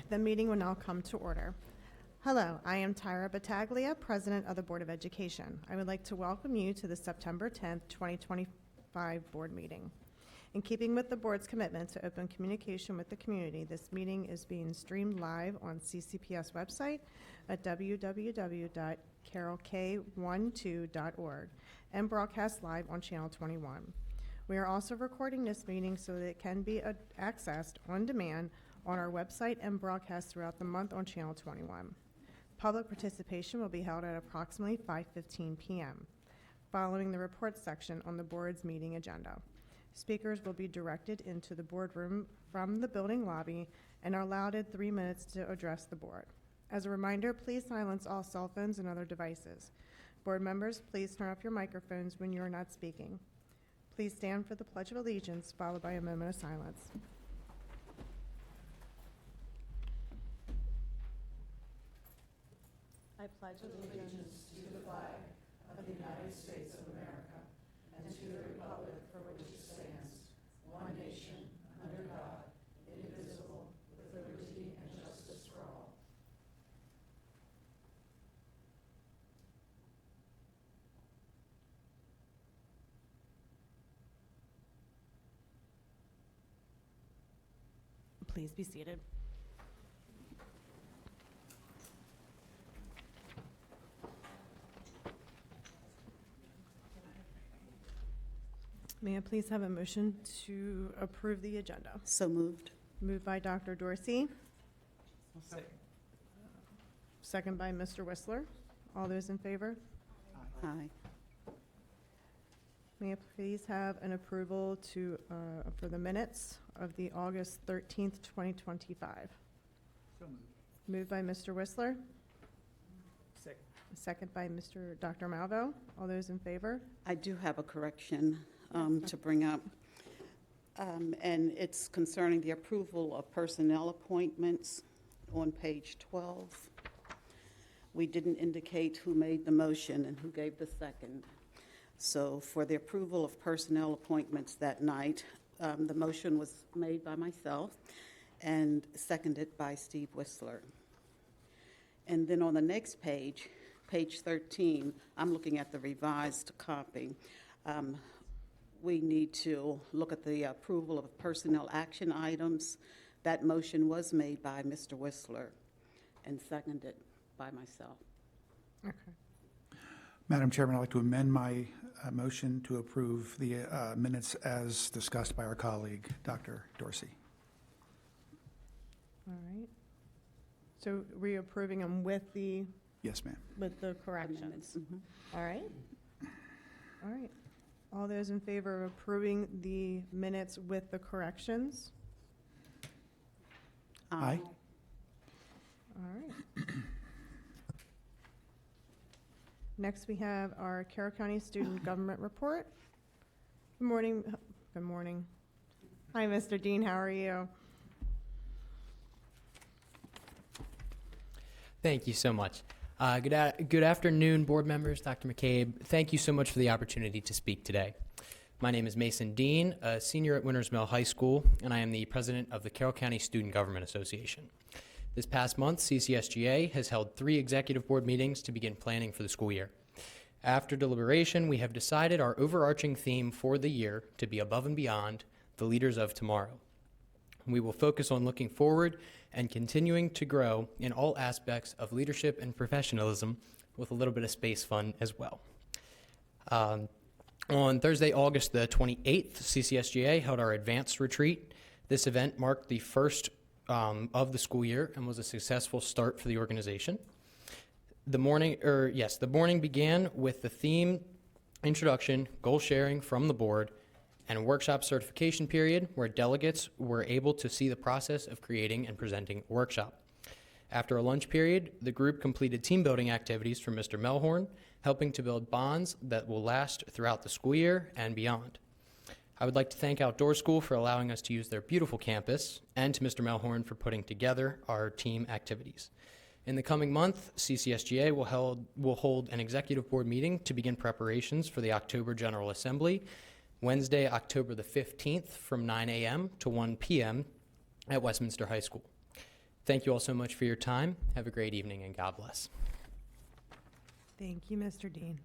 The meeting will now come to order. Hello, I am Tyra Battaglia, President of the Board of Education. I would like to welcome you to the September 10th, 2025 board meeting. In keeping with the board's commitment to open communication with the community, this meeting is being streamed live on CCPS website at www.carrollk12.org and broadcast live on Channel 21. We are also recording this meeting so that it can be accessed on demand on our website and broadcast throughout the month on Channel 21. Public participation will be held at approximately 5:15 p.m. following the report section on the board's meeting agenda. Speakers will be directed into the boardroom from the building lobby and are allotted 3 minutes to address the board. As a reminder, please silence all cell phones and other devices. Board members, please turn off your microphones when you are not speaking. Please stand for the Pledge of Allegiance, followed by a moment of silence. I pledge allegiance to the flag of the United States of America and to the republic for which it stands, one nation, under God, indivisible, with liberty and justice for all. Please be seated. May I please have a motion to approve the agenda? So moved. Moved by Dr. Dorsey. Second. Second by Mr. Whistler. All those in favor? Aye. May I please have an approval to, for the minutes of the August 13th, 2025? So moved. Moved by Mr. Whistler. Second. Second by Dr. Malvo. All those in favor? I do have a correction to bring up, and it's concerning the approval of personnel appointments on page 12. We didn't indicate who made the motion and who gave the second. So for the approval of personnel appointments that night, the motion was made by myself and seconded by Steve Whistler. And then on the next page, page 13, I'm looking at the revised copy. We need to look at the approval of personnel action items. That motion was made by Mr. Whistler and seconded by myself. Okay. Madam Chairman, I'd like to amend my motion to approve the minutes as discussed by our colleague, Dr. Dorsey. All right. So we're approving them with the Yes, ma'am. corrections. Mhm. All right. All right. All those in favor of approving the minutes with the corrections? Aye. All right. Next, we have our Carroll County Student Government Report. Good morning. Good morning. Hi, Mr. Dean. How are you? Thank you so much. Good afternoon, board members, Dr. McCabe. Thank you so much for the opportunity to speak today. My name is Mason Dean, a senior at Winters Mill High School, and I am the president of the Carroll County Student Government Association. This past month, CCSGA has held 3 executive board meetings to begin planning for the school year. After deliberation, we have decided our overarching theme for the year to be above and beyond the leaders of tomorrow. We will focus on looking forward and continuing to grow in all aspects of leadership and professionalism with a little bit of space fun as well. On Thursday, August the 28th, CCSGA held our advanced retreat. This event marked the first of the school year and was a successful start for the organization. The morning began with the theme introduction, goal sharing from the board, and a workshop certification period where delegates were able to see the process of creating and presenting a workshop. After a lunch period, the group completed team building activities from Mr. Melhorn, helping to build bonds that will last throughout the school year and beyond. I would like to thank Outdoor School for allowing us to use their beautiful campus, and to Mr. Melhorn for putting together our team activities. In the coming month, CCSGA will hold an executive board meeting to begin preparations for the October General Assembly, Wednesday, October the 15th from 9 a.m. to 1 p.m. at Westminster High School. Thank you all so much for your time. Have a great evening, and God bless. Thank you, Mr. Dean.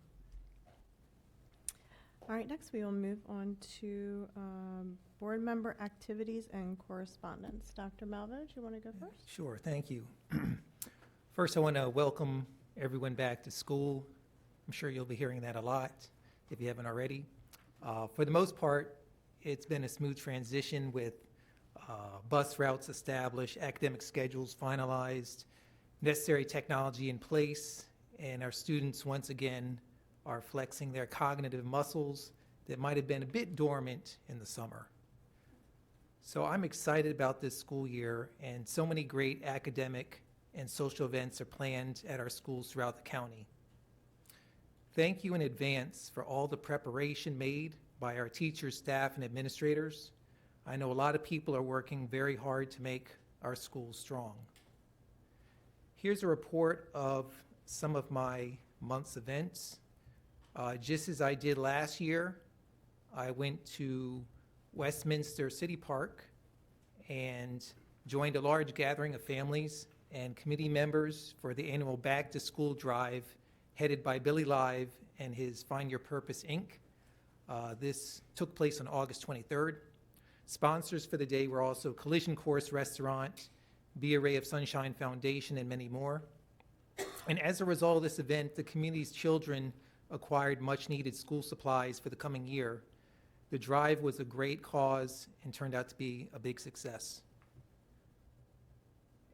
All right, next we will move on to board member activities and correspondence. Dr. Malvo, do you want to go first? Sure, thank you. First, I want to welcome everyone back to school. I'm sure you'll be hearing that a lot if you haven't already. For the most part, it's been a smooth transition with bus routes established, academic schedules finalized, necessary technology in place, and our students once again are flexing their cognitive muscles that might have been a bit dormant in the summer. So I'm excited about this school year, and so many great academic and social events are planned at our schools throughout the county. Thank you in advance for all the preparation made by our teachers, staff, and administrators. I know a lot of people are working very hard to make our schools strong. Here's a report of some of my month's events. Just as I did last year, I went to Westminster City Park and joined a large gathering of families and committee members for the annual Back to School drive headed by Billy Live and his Find Your Purpose, Inc. This took place on August 23rd. Sponsors for the day were also Collision Course Restaurant, Be a Ray of Sunshine Foundation, and many more. And as a result of this event, the community's children acquired much-needed school supplies for the coming year. The drive was a great cause and turned out to be a big success.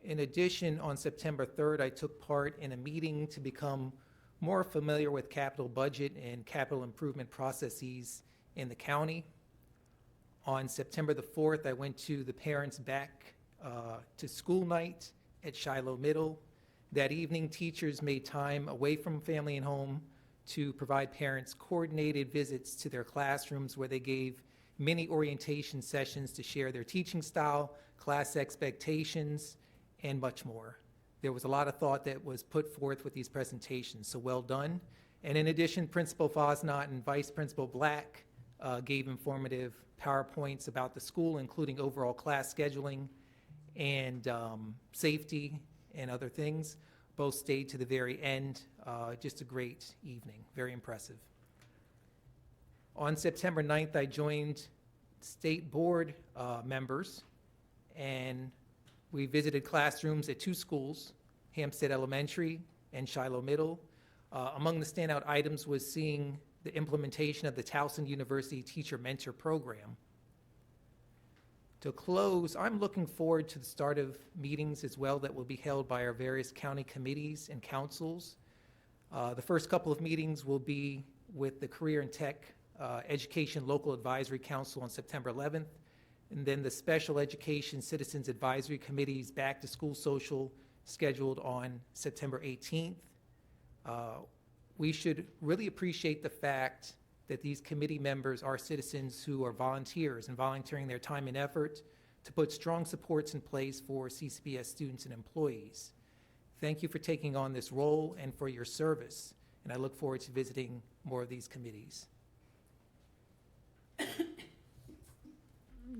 In addition, on September 3rd, I took part in a meeting to become more familiar with capital budget and capital improvement processes in the county. On September the 4th, I went to the Parents Back to School night at Shiloh Middle. That evening, teachers made time away from family and home to provide parents coordinated visits to their classrooms, where they gave many orientation sessions to share their teaching style, class expectations, and much more. There was a lot of thought that was put forth with these presentations, so well done. And in addition, Principal Fosnot and Vice Principal Black gave informative PowerPoints about the school, including overall class scheduling and safety and other things. Both stayed to the very end. Just a great evening, very impressive. On September 9th, I joined state board members, and we visited classrooms at two schools, Hampstead Elementary and Shiloh Middle. Among the standout items was seeing the implementation of the Towson University Teacher Mentor Program. To close, I'm looking forward to the start of meetings as well that will be held by our various county committees and councils. The first couple of meetings will be with the Career and Tech Education Local Advisory Council on September 11th, and then the Special Education Citizens Advisory Committee's Back to School Social scheduled on September 18th. We should really appreciate the fact that these committee members are citizens who are volunteers and volunteering their time and effort to put strong supports in place for CCPS students and employees. Thank you for taking on this role and for your service, and I look forward to visiting more of these committees.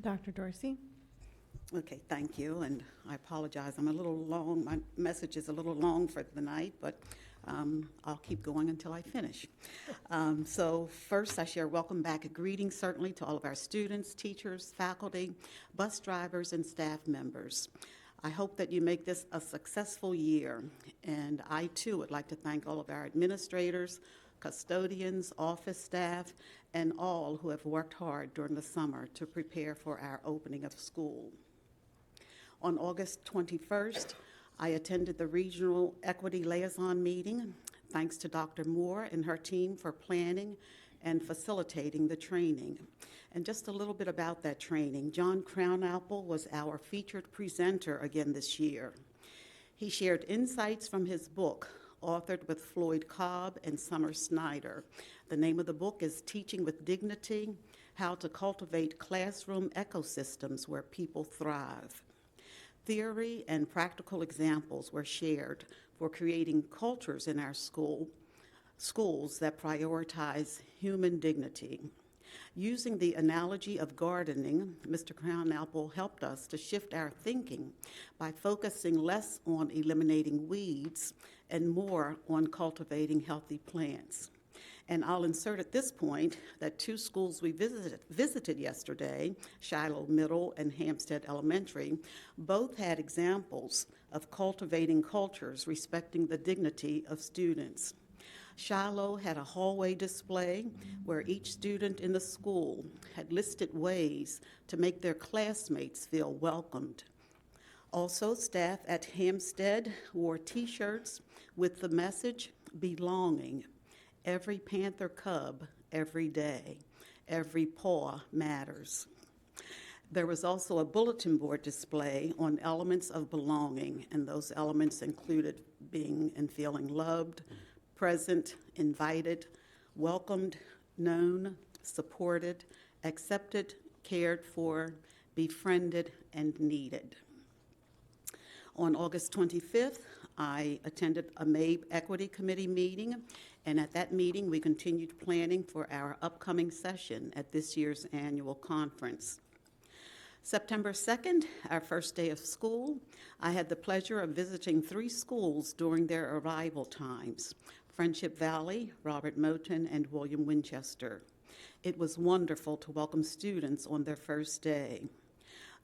Dr. Dorsey? Okay, thank you, and I apologize. I'm a little long. My message is a little long for the night, but I'll keep going until I finish. So first, I share welcome back and greetings certainly to all of our students, teachers, faculty, bus drivers, and staff members. I hope that you make this a successful year, and I too would like to thank all of our administrators, custodians, office staff, and all who have worked hard during the summer to prepare for our opening of school. On August 21st, I attended the Regional Equity Liaison meeting, thanks to Dr. Moore and her team for planning and facilitating the training. And just a little bit about that training. John Crownapple was our featured presenter again this year. He shared insights from his book, authored with Floyd Cobb and Summer Snyder. The name of the book is Teaching with Dignity: How to Cultivate Classroom Ecosystems Where People Thrive. Theory and practical examples were shared for creating cultures in our schools that prioritize human dignity. Using the analogy of gardening, Mr. Crownapple helped us to shift our thinking by focusing less on eliminating weeds and more on cultivating healthy plants. And I'll insert at this point that two schools we visited yesterday, Shiloh Middle and Hampstead Elementary, both had examples of cultivating cultures respecting the dignity of students. Shiloh had a hallway display where each student in the school had listed ways to make their classmates feel welcomed. Also, staff at Hampstead wore T-shirts with the message, belonging. Every Panther cub, every day. Every paw matters. There was also a bulletin board display on elements of belonging, and those elements included being and feeling loved, present, invited, welcomed, known, supported, accepted, cared for, befriended, and needed. On August 25th, I attended a MABE Equity Committee meeting, and at that meeting, we continued planning for our upcoming session at this year's annual conference. September 2nd, our first day of school, I had the pleasure of visiting 3 schools during their arrival times: Friendship Valley, Robert Moton, and William Winchester. It was wonderful to welcome students on their first day.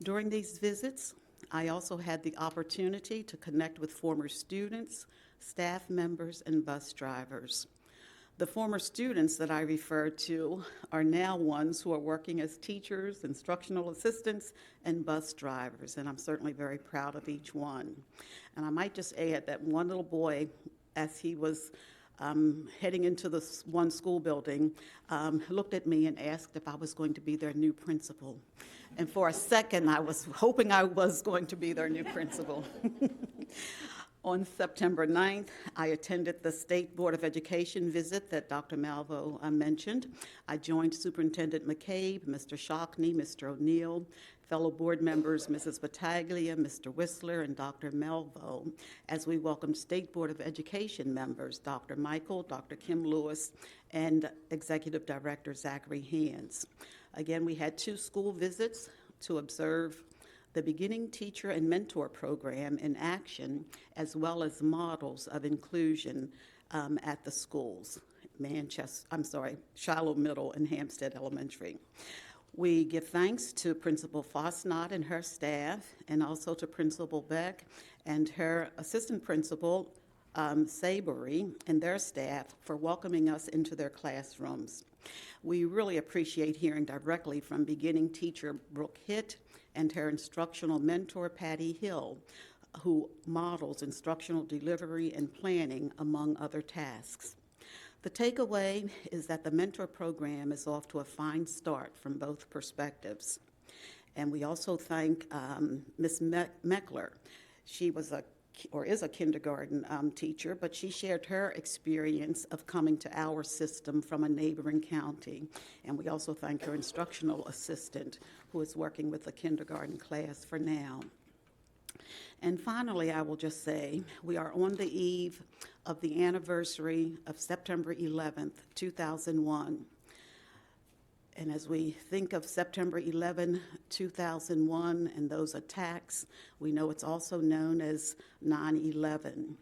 During these visits, I also had the opportunity to connect with former students, staff members, and bus drivers. The former students that I referred to are now ones who are working as teachers, instructional assistants, and bus drivers, and I'm certainly very proud of each one. And I might just add that one little boy, as he was heading into this one school building, looked at me and asked if I was going to be their new principal. And for a second, I was hoping I was going to be their new principal. On September 9th, I attended the State Board of Education visit that Dr. Malvo mentioned. I joined Superintendent McCabe, Mr. Shockney, Mr. O'Neill, fellow board members Mrs. Battaglia, Mr. Whistler, and Dr. Malvo, as we welcomed State Board of Education members, Dr. Michael, Dr. Kim Lewis, and Executive Director Zachary Hands. Again, we had 2 school visits to observe the Beginning Teacher and Mentor Program in action, as well as models of inclusion at the schools, Shiloh Middle and Hampstead Elementary. We give thanks to Principal Fosnot and her staff, and also to Principal Beck and her assistant principal, Sabery, and their staff for welcoming us into their classrooms. We really appreciate hearing directly from beginning teacher Brooke Hitt and her instructional mentor, Patty Hill, who models instructional delivery and planning, among other tasks. The takeaway is that the mentor program is off to a fine start from both perspectives. And we also thank Ms. Meckler. She was is a kindergarten teacher, but she shared her experience of coming to our system from a neighboring county. And we also thank her instructional assistant, who is working with the kindergarten class for now. And finally, I will just say, we are on the eve of the anniversary of September 11th, 2001. And as we think of September 11, 2001, and those attacks, we know it's also known as 9/11.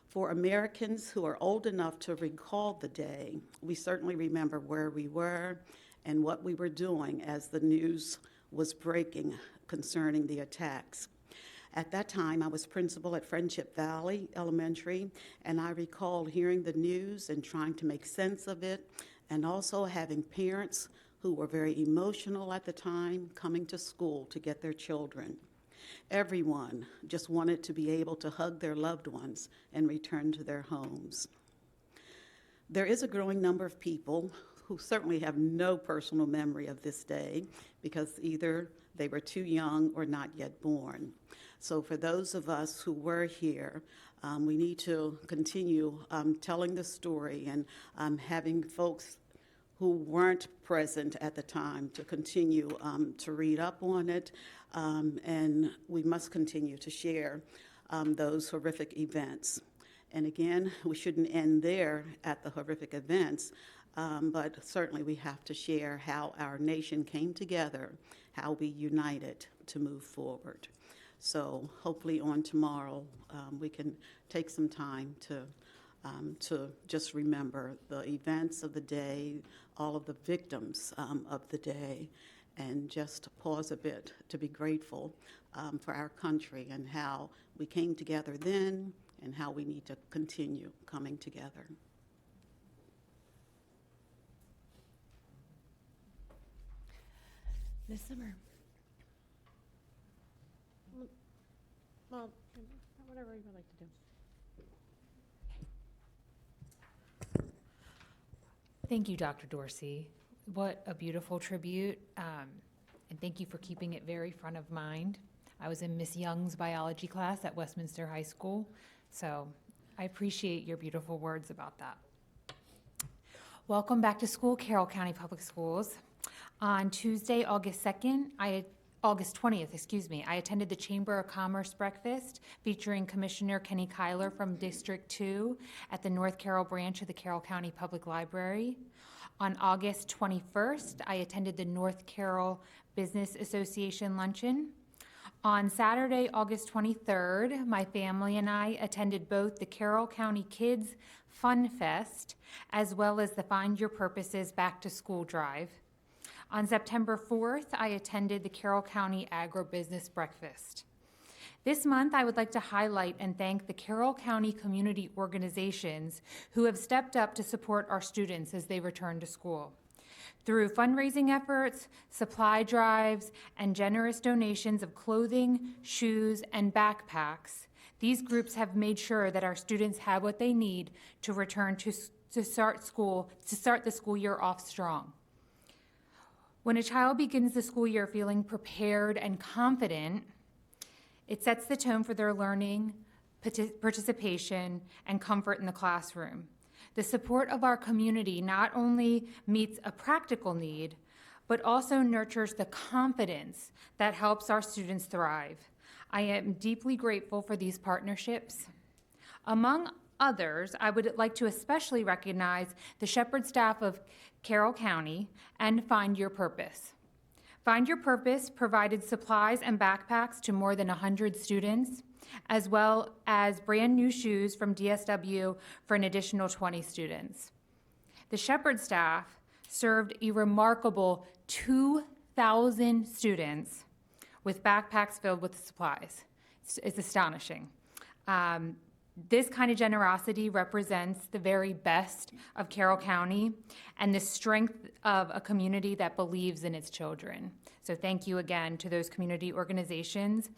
For Americans who are old enough to recall the day, we certainly remember where we were and what we were doing as the news was breaking concerning the attacks. At that time, I was principal at Friendship Valley Elementary, and I recall hearing the news and trying to make sense of it, and also having parents who were very emotional at the time coming to school to get their children. Everyone just wanted to be able to hug their loved ones and return to their homes. There is a growing number of people who certainly have no personal memory of this day because either they were too young or not yet born. So for those of us who were here, we need to continue telling the story and having folks who weren't present at the time to continue to read up on it, and we must continue to share those horrific events. And again, we shouldn't end there at the horrific events. but certainly we have to share how our nation came together, how we united to move forward. So hopefully on tomorrow, we can take some time to just remember the events of the day, all of the victims of the day, and just pause a bit to be grateful for our country and how we came together then and how we need to continue coming together. Ms. Zimmer. Well, whatever you would like to do. Thank you, Dr. Dorsey. What a beautiful tribute, and thank you for keeping it very front of mind. I was in Miss Young's biology class at Westminster High School, so I appreciate your beautiful words about that. Welcome back to school, Carroll County Public Schools. On Tuesday, August 20th, I attended the Chamber of Commerce breakfast featuring Commissioner Kenny Kyler from District 2 at the North Carroll branch of the Carroll County Public Library. On August 21st, I attended the North Carroll Business Association luncheon. On Saturday, August 23rd, my family and I attended both the Carroll County Kids Fun Fest as well as the Find Your Purposes Back to School Drive. On September 4th, I attended the Carroll County Agribusiness Breakfast. This month, I would like to highlight and thank the Carroll County community organizations who have stepped up to support our students as they return to school. Through fundraising efforts, supply drives, and generous donations of clothing, shoes, and backpacks, these groups have made sure that our students have what they need to return to start the school year off strong. When a child begins the school year feeling prepared and confident, it sets the tone for their learning, participation, and comfort in the classroom. The support of our community not only meets a practical need, but also nurtures the confidence that helps our students thrive. I am deeply grateful for these partnerships. Among others, I would like to especially recognize the Shepherd staff of Carroll County and Find Your Purpose. Find Your Purpose provided supplies and backpacks to more than 100 students, as well as brand new shoes from DSW for an additional 20 students. The Shepherd staff served a remarkable 2,000 students with backpacks filled with supplies. It's astonishing. This kind of generosity represents the very best of Carroll County and the strength of a community that believes in its children. So thank you again to those community organizations.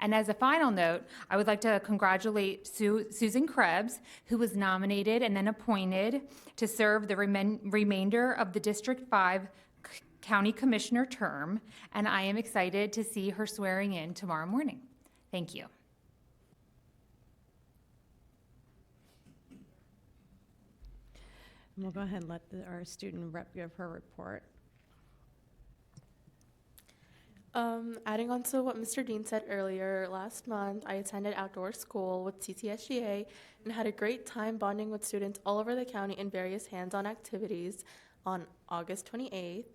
And as a final note, I would like to congratulate Susan Krebs, who was nominated and then appointed to serve the remainder of the District 5 County Commissioner term, and I am excited to see her swearing in tomorrow morning. Thank you. And we'll go ahead and let our student rep give her report. Adding on to what Mr. Dean said earlier, last month I attended outdoor school with CCSGA and had a great time bonding with students all over the county in various hands-on activities on August 28th,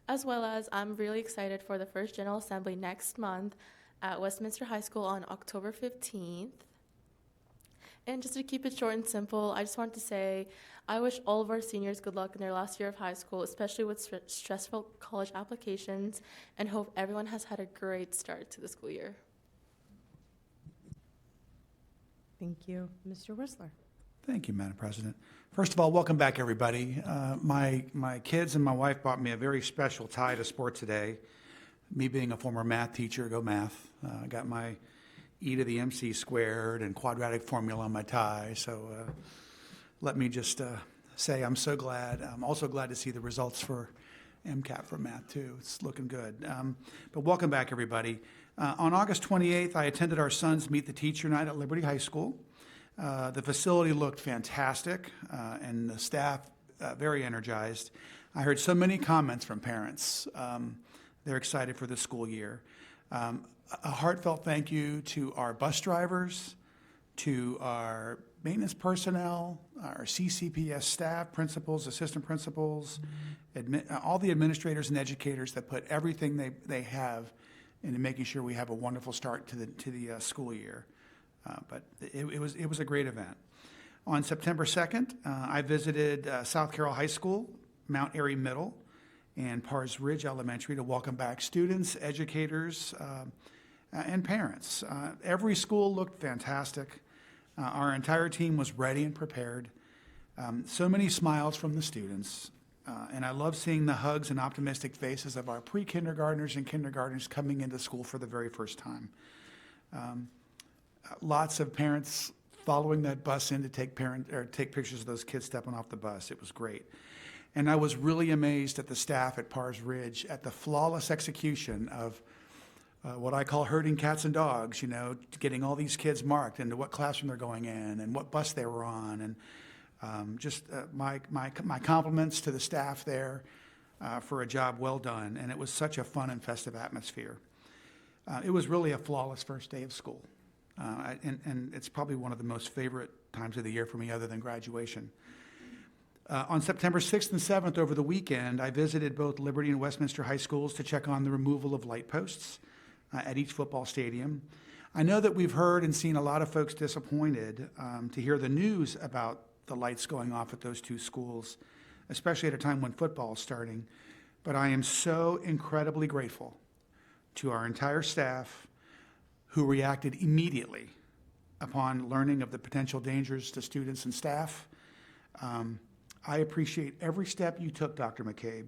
as well as I'm really excited for the first General Assembly next month at Westminster High School on October 15th. And just to keep it short and simple, I just want to say I wish all of our seniors good luck in their last year of high school, especially with stressful college applications, and hope everyone has had a great start to the school year. Thank you. Mr. Whistler. Thank you, Madam President. First of all, welcome back, everybody. My kids and my wife bought me a very special tie to sport today. Me being a former math teacher, go math. I got my e to the MC squared and quadratic formula on my tie. So let me just say I'm so glad. I'm also glad to see the results for MCAT for math, too. It's looking good. But welcome back, everybody. On August 28th, I attended our son's Meet the Teacher Night at Liberty High School. The facility looked fantastic, and the staff very energized. I heard so many comments from parents. They're excited for the school year. A heartfelt thank you to our bus drivers, to our maintenance personnel, our CCPS staff, principals, assistant principals, all the administrators and educators that put everything they have into making sure we have a wonderful start to the school year. But it was a great event. On September 2nd, I visited South Carroll High School, Mount Airy Middle, and Pars Ridge Elementary to welcome back students, educators, and parents. Every school looked fantastic. Our entire team was ready and prepared. So many smiles from the students. And I love seeing the hugs and optimistic faces of our pre-kindergartners and kindergartners coming into school for the very first time. Lots of parents following that bus in to take pictures of those kids stepping off the bus. It was great. And I was really amazed at the staff at Pars Ridge at the flawless execution of what I call herding cats and dogs, getting all these kids marked into what classroom they're going in and what bus they were on. And my compliments to the staff there for a job well done. And it was such a fun and festive atmosphere. It was really a flawless first day of school. And it's probably one of the most favorite times of the year for me other than graduation. On September 6th and 7th over the weekend, I visited both Liberty and Westminster High Schools to check on the removal of light posts at each football stadium. I know that we've heard and seen a lot of folks disappointed to hear the news about the lights going off at those two schools, especially at a time when football is starting. But I am so incredibly grateful to our entire staff who reacted immediately upon learning of the potential dangers to students and staff. I appreciate every step you took, Dr. McCabe,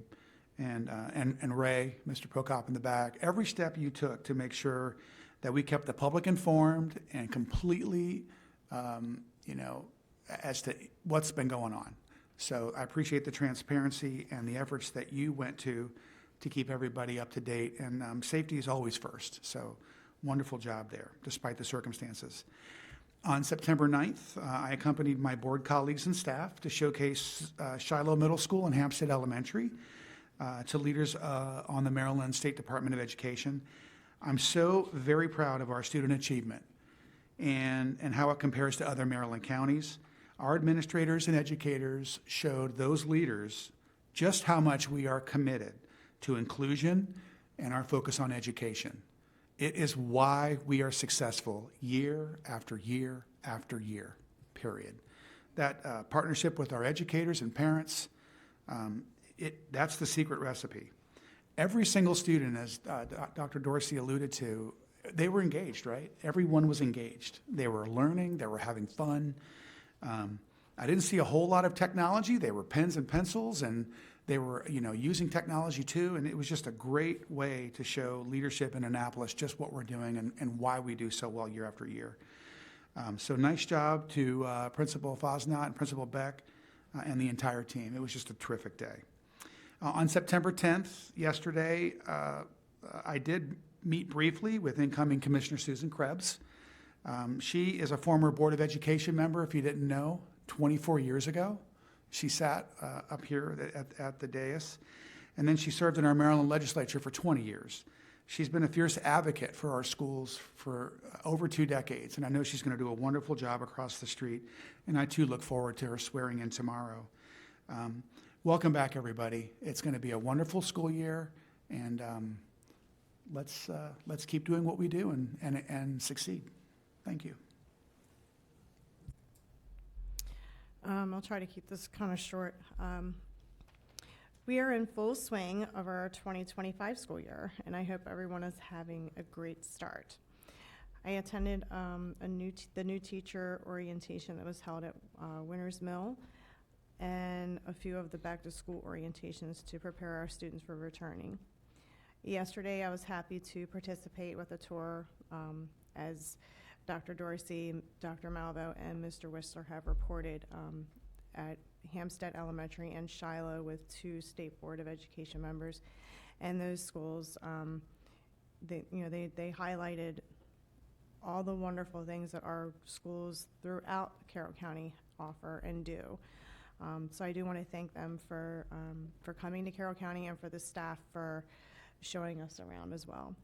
and Ray, Mr. Prokop in the back, every step you took to make sure that we kept the public informed and completely, as to what's been going on. So I appreciate the transparency and the efforts that you went to keep everybody up to date. And safety is always first. So wonderful job there, despite the circumstances. On September 9th, I accompanied my board colleagues and staff to showcase Shiloh Middle School and Hampstead Elementary to leaders on the Maryland State Department of Education. I'm so very proud of our student achievement and how it compares to other Maryland counties. Our administrators and educators showed those leaders just how much we are committed to inclusion and our focus on education. It is why we are successful year after year after year, period. That partnership with our educators and parents, that's the secret recipe. Every single student, as Dr. Dorsey alluded to, they were engaged, right? Everyone was engaged. They were learning, they were having fun. I didn't see a whole lot of technology. They were pens and pencils, and they were, using technology too, and it was just a great way to show leadership in Annapolis just what we're doing and why we do so well year after year. So nice job to Principal Fosnot and Principal Beck and the entire team. It was just a terrific day. On September 10th, yesterday, I did meet briefly with incoming Commissioner Susan Krebs. She is a former Board of Education member, if you didn't know, 24 years ago. She sat up here at the dais, and then she served in our Maryland legislature for 20 years. She's been a fierce advocate for our schools for over 2 decades, and I know she's going to do a wonderful job across the street, and I too look forward to her swearing in tomorrow. Welcome back, everybody. It's going to be a wonderful school year, and let's keep doing what we do and succeed. Thank you. I'll try to keep this kind of short. We are in full swing of our 2025 school year, and I hope everyone is having a great start. I attended the new teacher orientation that was held at Winters Mill and a few of the back-to-school orientations to prepare our students for returning. Yesterday, I was happy to participate with a tour as Dr. Dorsey, Dr. Malvo, and Mr. Whistler have reported at Hampstead Elementary and Shiloh with 2 State Board of Education members. And those schools, they highlighted all the wonderful things that our schools throughout Carroll County offer and do. So I do want to thank them for coming to Carroll County and for the staff for showing us around as well.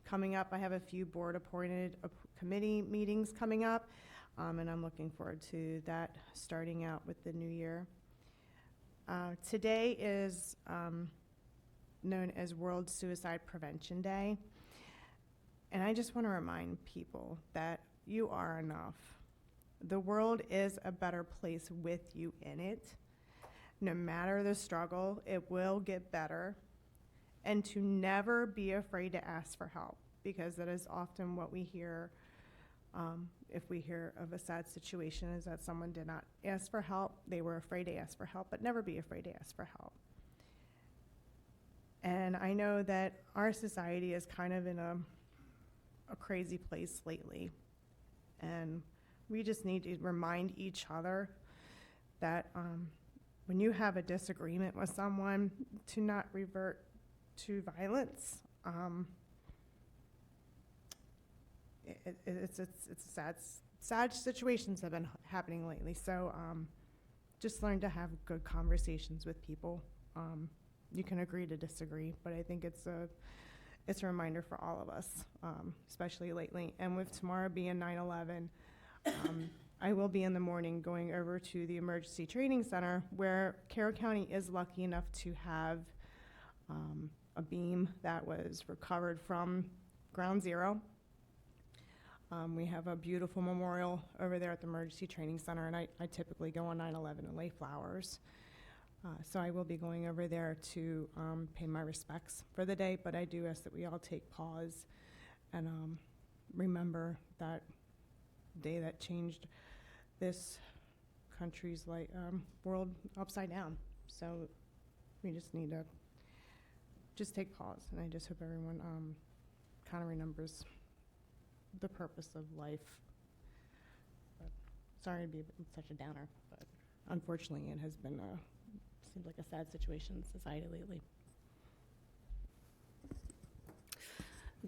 Coming up, I have a few board-appointed committee meetings coming up. And I'm looking forward to that starting out with the new year. Today is known as World Suicide Prevention Day. And I just want to remind people that you are enough. The world is a better place with you in it. No matter the struggle, it will get better. And to never be afraid to ask for help, because that is often what we hear if we hear of a sad situation, is that someone did not ask for help, they were afraid to ask for help, but never be afraid to ask for help. And I know that our society is kind of in a crazy place lately, and we just need to remind each other that when you have a disagreement with someone, to not revert to violence. It's sad situations have been happening lately. So just learn to have good conversations with people. You can agree to disagree, but I think it's a reminder for all of us, especially lately. And with tomorrow being 9/11, I will be in the morning going over to the Emergency Training Center, where Carroll County is lucky enough to have a beam that was recovered from Ground Zero. We have a beautiful memorial over there at the Emergency Training Center, and I typically go on 9/11 and lay flowers. So I will be going over there to pay my respects for the day, but I do ask that we all take pause and remember that day that changed this country's world upside down. So we just need to just take pause, and I just hope everyone kind of remembers the purpose of life. But sorry to be such a downer, but unfortunately it has been seems like a sad situation in society lately.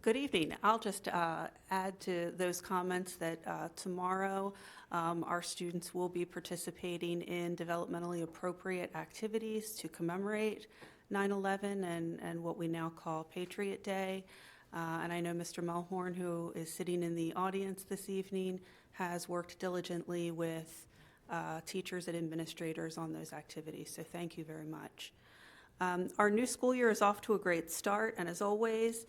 Good evening. I'll just add to those comments that tomorrow our students will be participating in developmentally appropriate activities to commemorate 9/11 and what we now call Patriot Day. And I know Mr. Melhorn, who is sitting in the audience this evening, has worked diligently with teachers and administrators on those activities. So thank you very much. Our new school year is off to a great start, and as always,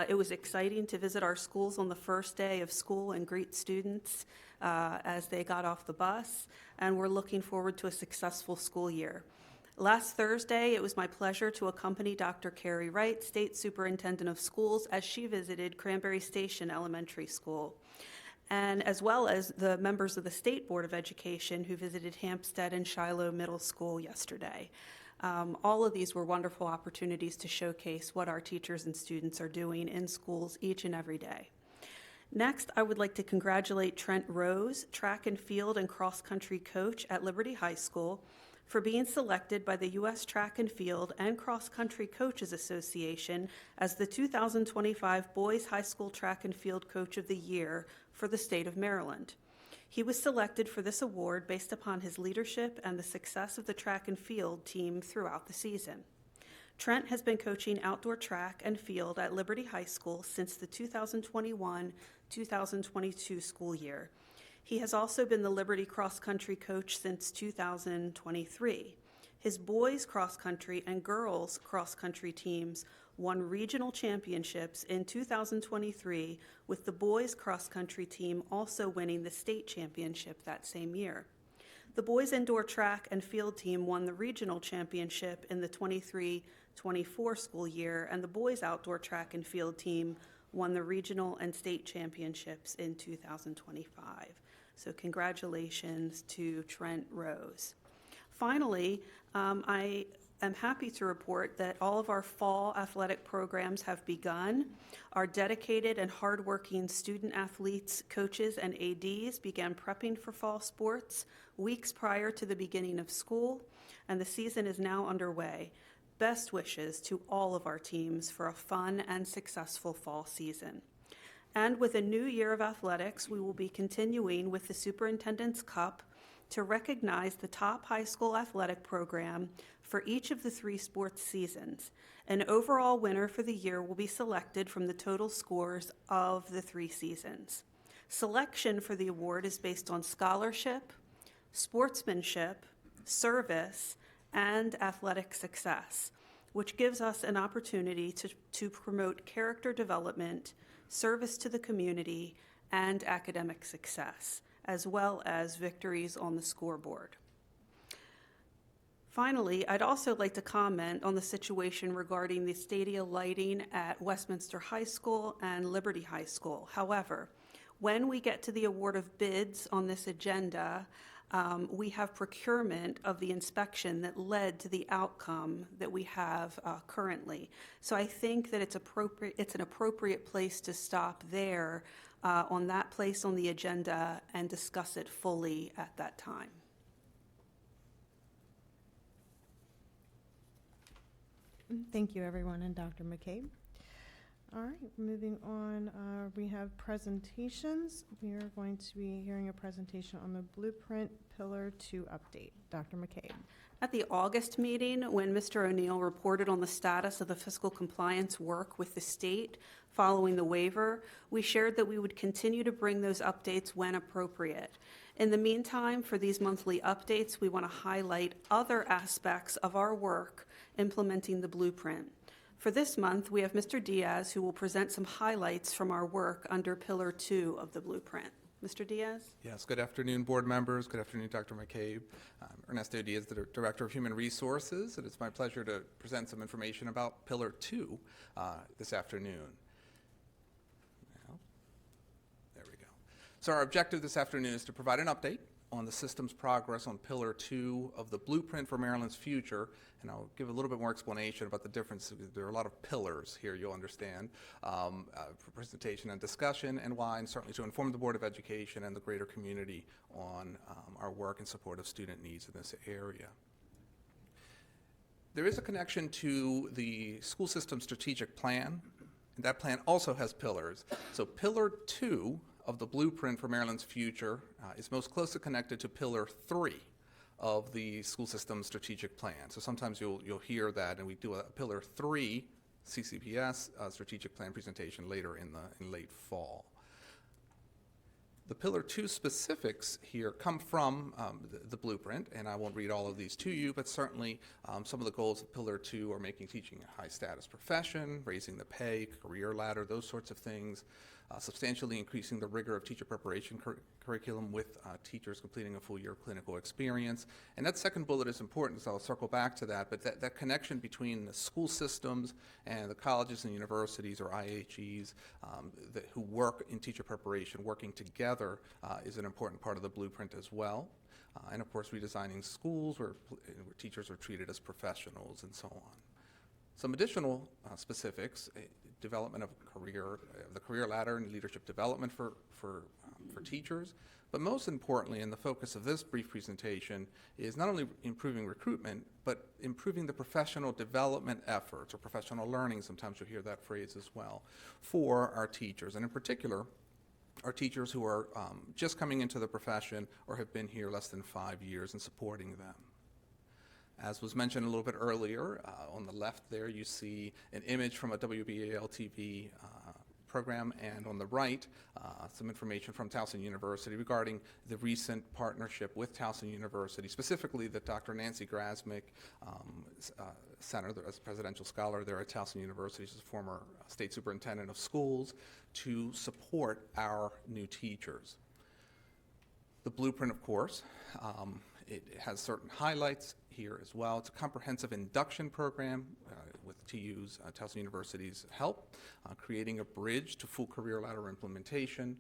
it was exciting to visit our schools on the first day of school and greet students as they got off the bus, and we're looking forward to a successful school year. Last Thursday, it was my pleasure to accompany Dr. Carrie Wright, State Superintendent of Schools, as she visited Cranberry Station Elementary School, and as well as the members of the State Board of Education who visited Hampstead and Shiloh Middle School yesterday. All of these were wonderful opportunities to showcase what our teachers and students are doing in schools each and every day. Next, I would like to congratulate Trent Rose, track and field and cross-country coach at Liberty High School, for being selected by the U.S. Track and Field and Cross Country Coaches Association as the 2025 Boys High School Track and Field Coach of the Year for the state of Maryland. He was selected for this award based upon his leadership and the success of the track and field team throughout the season. Trent has been coaching outdoor track and field at Liberty High School since the 2021-2022 school year. He has also been the Liberty Cross Country coach since 2023. His boys cross country and girls cross country teams won regional championships in 2023, with the boys cross country team also winning the state championship that same year. The boys indoor track and field team won the regional championship in the 23-24 school year, and the boys outdoor track and field team won the regional and state championships in 2025. So congratulations to Trent Rose. Finally, I am happy to report that all of our fall athletic programs have begun. Our dedicated and hardworking student athletes, coaches, and ADs began prepping for fall sports weeks prior to the beginning of school, and the season is now underway. Best wishes to all of our teams for a fun and successful fall season. And with a new year of athletics, we will be continuing with the Superintendent's Cup to recognize the top high school athletic program for each of the 3 sports seasons. An overall winner for the year will be selected from the total scores of the 3 seasons. Selection for the award is based on scholarship, sportsmanship, service, and athletic success, which gives us an opportunity to promote character development, service to the community, and academic success, as well as victories on the scoreboard. Finally, I'd also like to comment on the situation regarding the stadia lighting at Westminster High School and Liberty High School. However, when we get to the award of bids on this agenda, we have procurement of the inspection that led to the outcome that we have currently. So I think that it's an appropriate place to stop there on that place on the agenda and discuss it fully at that time. Thank you, everyone, and Dr. McCabe. All right, moving on, we have presentations. We are going to be hearing a presentation on the Blueprint Pillar 2 update. Dr. McCabe. At the August meeting, when Mr. O'Neill reported on the status of the fiscal compliance work with the state following the waiver, we shared that we would continue to bring those updates when appropriate. In the meantime, for these monthly updates, we want to highlight other aspects of our work implementing the blueprint. For this month, we have Mr. Diaz, who will present some highlights from our work under Pillar 2 of the blueprint. Mr. Diaz? Yes, good afternoon, board members. Good afternoon, Dr. McCabe. I'm Ernesto Diaz, the Director of Human Resources, and it's my pleasure to present some information about Pillar 2 this afternoon. There we go. So our objective this afternoon is to provide an update on the system's progress on Pillar 2 of the Blueprint for Maryland's Future, and I'll give a little bit more explanation about the difference. There are a lot of pillars here, you'll understand, for presentation and discussion, and why, and certainly to inform the Board of Education and the greater community on our work in support of student needs in this area. There is a connection to the school system strategic plan, and that plan also has pillars. So Pillar 2 of the Blueprint for Maryland's Future is most closely connected to Pillar 3 of the school system strategic plan. So sometimes you'll hear that, and we do a Pillar 3 CCPS strategic plan presentation later in late fall. The Pillar 2 specifics here come from the blueprint, and I won't read all of these to you, but certainly some of the goals of Pillar 2 are making teaching a high-status profession, raising the pay, career ladder, those sorts of things, substantially increasing the rigor of teacher preparation curriculum with teachers completing a full year of clinical experience. And that second bullet is important, so I'll circle back to that, but that connection between the school systems and the colleges and universities, or IHEs, who work in teacher preparation, working together is an important part of the blueprint as well. And of course, redesigning schools where teachers are treated as professionals and so on. Some additional specifics, development of the career ladder and leadership development for teachers, but most importantly, and the focus of this brief presentation, is not only improving recruitment, but improving the professional development efforts, or professional learning, sometimes you'll hear that phrase as well, for our teachers, and in particular, our teachers who are just coming into the profession or have been here less than 5 years, and supporting them. As was mentioned a little bit earlier, on the left there you see an image from a WBAL-TV program, and on the right, some information from Towson University regarding the recent partnership with Towson University, specifically that Dr. Nancy Grasmick, Center, as presidential scholar there at Towson University, she's a former state superintendent of schools, to support our new teachers. The blueprint, of course, it has certain highlights here as well. It's a comprehensive induction program with TU's, Towson University's help, creating a bridge to full career ladder implementation,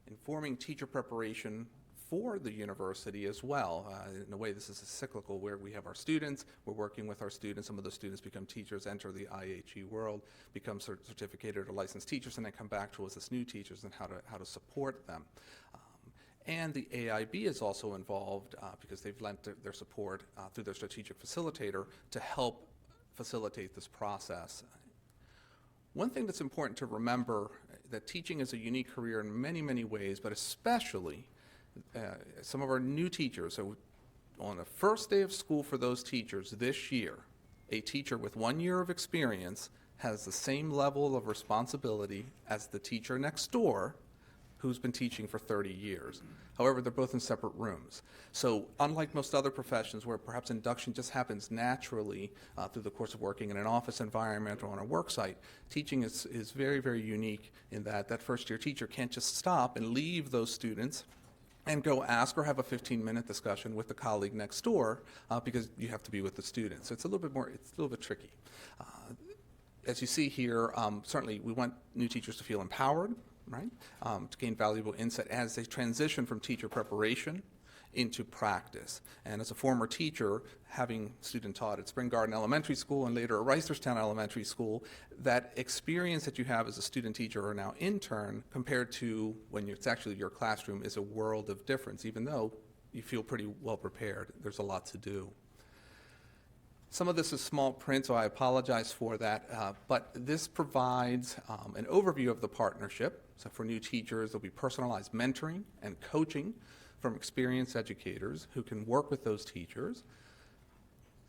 informing teacher preparation for the university as well. In a way, this is a cyclical where we have our students, we're working with our students, some of those students become teachers, enter the IHE world, become certificated or licensed teachers, and then come back to us as new teachers and how to support them. And the AIB is also involved because they've lent their support through their strategic facilitator to help facilitate this process. One thing that's important to remember, that teaching is a unique career in many, many ways, but especially some of our new teachers. So on the first day of school for those teachers this year, a teacher with 1 year of experience has the same level of responsibility as the teacher next door who's been teaching for 30 years. However, they're both in separate rooms. So unlike most other professions where perhaps induction just happens naturally through the course of working in an office environment or on a work site, teaching is very, very unique in that first-year teacher can't just stop and leave those students and go ask or have a 15-minute discussion with the colleague next door because you have to be with the students. So it's a little bit tricky. As you see here, certainly we want new teachers to feel empowered, right, to gain valuable insight as they transition from teacher preparation into practice. And as a former teacher, having student taught at Spring Garden Elementary School and later at Reisterstown Elementary School, that experience that you have as a student teacher or now intern compared to when it's actually your classroom is a world of difference, even though you feel pretty well prepared. There's a lot to do. Some of this is small print, so I apologize for that, but this provides an overview of the partnership. So for new teachers, there'll be personalized mentoring and coaching from experienced educators who can work with those teachers.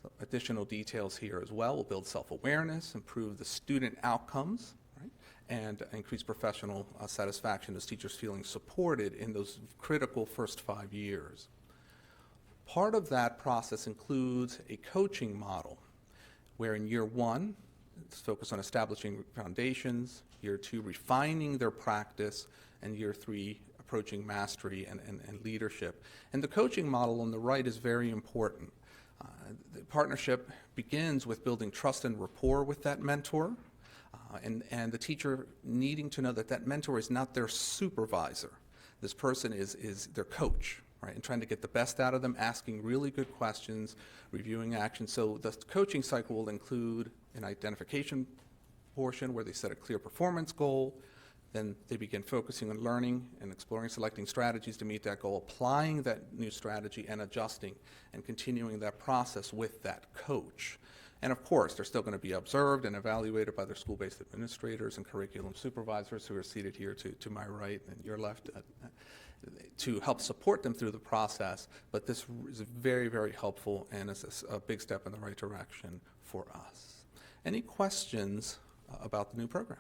So additional details here as well will build self-awareness, improve the student outcomes, right, and increase professional satisfaction as teachers feeling supported in those critical first 5 years. Part of that process includes a coaching model, where in year 1, it's focused on establishing foundations, year 2, refining their practice, and year 3, approaching mastery and leadership. And the coaching model on the right is very important. The partnership begins with building trust and rapport with that mentor, and the teacher needing to know that that mentor is not their supervisor. This person is their coach, right, and trying to get the best out of them, asking really good questions, reviewing actions. So the coaching cycle will include an identification portion where they set a clear performance goal. Then they begin focusing on learning and exploring, selecting strategies to meet that goal, applying that new strategy and adjusting and continuing that process with that coach. And of course, they're still going to be observed and evaluated by their school-based administrators and curriculum supervisors who are seated here to my right and your left to help support them through the process. But this is very, very helpful and is a big step in the right direction for us. Any questions about the new program?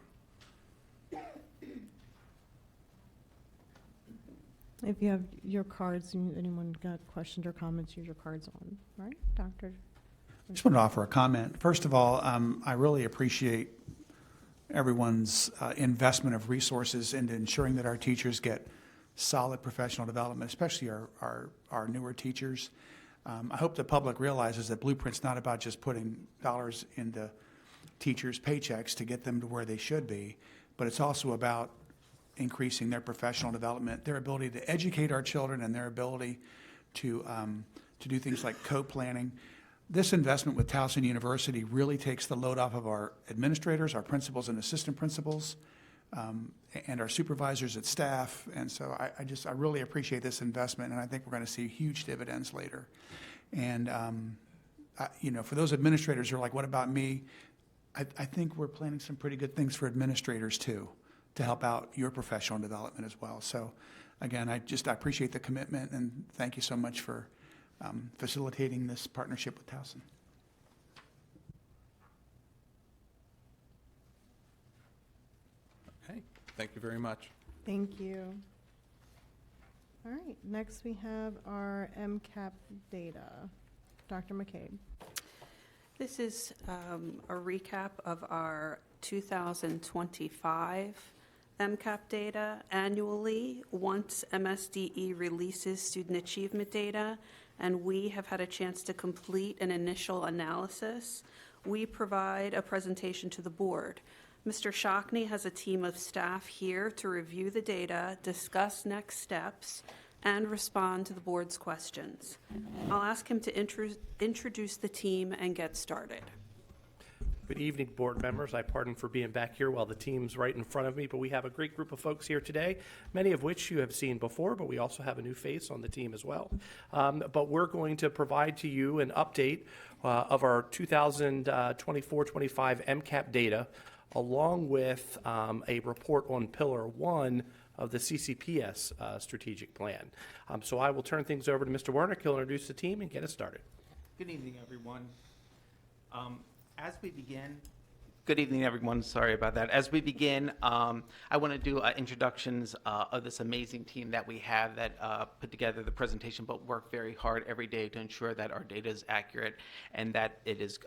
If you have your cards, anyone got questions or comments, use your cards on, right, Doctor? I just want to offer a comment. First of all, I really appreciate everyone's investment of resources into ensuring that our teachers get solid professional development, especially our newer teachers. I hope the public realizes that Blueprint's not about just putting dollars into teachers' paychecks to get them to where they should be, but it's also about increasing their professional development, their ability to educate our children, and their ability to do things like co-planning. This investment with Towson University really takes the load off of our administrators, our principals and assistant principals, and our supervisors at staff. And so I really appreciate this investment, and I think we're going to see huge dividends later. And for those administrators who are like, what about me? I think we're planning some pretty good things for administrators too, to help out your professional development as well. So again, I appreciate the commitment, and thank you so much for facilitating this partnership with Towson. Okay, thank you very much. Thank you. All right, next we have our MCAP data. Dr. McCabe. This is a recap of our 2025 MCAP data. Annually, once MSDE releases student achievement data, and we have had a chance to complete an initial analysis, we provide a presentation to the board. Mr. Shockney has a team of staff here to review the data, discuss next steps, and respond to the board's questions. I'll ask him to introduce the team and get started. Good evening, board members. I pardon for being back here while the team's right in front of me, but we have a great group of folks here today, many of which you have seen before, but we also have a new face on the team as well. But we're going to provide to you an update of our 2024-25 MCAP data, along with a report on Pillar 1 of the CCPS strategic plan. So I will turn things over to Mr. Wernick. He'll introduce the team and get us started. Good evening, everyone. As we begin, Good evening, everyone. Sorry about that. As we begin, I want to do introductions of this amazing team that we have that put together the presentation, but work very hard every day to ensure that our data is accurate and that it is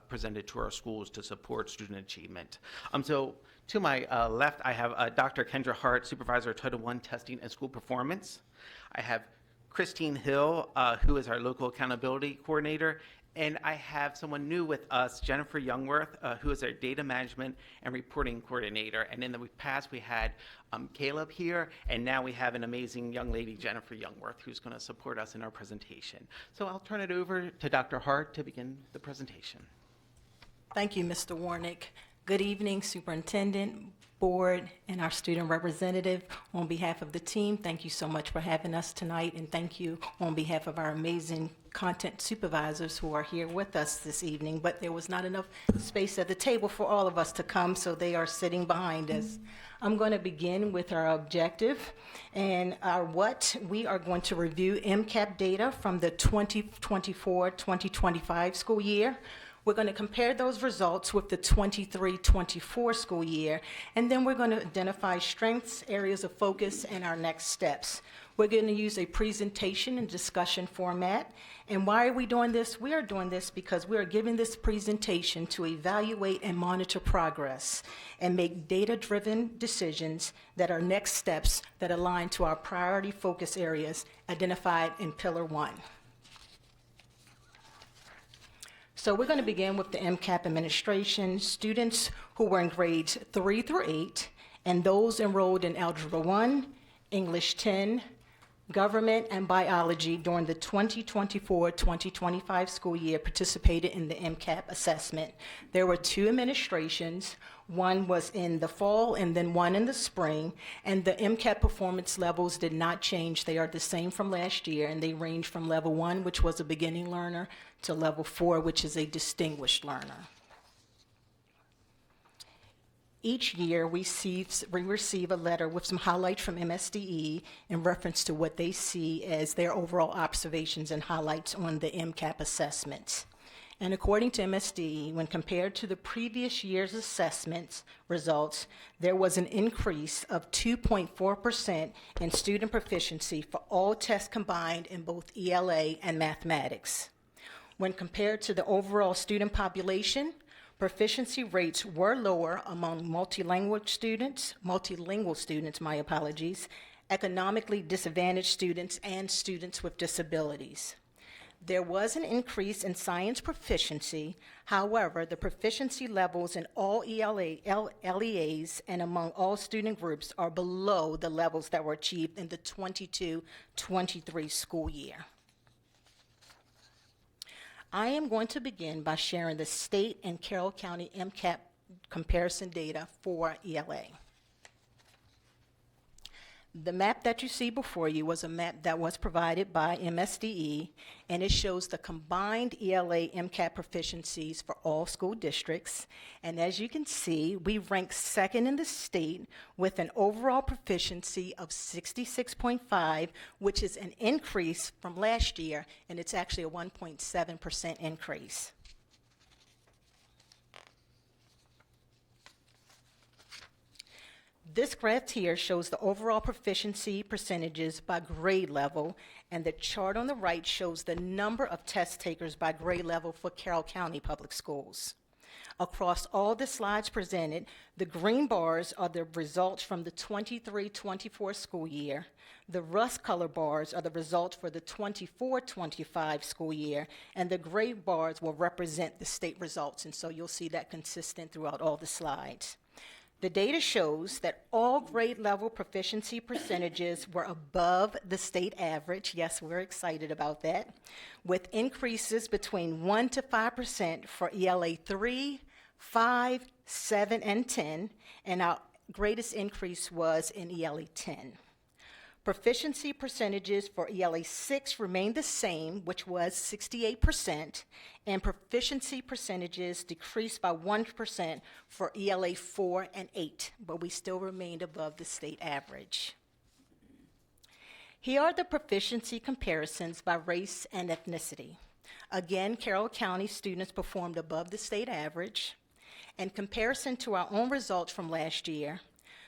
presented to our schools to support student achievement. So to my left, I have Dr. Kendra Hart, Supervisor of Title I Testing and School Performance. I have Christine Hill, who is our Local Accountability Coordinator. And I have someone new with us, Jennifer Youngworth, who is our Data Management and Reporting Coordinator. And in the past, we had Caleb here, and now we have an amazing young lady, Jennifer Youngworth, who's going to support us in our presentation. So I'll turn it over to Dr. Hart to begin the presentation. Thank you, Mr. Warnick. Good evening, Superintendent, Board, and our student representative. On behalf of the team, thank you so much for having us tonight, and thank you on behalf of our amazing content supervisors who are here with us this evening. But there was not enough space at the table for all of us to come, so they are sitting behind us. I'm going to begin with our objective and our what. We are going to review MCAP data from the 2024-2025 school year. We're going to compare those results with the 23-24 school year, and then we're going to identify strengths, areas of focus, and our next steps. We're going to use a presentation and discussion format. And why are we doing this? We are doing this because we are giving this presentation to evaluate and monitor progress and make data-driven decisions that are next steps that align to our priority focus areas identified in Pillar 1. So we're going to begin with the MCAP administration. Students who were in grades 3 through 8 and those enrolled in Algebra 1, English 10, Government, and Biology during the 2024-2025 school year participated in the MCAP assessment. There were 2 administrations. One was in the fall and then one in the spring, and the MCAP performance levels did not change. They are the same from last year, and they range from level 1, which was a beginning learner, to level 4, which is a distinguished learner. Each year, we receive a letter with some highlights from MSDE in reference to what they see as their overall observations and highlights on the MCAP assessments. And according to MSDE, when compared to the previous year's assessments results, there was an increase of 2.4% in student proficiency for all tests combined in both ELA and mathematics. When compared to the overall student population, proficiency rates were lower among multilingual students, economically disadvantaged students, and students with disabilities. There was an increase in science proficiency. However, the proficiency levels in all LEAs and among all student groups are below the levels that were achieved in the 22-23 school year. I am going to begin by sharing the state and Carroll County MCAP comparison data for ELA. The map that you see before you was a map that was provided by MSDE, and it shows the combined ELA MCAP proficiencies for all school districts. And as you can see, we rank second in the state with an overall proficiency of 66.5, which is an increase from last year, and it's actually a 1.7% increase. This graph here shows the overall proficiency percentages by grade level, and the chart on the right shows the number of test takers by grade level for Carroll County Public Schools. Across all the slides presented, the green bars are the results from the 23-24 school year. The rust color bars are the results for the 24-25 school year, and the gray bars will represent the state results, and so you'll see that consistent throughout all the slides. The data shows that all grade level proficiency percentages were above the state average. Yes, we're excited about that, with increases between 1 to 5% for ELA 3, 5, 7, and 10, and our greatest increase was in ELA 10. Proficiency percentages for ELA 6 remained the same, which was 68%, and proficiency percentages decreased by 1% for ELA 4 and 8, but we still remained above the state average. Here are the proficiency comparisons by race and ethnicity. Again, Carroll County students performed above the state average, In comparison to our own results from last year,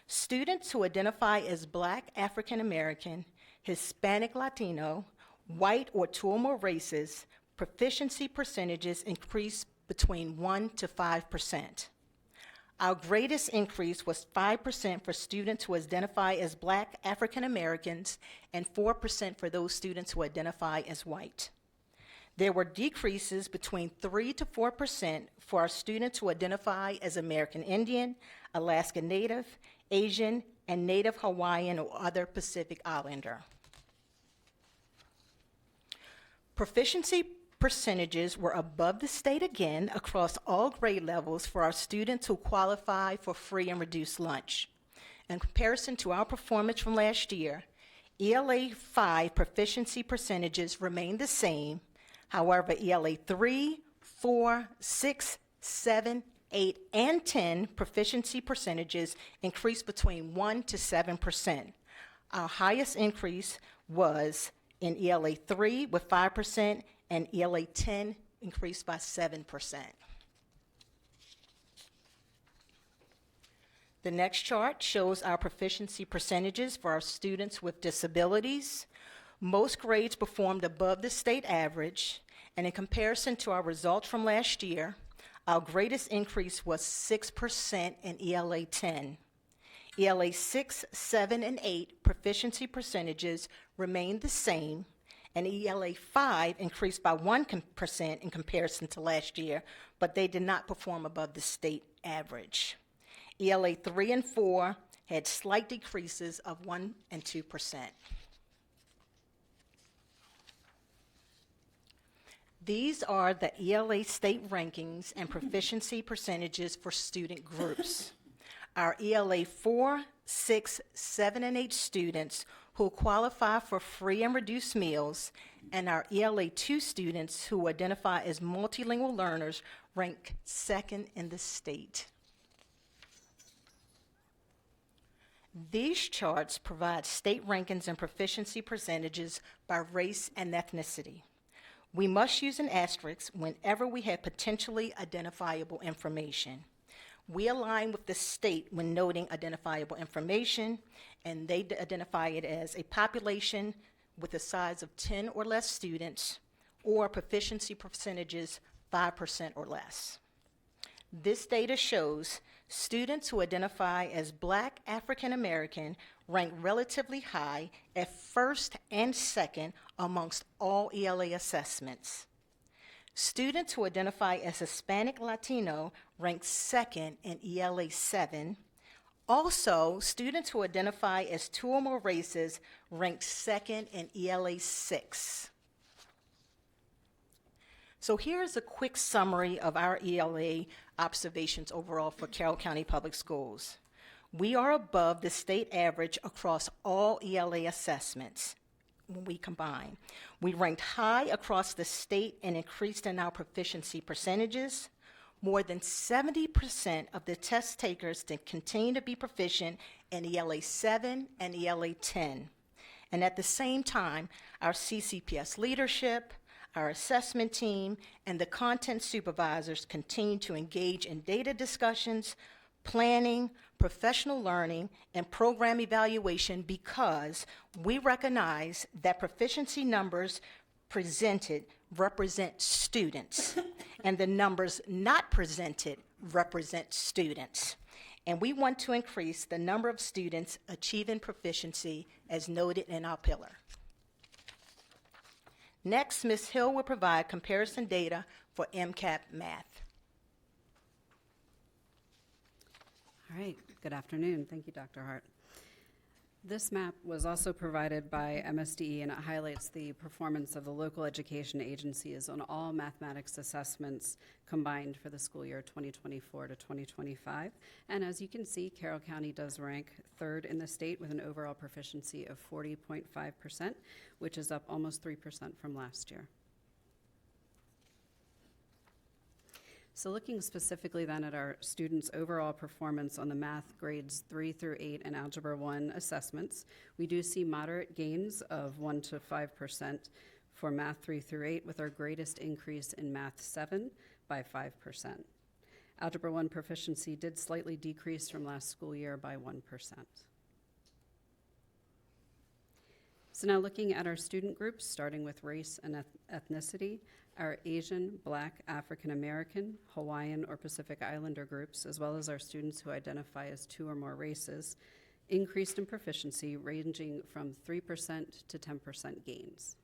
students who identify as Black, African American, Hispanic, Latino, white, or two or more races, proficiency percentages increased between 1 to 5%. Our greatest increase was 5% for students who identify as Black, African Americans, and 4% for those students who identify as white. There were decreases between 3 to 4% for our students who identify as American Indian, Alaska Native, Asian, and Native Hawaiian or other Pacific Islander. Proficiency percentages were above the state again across all grade levels for our students who qualify for free and reduced lunch. In comparison to our performance from last year, ELA 5 proficiency percentages remained the same. However, ELA 3, 4, 6, 7, 8, and 10 proficiency percentages increased between 1 to 7%. Our highest increase was in ELA 3 with 5%, and ELA 10 increased by 7%. The next chart shows our proficiency percentages for our students with disabilities. Most grades performed above the state average, and in comparison to our results from last year, our greatest increase was 6% in ELA 10. ELA 6, 7, and 8 proficiency percentages remained the same, and ELA 5 increased by 1% in comparison to last year, but they did not perform above the state average. ELA 3 and 4 had slight decreases of 1 and 2%. These are the ELA state rankings and proficiency percentages for student groups. Our ELA 4, 6, 7, and 8 students who qualify for free and reduced meals, and our ELA 2 students who identify as multilingual learners rank second in the state. These charts provide state rankings and proficiency percentages by race and ethnicity. We must use an asterisk whenever we have potentially identifiable information. We align with the state when noting identifiable information, and they identify it as a population with a size of 10 or less students, or proficiency percentages 5% or less. This data shows students who identify as Black African American rank relatively high at first and second amongst all ELA assessments. Students who identify as Hispanic Latino rank second in ELA 7. Also, students who identify as two or more races rank second in ELA 6. So here's a quick summary of our ELA observations overall for Carroll County Public Schools. We are above the state average across all ELA assessments when we combine. We ranked high across the state and increased in our proficiency percentages. More than 70% of the test takers continue to be proficient in ELA 7 and ELA 10. And at the same time, our CCPS leadership, our assessment team, and the content supervisors continue to engage in data discussions, planning, professional learning, and program evaluation because we recognize that proficiency numbers presented represent students, and the numbers not presented represent students. And we want to increase the number of students achieving proficiency as noted in our pillar. Next, Ms. Hill will provide comparison data for MCAP math. All right, good afternoon. Thank you, Dr. Hart. This map was also provided by MSDE, and it highlights the performance of the local education agencies on all mathematics assessments combined for the school year 2024 to 2025. And as you can see, Carroll County does rank third in the state with an overall proficiency of 40.5%, which is up almost 3% from last year. So looking specifically then at our students' overall performance on the math grades 3 through 8 and Algebra 1 assessments, we do see moderate gains of 1 to 5% for math 3 through 8, with our greatest increase in math 7 by 5%. Algebra 1 proficiency did slightly decrease from last school year by 1%. So now looking at our student groups, starting with race and ethnicity, our Asian, Black, African American, Hawaiian, or Pacific Islander groups, as well as our students who identify as 2 or more races, increased in proficiency ranging from 3% to 10% gains.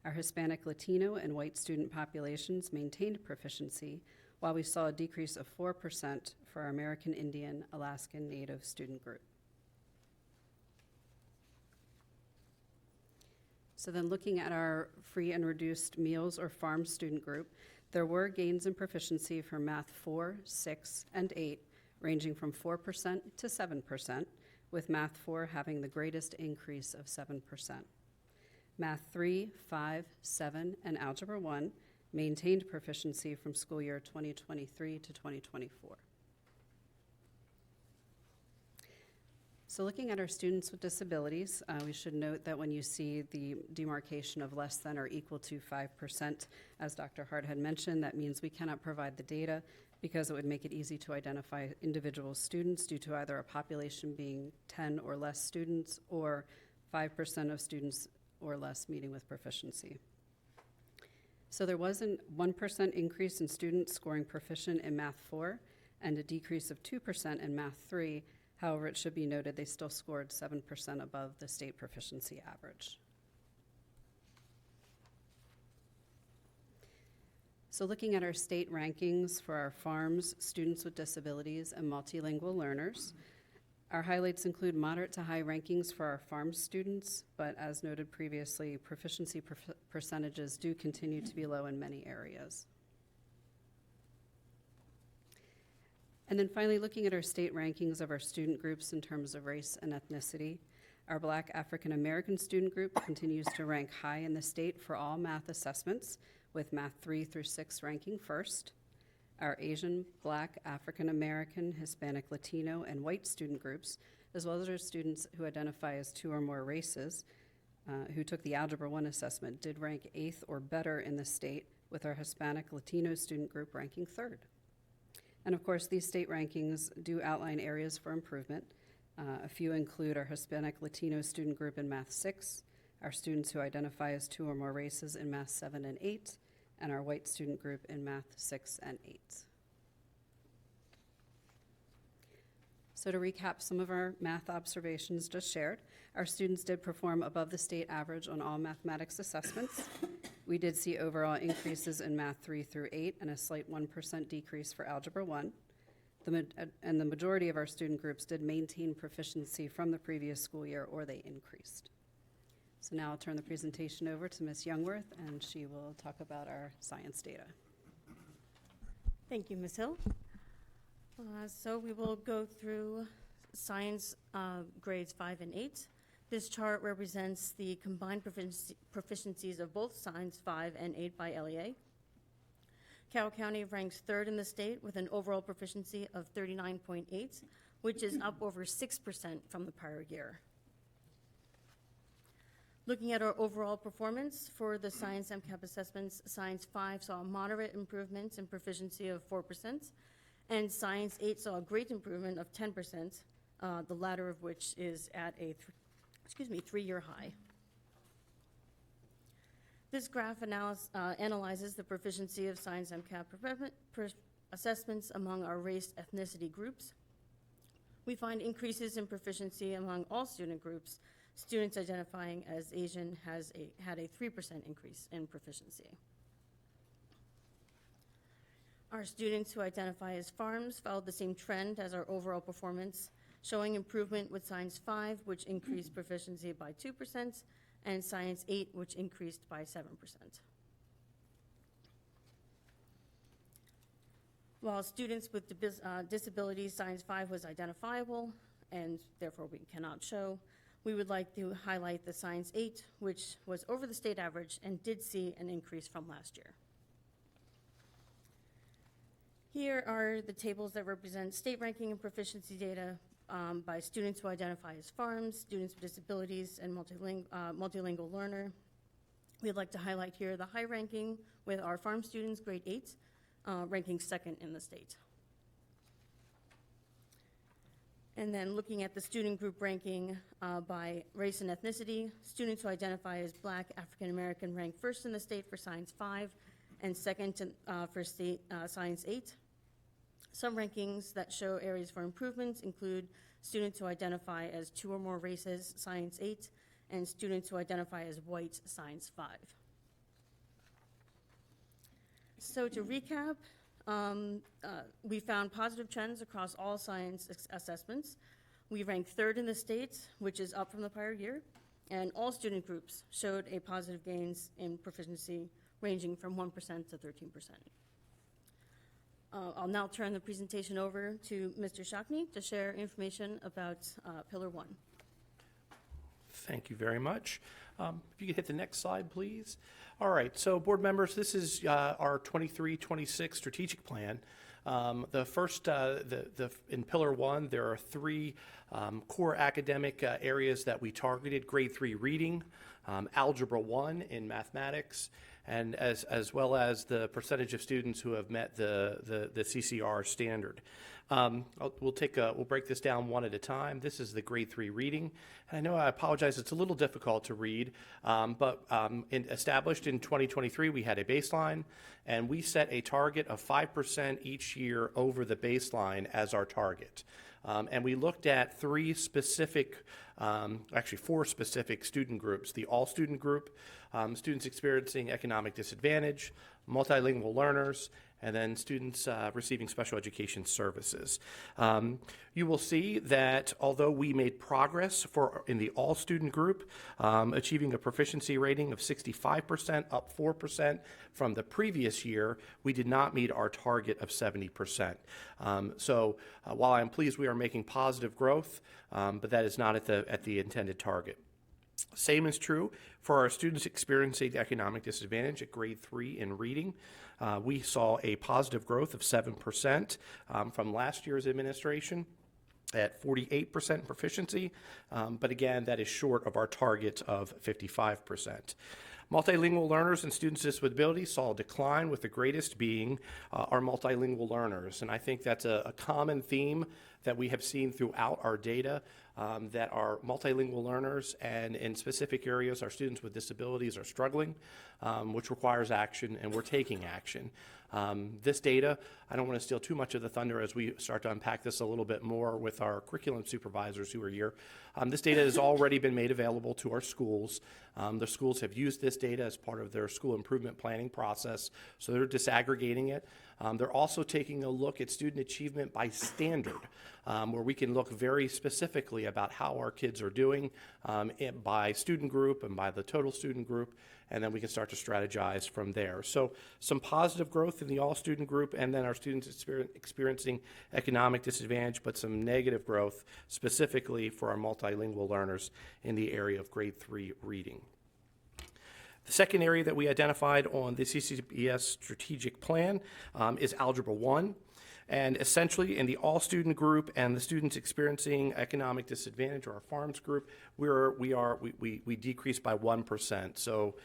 Our Hispanic, Latino, and white student populations maintained proficiency, while we saw a decrease of 4% for our American Indian, Alaskan Native student group. So then looking at our free and reduced meals or farm student group, there were gains in proficiency for Math 4, 6, and 8, ranging from 4% to 7%, with Math 4 having the greatest increase of 7%. Math 3, 5, 7, and Algebra 1 maintained proficiency from school year 2023 to 2024. So looking at our students with disabilities, we should note that when you see the demarcation of less than or equal to 5%, as Dr. Hart had mentioned, that means we cannot provide the data because it would make it easy to identify individual students due to either a population being 10 or less students or 5% of students or less meeting with proficiency. So there was a 1% increase in students scoring proficient in Math 4 and a decrease of 2% in Math 3. However, it should be noted they still scored 7% above the state proficiency average. So looking at our state rankings for our farms, students with disabilities, and multilingual learners, our highlights include moderate to high rankings for our farm students, but as noted previously, proficiency percentages do continue to be low in many areas. And then finally, looking at our state rankings of our student groups in terms of race and ethnicity, our Black African American student group continues to rank high in the state for all math assessments, with Math 3 through 6 ranking first. Our Asian, Black, African American, Hispanic, Latino, and white student groups, as well as our students who identify as 2 or more races, who took the Algebra 1 assessment, did rank 8th or better in the state, with our Hispanic, Latino student group ranking 3rd. And of course, these state rankings do outline areas for improvement. A few include our Hispanic Latino student group in Math 6, our students who identify as 2 or more races in Math 7 and 8, and our white student group in Math 6 and 8. So to recap some of our math observations just shared, our students did perform above the state average on all mathematics assessments. We did see overall increases in Math 3 through 8 and a slight 1% decrease for Algebra 1. And the majority of our student groups did maintain proficiency from the previous school year, or they increased. So now I'll turn the presentation over to Ms. Youngworth, and she will talk about our science data. Thank you, Ms. Hill. So we will go through science grades 5 and 8. This chart represents the combined proficiencies of both science 5 and 8 by LEA. Carroll County ranks 3rd in the state with an overall proficiency of 39.8, which is up over 6% from the prior year. Looking at our overall performance for the science MCAP assessments, Science 5 saw moderate improvements in proficiency of 4%, and Science 8 saw a great improvement of 10%, the latter of which is at a 3-year high. This graph analyzes the proficiency of science MCAP assessments among our race ethnicity groups. We find increases in proficiency among all student groups. Students identifying as Asian had a 3% increase in proficiency. Our students who identify as farms followed the same trend as our overall performance, showing improvement with Science 5, which increased proficiency by 2%, and Science 8, which increased by 7%. While students with disabilities, Science 5 was identifiable, and therefore we cannot show, we would like to highlight the Science 8, which was over the state average and did see an increase from last year. Here are the tables that represent state ranking and proficiency data by students who identify as farms, students with disabilities, and multilingual learner. We'd like to highlight here the high ranking with our farm students, grade 8, ranking 2nd in the state. And then looking at the student group ranking by race and ethnicity, students who identify as Black, African American rank first in the state for Science 5 and second for state Science 8. Some rankings that show areas for improvements include students who identify as 2 or more races, Science 8, and students who identify as white, Science 5. So to recap, we found positive trends across all science assessments. We ranked 3rd in the state, which is up from the prior year, and all student groups showed a positive gains in proficiency ranging from 1% to 13%. I'll now turn the presentation over to Mr. Shockney to share information about Pillar 1. Thank you very much. If you could hit the next slide, please. All right, so board members, this is our 23-26 strategic plan. The first, in Pillar 1, there are 3 core academic areas that we targeted: Grade 3 reading, Algebra 1 in mathematics, and as well as the percentage of students who have met the CCR standard. We'll break this down one at a time. This is the Grade 3 reading. And I apologize, it's a little difficult to read, but established in 2023, we had a baseline, and we set a target of 5% each year over the baseline as our target. And we looked at 4 specific student groups: the all student group, students experiencing economic disadvantage, multilingual learners, and then students receiving special education services. You will see that although we made progress in the all student group, achieving a proficiency rating of 65%, up 4% from the previous year, we did not meet our target of 70%. So while I'm pleased we are making positive growth, but that is not at the intended target. Same is true for our students experiencing economic disadvantage at Grade 3 in reading. We saw a positive growth of 7% from last year's administration at 48% proficiency, but again, that is short of our target of 55%. Multilingual learners and students with disabilities saw a decline, with the greatest being our multilingual learners. And I think that's a common theme that we have seen throughout our data, that our multilingual learners and in specific areas our students with disabilities are struggling, which requires action, and we're taking action. This data, I don't want to steal too much of the thunder as we start to unpack this a little bit more with our curriculum supervisors who are here. This data has already been made available to our schools. The schools have used this data as part of their school improvement planning process, so they're disaggregating it. They're also taking a look at student achievement by standard, where we can look very specifically about how our kids are doing by student group and by the total student group, and then we can start to strategize from there. So some positive growth in the all student group, and then our students experiencing economic disadvantage, but some negative growth specifically for our multilingual learners in the area of Grade 3 reading. The second area that we identified on the CCPS strategic plan is Algebra 1. And essentially, in the all-student group and the students experiencing economic disadvantage, or our farms group, we decreased by 1%. So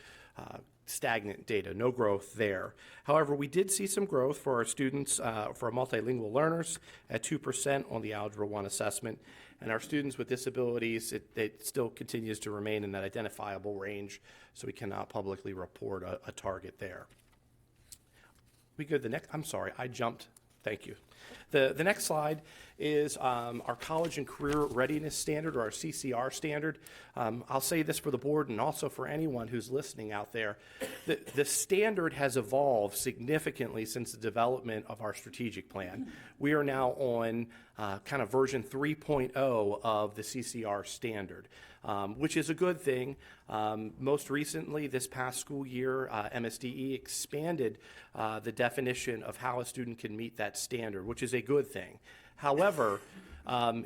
stagnant data, no growth there. However, we did see some growth for our students, for our multilingual learners, at 2% on the Algebra 1 assessment. And our students with disabilities, it still continues to remain in that identifiable range, so we cannot publicly report a target there. We go to the next. I'm sorry, I jumped. Thank you. The next slide is our college and career readiness standard, or our CCR standard. I'll say this for the board and also for anyone who's listening out there. The standard has evolved significantly since the development of our strategic plan. We are now on kind of version 3.0 of the CCR standard, which is a good thing. Most recently, this past school year, MSDE expanded the definition of how a student can meet that standard, which is a good thing. However,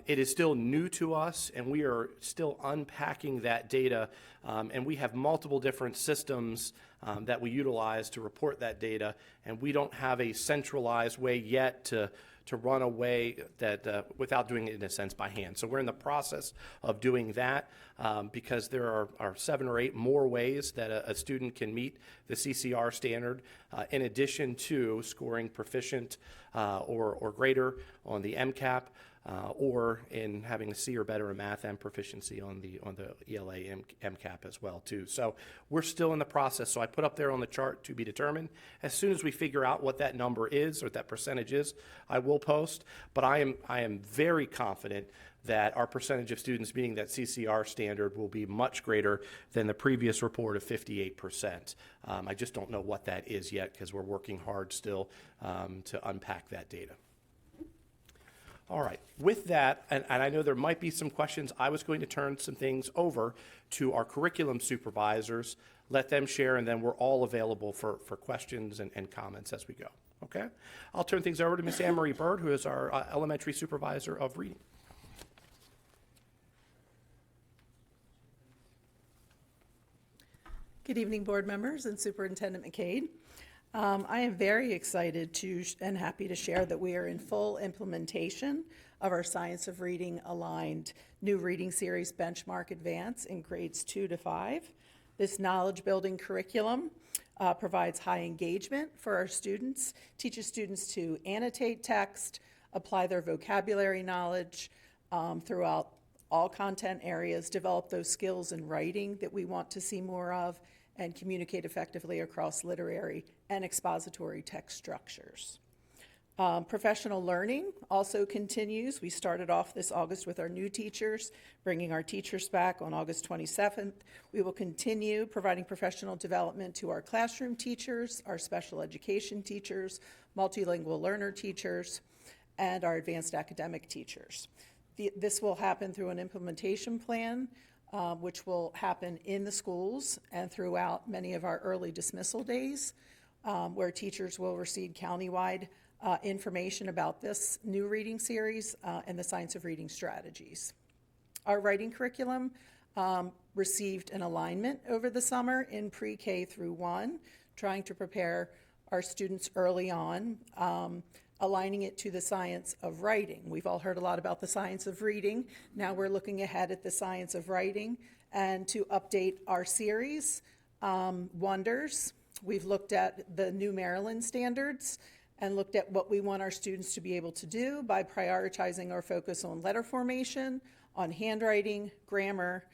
it is still new to us, and we are still unpacking that data, and we have multiple different systems that we utilize to report that data, and we don't have a centralized way yet to run away that without doing it in a sense by hand. So we're in the process of doing that because there are 7 or 8 more ways that a student can meet the CCR standard in addition to scoring proficient or greater on the MCAP. or in having a C or better in math and proficiency on the ELA MCAP as well too. So we're still in the process. So I put up there on the chart to be determined. As soon as we figure out what that number is or what that percentage is, I will post. But I am very confident that our percentage of students meeting that CCR standard will be much greater than the previous report of 58%. I just don't know what that is yet because we're working hard still to unpack that data. All right, with that, and I know there might be some questions, I was going to turn some things over to our curriculum supervisors, let them share, and then we're all available for questions and comments as we go, okay? I'll turn things over to Ms. Anne-Marie Bird, who is our elementary supervisor of reading. Good evening, board members and Superintendent McCade. I am very excited and happy to share that we are in full implementation of our Science of Reading aligned new reading series Benchmark Advance in grades 2 to 5. This knowledge building curriculum provides high engagement for our students, teaches students to annotate text, apply their vocabulary knowledge throughout all content areas, develop those skills in writing that we want to see more of, and communicate effectively across literary and expository text structures. Professional learning also continues. We started off this August with our new teachers, bringing our teachers back on August 27th. We will continue providing professional development to our classroom teachers, our special education teachers, multilingual learner teachers, and our advanced academic teachers. This will happen through an implementation plan which will happen in the schools and throughout many of our early dismissal days, where teachers will receive countywide information about this new reading series and the Science of Reading strategies. Our writing curriculum received an alignment over the summer in pre-K through 1, trying to prepare our students early on, aligning it to the science of writing. We've all heard a lot about the science of reading. Now we're looking ahead at the science of writing and to update our series, Wonders. We've looked at the new Maryland standards and looked at what we want our students to be able to do by prioritizing our focus on letter formation, on handwriting, grammar,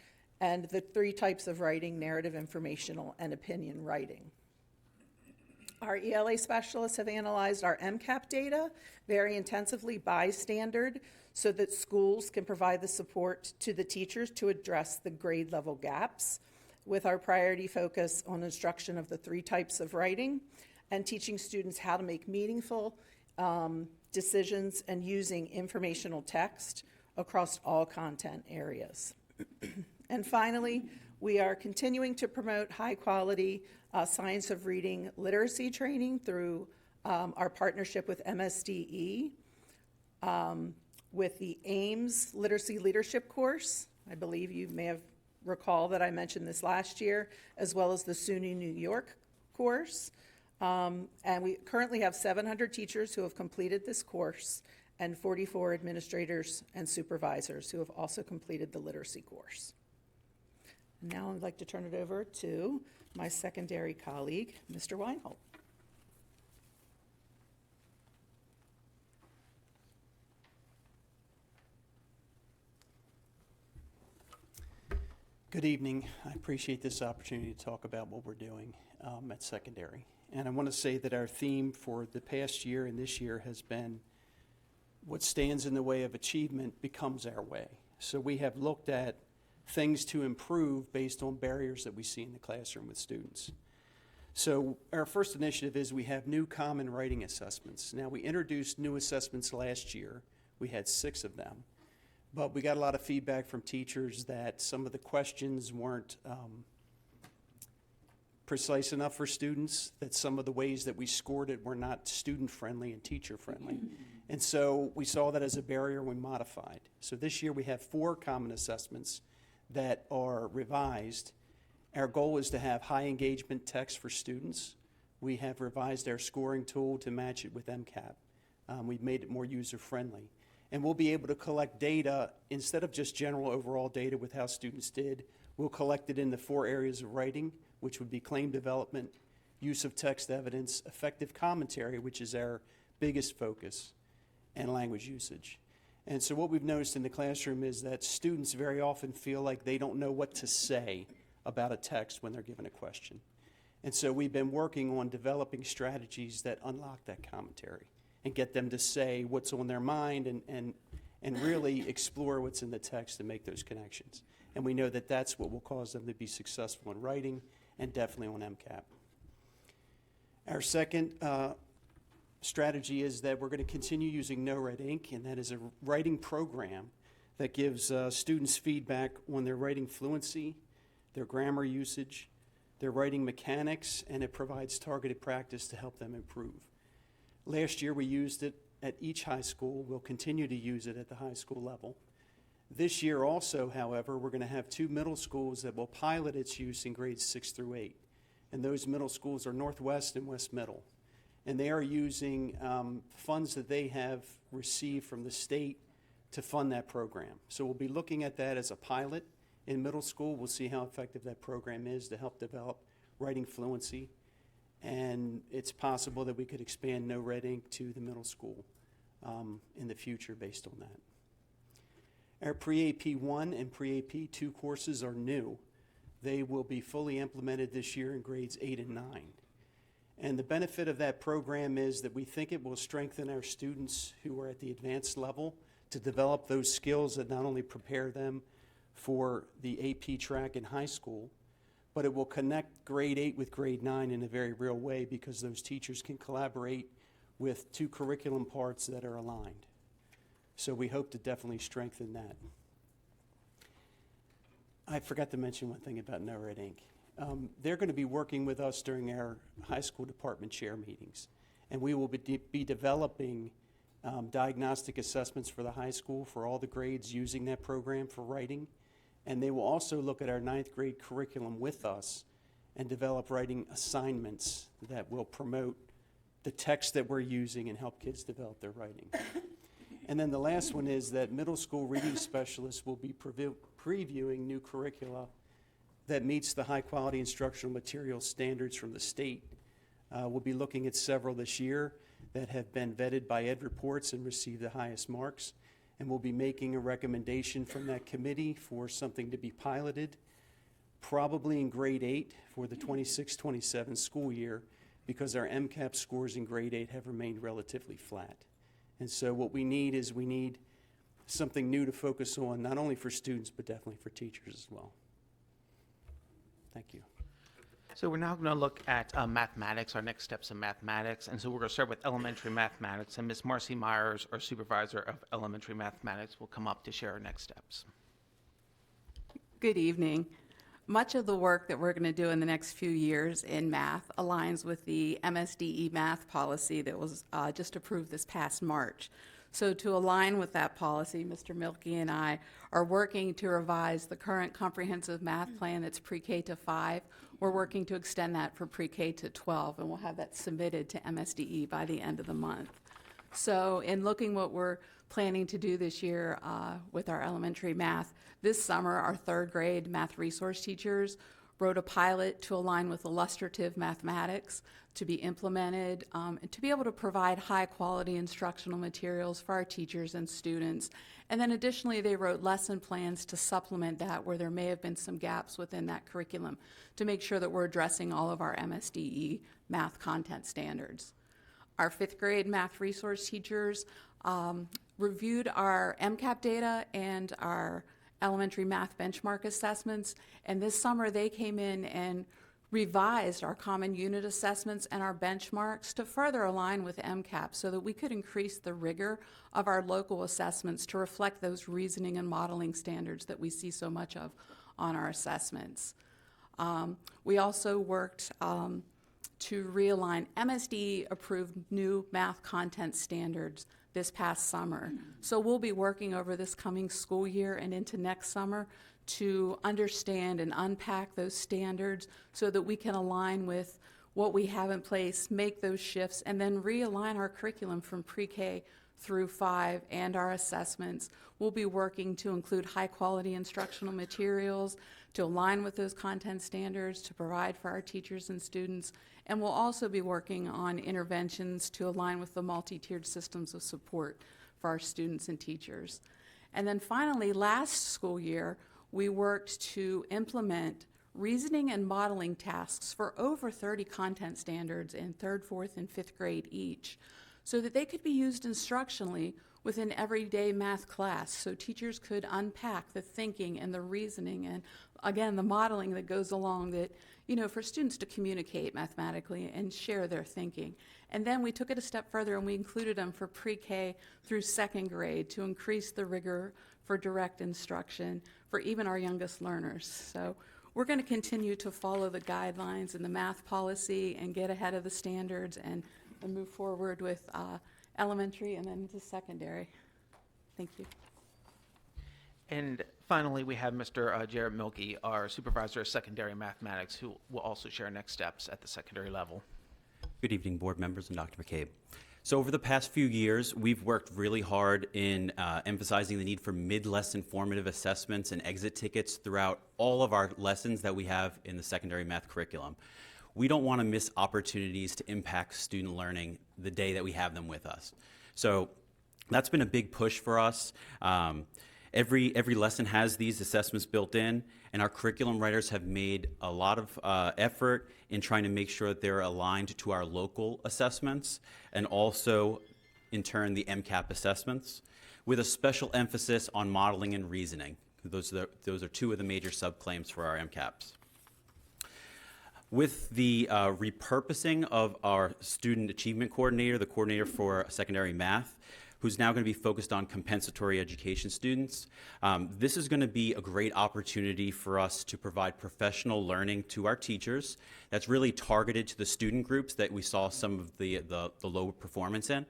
and the 3 types of writing: narrative, informational, and opinion writing. Our ELA specialists have analyzed our MCAP data very intensively by standard so that schools can provide the support to the teachers to address the grade level gaps, with our priority focus on instruction of the 3 types of writing and teaching students how to make meaningful decisions and using informational text across all content areas. And finally, we are continuing to promote high quality Science of Reading literacy training through our partnership with MSDE with the AIMS Literacy Leadership course. I believe you may have recall that I mentioned this last year, as well as the SUNY New York course. And we currently have 700 teachers who have completed this course and 44 administrators and supervisors who have also completed the literacy course. Now I'd like to turn it over to my secondary colleague, Mr. Weinhold. Good evening. I appreciate this opportunity to talk about what we're doing at secondary. And I want to say that our theme for the past year and this year has been what stands in the way of achievement becomes our way. So we have looked at things to improve based on barriers that we see in the classroom with students. So our first initiative is we have new common writing assessments. Now, we introduced new assessments last year. We had 6 of them. But we got a lot of feedback from teachers that some of the questions weren't precise enough for students, that some of the ways that we scored it were not student-friendly and teacher-friendly. And so we saw that as a barrier when modified. So this year we have 4 common assessments that are revised. Our goal is to have high engagement text for students. We have revised our scoring tool to match it with MCAP. We've made it more user-friendly. And we'll be able to collect data, instead of just general overall data with how students did, we'll collect it in the 4 areas of writing, which would be claim development, use of text evidence, effective commentary, which is our biggest focus, and language usage. And so what we've noticed in the classroom is that students very often feel like they don't know what to say about a text when they're given a question. And so we've been working on developing strategies that unlock that commentary and get them to say what's on their mind and really explore what's in the text and make those connections. And we know that that's what will cause them to be successful in writing and definitely on MCAP. Our second strategy is that we're going to continue using No Red Ink, and that is a writing program that gives students feedback on their writing fluency, their grammar usage, their writing mechanics, and it provides targeted practice to help them improve. Last year we used it at each high school. We'll continue to use it at the high school level. This year also, however, we're going to have 2 middle schools that will pilot its use in grades 6 through 8. And those middle schools are Northwest and West Middle. And they are using funds that they have received from the state to fund that program. So we'll be looking at that as a pilot in middle school. We'll see how effective that program is to help develop writing fluency. And it's possible that we could expand No Red Ink to the middle school in the future based on that. Our Pre-AP 1 and Pre-AP 2 courses are new. They will be fully implemented this year in grades 8 and 9. And the benefit of that program is that we think it will strengthen our students who are at the advanced level to develop those skills that not only prepare them for the AP track in high school, but it will connect grade 8 with grade 9 in a very real way because those teachers can collaborate with 2 curriculum parts that are aligned. So we hope to definitely strengthen that. I forgot to mention one thing about No Red Ink. They're going to be working with us during our high school department chair meetings, and we will be developing diagnostic assessments for the high school for all the grades using that program for writing, and they will also look at our 9th grade curriculum with us and develop writing assignments that will promote the text that we're using and help kids develop their writing. And then the last one is that middle school reading specialists will be previewing new curricula that meets the high quality instructional material standards from the state. We'll be looking at several this year that have been vetted by Ed Reports and received the highest marks. And we'll be making a recommendation from that committee for something to be piloted, probably in grade 8 for the 26-27 school year, because our MCAP scores in grade 8 have remained relatively flat. And so what we need is something new to focus on, not only for students, but definitely for teachers as well. Thank you. So we're now going to look at mathematics, our next steps in mathematics. And so we're going to start with elementary mathematics. And Ms. Marcy Myers, our supervisor of elementary mathematics, will come up to share our next steps. Good evening. Much of the work that we're going to do in the next few years in math aligns with the MSDE math policy that was just approved this past March. So to align with that policy, Mr. Milkey and I are working to revise the current comprehensive math plan that's pre-K to 5. We're working to extend that for pre-K to 12, and we'll have that submitted to MSDE by the end of the month. So in looking what we're planning to do this year with our elementary math, this summer our 3rd grade math resource teachers wrote a pilot to align with illustrative mathematics to be implemented and to be able to provide high quality instructional materials for our teachers and students. And then additionally, they wrote lesson plans to supplement that where there may have been some gaps within that curriculum to make sure that we're addressing all of our MSDE math content standards. Our 5th grade math resource teachers reviewed our MCAP data and our elementary math benchmark assessments, and this summer they came in and revised our common unit assessments and our benchmarks to further align with MCAP so that we could increase the rigor of our local assessments to reflect those reasoning and modeling standards that we see so much of on our assessments. We also worked to realign MSD approved new math content standards this past summer. So we'll be working over this coming school year and into next summer to understand and unpack those standards so that we can align with what we have in place, make those shifts, and then realign our curriculum from pre-K through 5 and our assessments. We'll be working to include high quality instructional materials to align with those content standards to provide for our teachers and students. And we'll also be working on interventions to align with the multi-tiered systems of support for our students and teachers. And then finally, last school year, we worked to implement reasoning and modeling tasks for over 30 content standards in 3rd, 4th, and 5th grade each, so that they could be used instructionally within everyday math class, so teachers could unpack the thinking and the reasoning and, again, the modeling that goes along that, you know, for students to communicate mathematically and share their thinking. And then we took it a step further and we included them for pre-K through 2nd grade to increase the rigor for direct instruction for even our youngest learners. So we're going to continue to follow the guidelines and the math policy and get ahead of the standards and move forward with elementary and then into secondary. Thank you. And finally, we have Mr. Jared Milkey, our supervisor of secondary mathematics, who will also share next steps at the secondary level. Good evening, board members and Dr. McCabe. So over the past few years, we've worked really hard in emphasizing the need for mid-lesson formative assessments and exit tickets throughout all of our lessons that we have in the secondary math curriculum. We don't want to miss opportunities to impact student learning the day that we have them with us. So that's been a big push for us. Every lesson has these assessments built in, and our curriculum writers have made a lot of effort in trying to make sure that they're aligned to our local assessments and also, in turn, the MCAP assessments, with a special emphasis on modeling and reasoning. Those are two of the major subclaims for our MCAPs. With the repurposing of our student achievement coordinator, the coordinator for secondary math, who's now going to be focused on compensatory education students. This is going to be a great opportunity for us to provide professional learning to our teachers that's really targeted to the student groups that we saw some of the low performance in.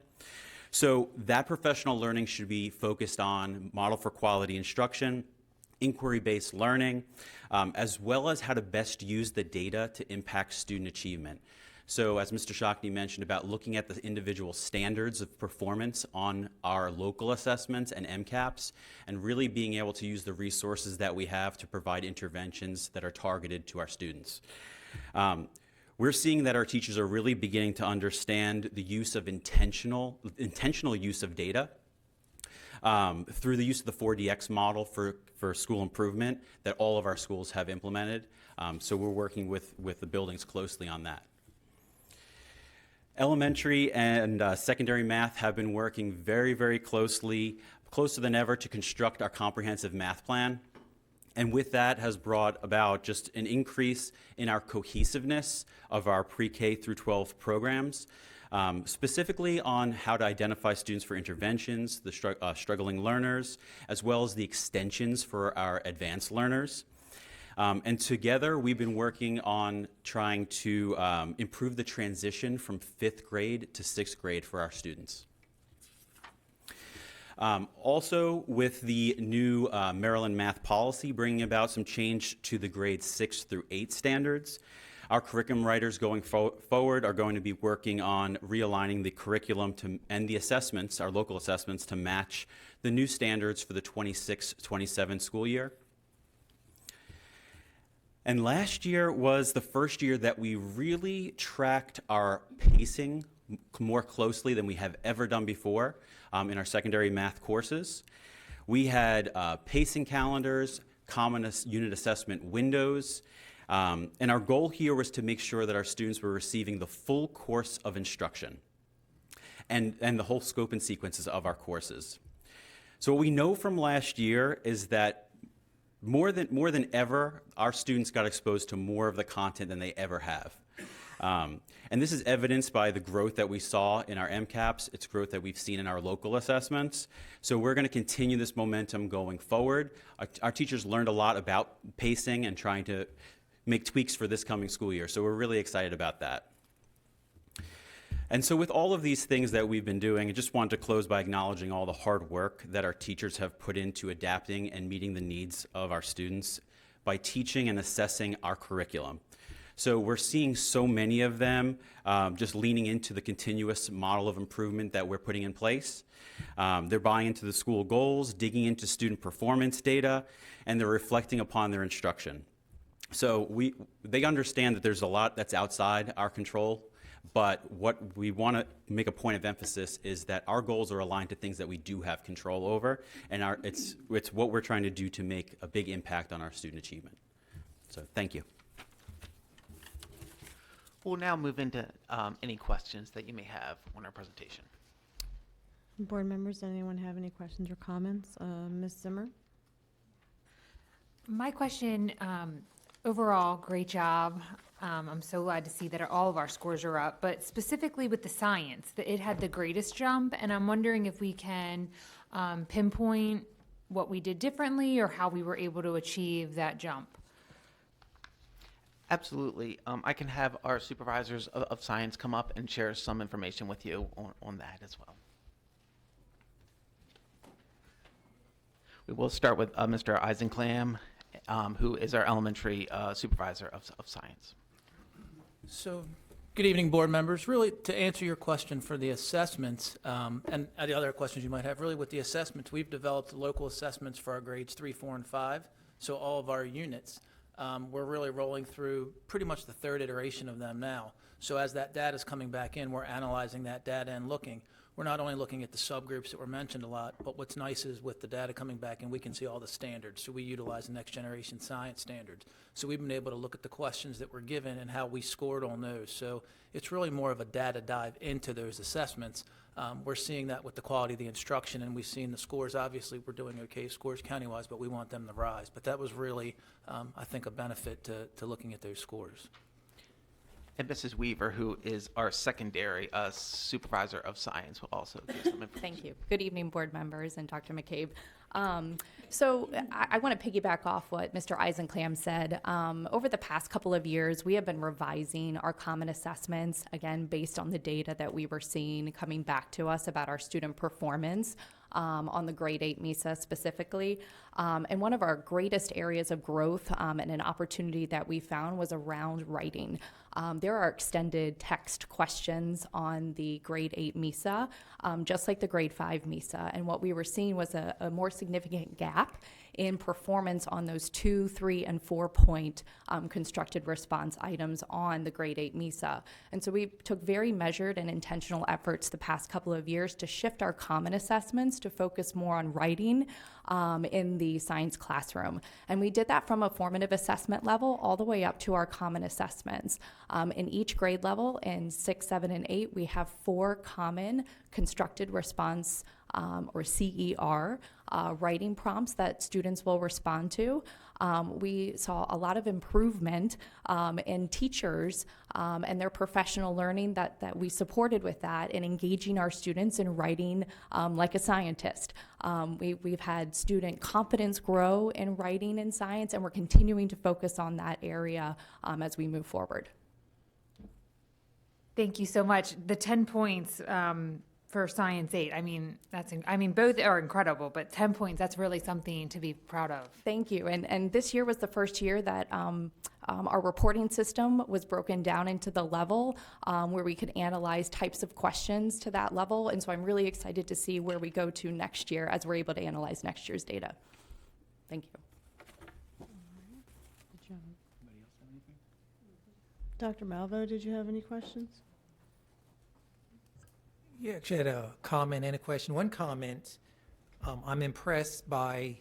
So that professional learning should be focused on model for quality instruction, inquiry-based learning, as well as how to best use the data to impact student achievement. So as Mr. Shockney mentioned about looking at the individual standards of performance on our local assessments and MCAPs, and really being able to use the resources that we have to provide interventions that are targeted to our students. We're seeing that our teachers are really beginning to understand the use of intentional use of data through the use of the 4DX model for school improvement that all of our schools have implemented. So we're working with the buildings closely on that. Elementary and secondary math have been working very, very closely, closer than ever, to construct our comprehensive math plan. And with that has brought about just an increase in our cohesiveness of our pre-K through 12 programs, specifically on how to identify students for interventions, the struggling learners, as well as the extensions for our advanced learners. And together, we've been working on trying to improve the transition from 5th grade to 6th grade for our students. Also, with the new Maryland math policy bringing about some change to the grades 6 through 8 standards, our curriculum writers going forward are going to be working on realigning the curriculum and the assessments, our local assessments, to match the new standards for the 26-27 school year. And last year was the first year that we really tracked our pacing more closely than we have ever done before in our secondary math courses. We had pacing calendars, common unit assessment windows, and our goal here was to make sure that our students were receiving the full course of instruction and the whole scope and sequences of our courses. So what we know from last year is that more than ever, our students got exposed to more of the content than they ever have. And this is evidenced by the growth that we saw in our MCAPs. It's growth that we've seen in our local assessments. So we're going to continue this momentum going forward. Our teachers learned a lot about pacing and trying to make tweaks for this coming school year. So we're really excited about that. And so with all of these things that we've been doing, I just wanted to close by acknowledging all the hard work that our teachers have put into adapting and meeting the needs of our students by teaching and assessing our curriculum. So we're seeing so many of them just leaning into the continuous model of improvement that we're putting in place. They're buying into the school goals, digging into student performance data, and they're reflecting upon their instruction. So they understand that there's a lot that's outside our control, But what we want to make a point of emphasis is that our goals are aligned to things that we do have control over, and it's what we're trying to do to make a big impact on our student achievement. So thank you. We'll now move into any questions that you may have on our presentation. Board members, does anyone have any questions or comments? Ms. Zimmer? My question, overall, great job. I'm so glad to see that all of our scores are up, but specifically with the science, that it had the greatest jump, and I'm wondering if we can pinpoint what we did differently or how we were able to achieve that jump. Absolutely. I can have our supervisors of science come up and share some information with you on that as well. We will start with Mr. Eisenklam, who is our elementary supervisor of science. So, good evening, board members. Really, to answer your question for the assessments, and the other questions you might have, really with the assessments, we've developed local assessments for our grades 3, 4, and 5, so all of our units. We're really rolling through pretty much the third iteration of them now. So as that data is coming back in, we're analyzing that data and looking. We're not only looking at the subgroups that were mentioned a lot, but what's nice is with the data coming back in, we can see all the standards. So we utilize the next generation science standards. So we've been able to look at the questions that were given and how we scored on those. So it's really more of a data dive into those assessments. We're seeing that with the quality of the instruction, and we've seen the scores. Obviously, we're doing okay scores county-wise, but we want them to rise. But that was really, I think, a benefit to looking at those scores. And Mrs. Weaver, who is our secondary supervisor of science, will also give some information. Thank you. Good evening, board members and Dr. McCabe. So I want to piggyback off what Mr. Eisenklam said. Over the past couple of years, we have been revising our common assessments, again, based on the data that we were seeing coming back to us about our student performance on the grade 8 MISA specifically. And one of our greatest areas of growth and an opportunity that we found was around writing. There are extended text questions on the grade 8 MISA, just like the grade 5 MISA. And what we were seeing was a more significant gap in performance on those 2, 3, and 4 point constructed response items on the grade 8 MISA. And so we took very measured and intentional efforts the past couple of years to shift our common assessments to focus more on writing in the science classroom. And we did that from a formative assessment level all the way up to our common assessments. In each grade level, in 6, 7, and 8, we have 4 common constructed response or CER writing prompts that students will respond to. We saw a lot of improvement in teachers and their professional learning that we supported with that and engaging our students in writing like a scientist. We've had student confidence grow in writing in science, and we're continuing to focus on that area as we move forward. Thank you so much. The 10 points for Science 8, I mean, both are incredible, but 10 points, that's really something to be proud of. Thank you. And this year was the first year that our reporting system was broken down into the level where we could analyze types of questions to that level. And so I'm really excited to see where we go to next year as we're able to analyze next year's data. Thank you. Good job. Dr. Malvo, did you have any questions? Yeah, actually had a comment and a question. One comment, I'm impressed by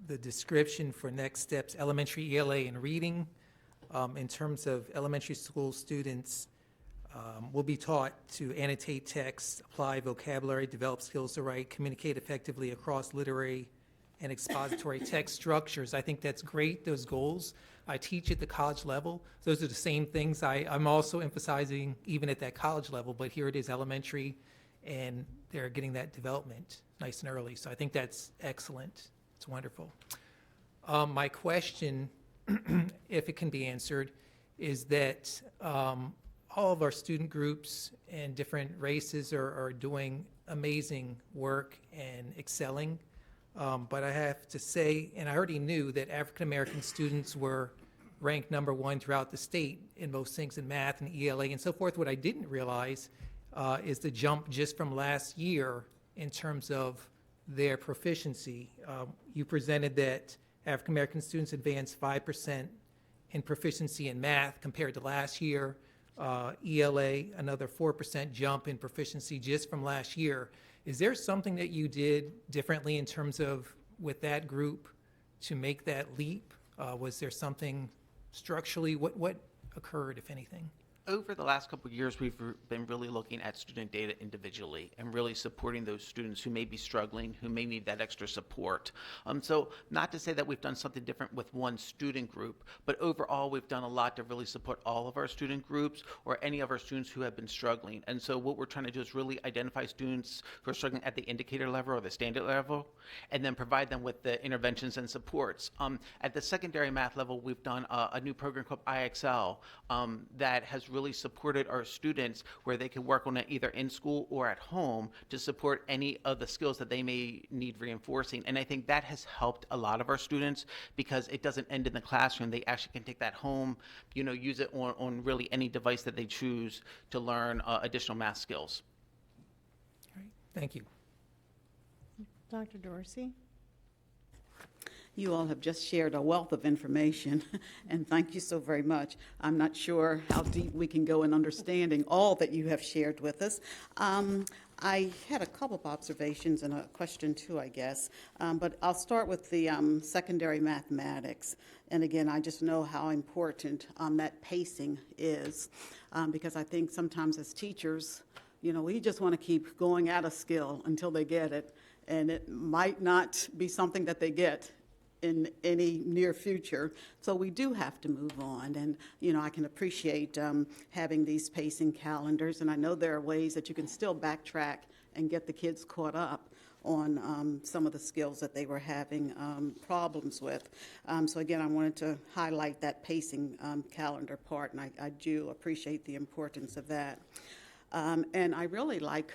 the description for next steps, elementary ELA and reading. In terms of elementary school students will be taught to annotate text, apply vocabulary, develop skills to write, communicate effectively across literary and expository text structures. I think that's great, those goals. I teach at the college level. Those are the same things I'm also emphasizing even at that college level, but here it is elementary, and they're getting that development nice and early. So I think that's excellent. It's wonderful. My question, if it can be answered, is that all of our student groups and different races are doing amazing work and excelling. But I have to say, and I already knew that African American students were ranked #1 throughout the state in most things in math and ELA and so forth. What I didn't realize is the jump just from last year in terms of their proficiency. You presented that African American students advanced 5% in proficiency in math compared to last year. ELA, another 4% jump in proficiency just from last year. Is there something that you did differently in terms of with that group to make that leap? Was there something structurally, what occurred, if anything? Over the last couple of years, we've been really looking at student data individually and really supporting those students who may be struggling, who may need that extra support. So not to say that we've done something different with one student group, but overall we've done a lot to really support all of our student groups or any of our students who have been struggling. And so what we're trying to do is really identify students who are struggling at the indicator level or the standard level, and then provide them with the interventions and supports. At the secondary math level, we've done a new program called IXL that has really supported our students where they can work on it either in school or at home to support any of the skills that they may need reinforcing. And I think that has helped a lot of our students because it doesn't end in the classroom. They actually can take that home, use it on really any device that they choose to learn additional math skills. All right, thank you. Dr. Dorsey? You all have just shared a wealth of information, and thank you so very much. I'm not sure how deep we can go in understanding all that you have shared with us. I had a couple of observations and a question too, I guess, but I'll start with the secondary mathematics. And again, I just know how important that pacing is, because I think sometimes as teachers, we just want to keep going at a skill until they get it, and it might not be something that they get in any near future. So we do have to move on. And, I can appreciate having these pacing calendars. And I know there are ways that you can still backtrack and get the kids caught up on some of the skills that they were having problems with. So again, I wanted to highlight that pacing calendar part, and I do appreciate the importance of that. And I really like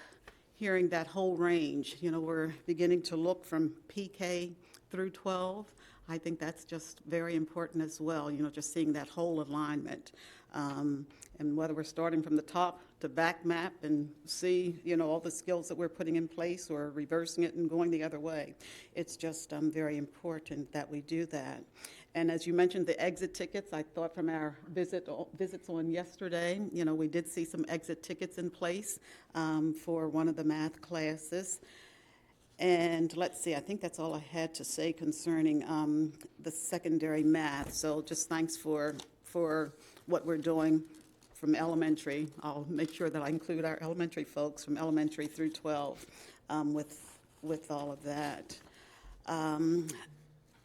hearing that whole range. We're beginning to look from PK through 12. I think that's just very important as well, just seeing that whole alignment. And whether we're starting from the top to back map and see, all the skills that we're putting in place or reversing it and going the other way, it's just very important that we do that. And as you mentioned, the exit tickets, I thought from our visits on yesterday, we did see some exit tickets in place for one of the math classes. And let's see, I think that's all I had to say concerning the secondary math. So just thanks for what we're doing from elementary. I'll make sure that I include our elementary folks from elementary through 12 with all of that.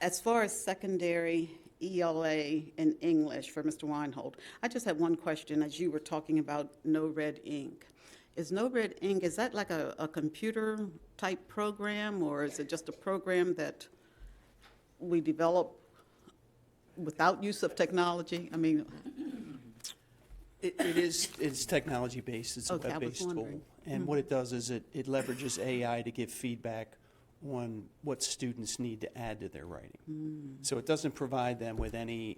As far as secondary ELA in English for Mr. Weinhold, I just had one question as you were talking about no red ink. Is no red ink, is that like a computer type program, or is it just a program that we develop without use of technology? I mean, it's technology based. It's a web-based tool, and what it does is it leverages AI to give feedback on what students need to add to their writing. So it doesn't provide them with any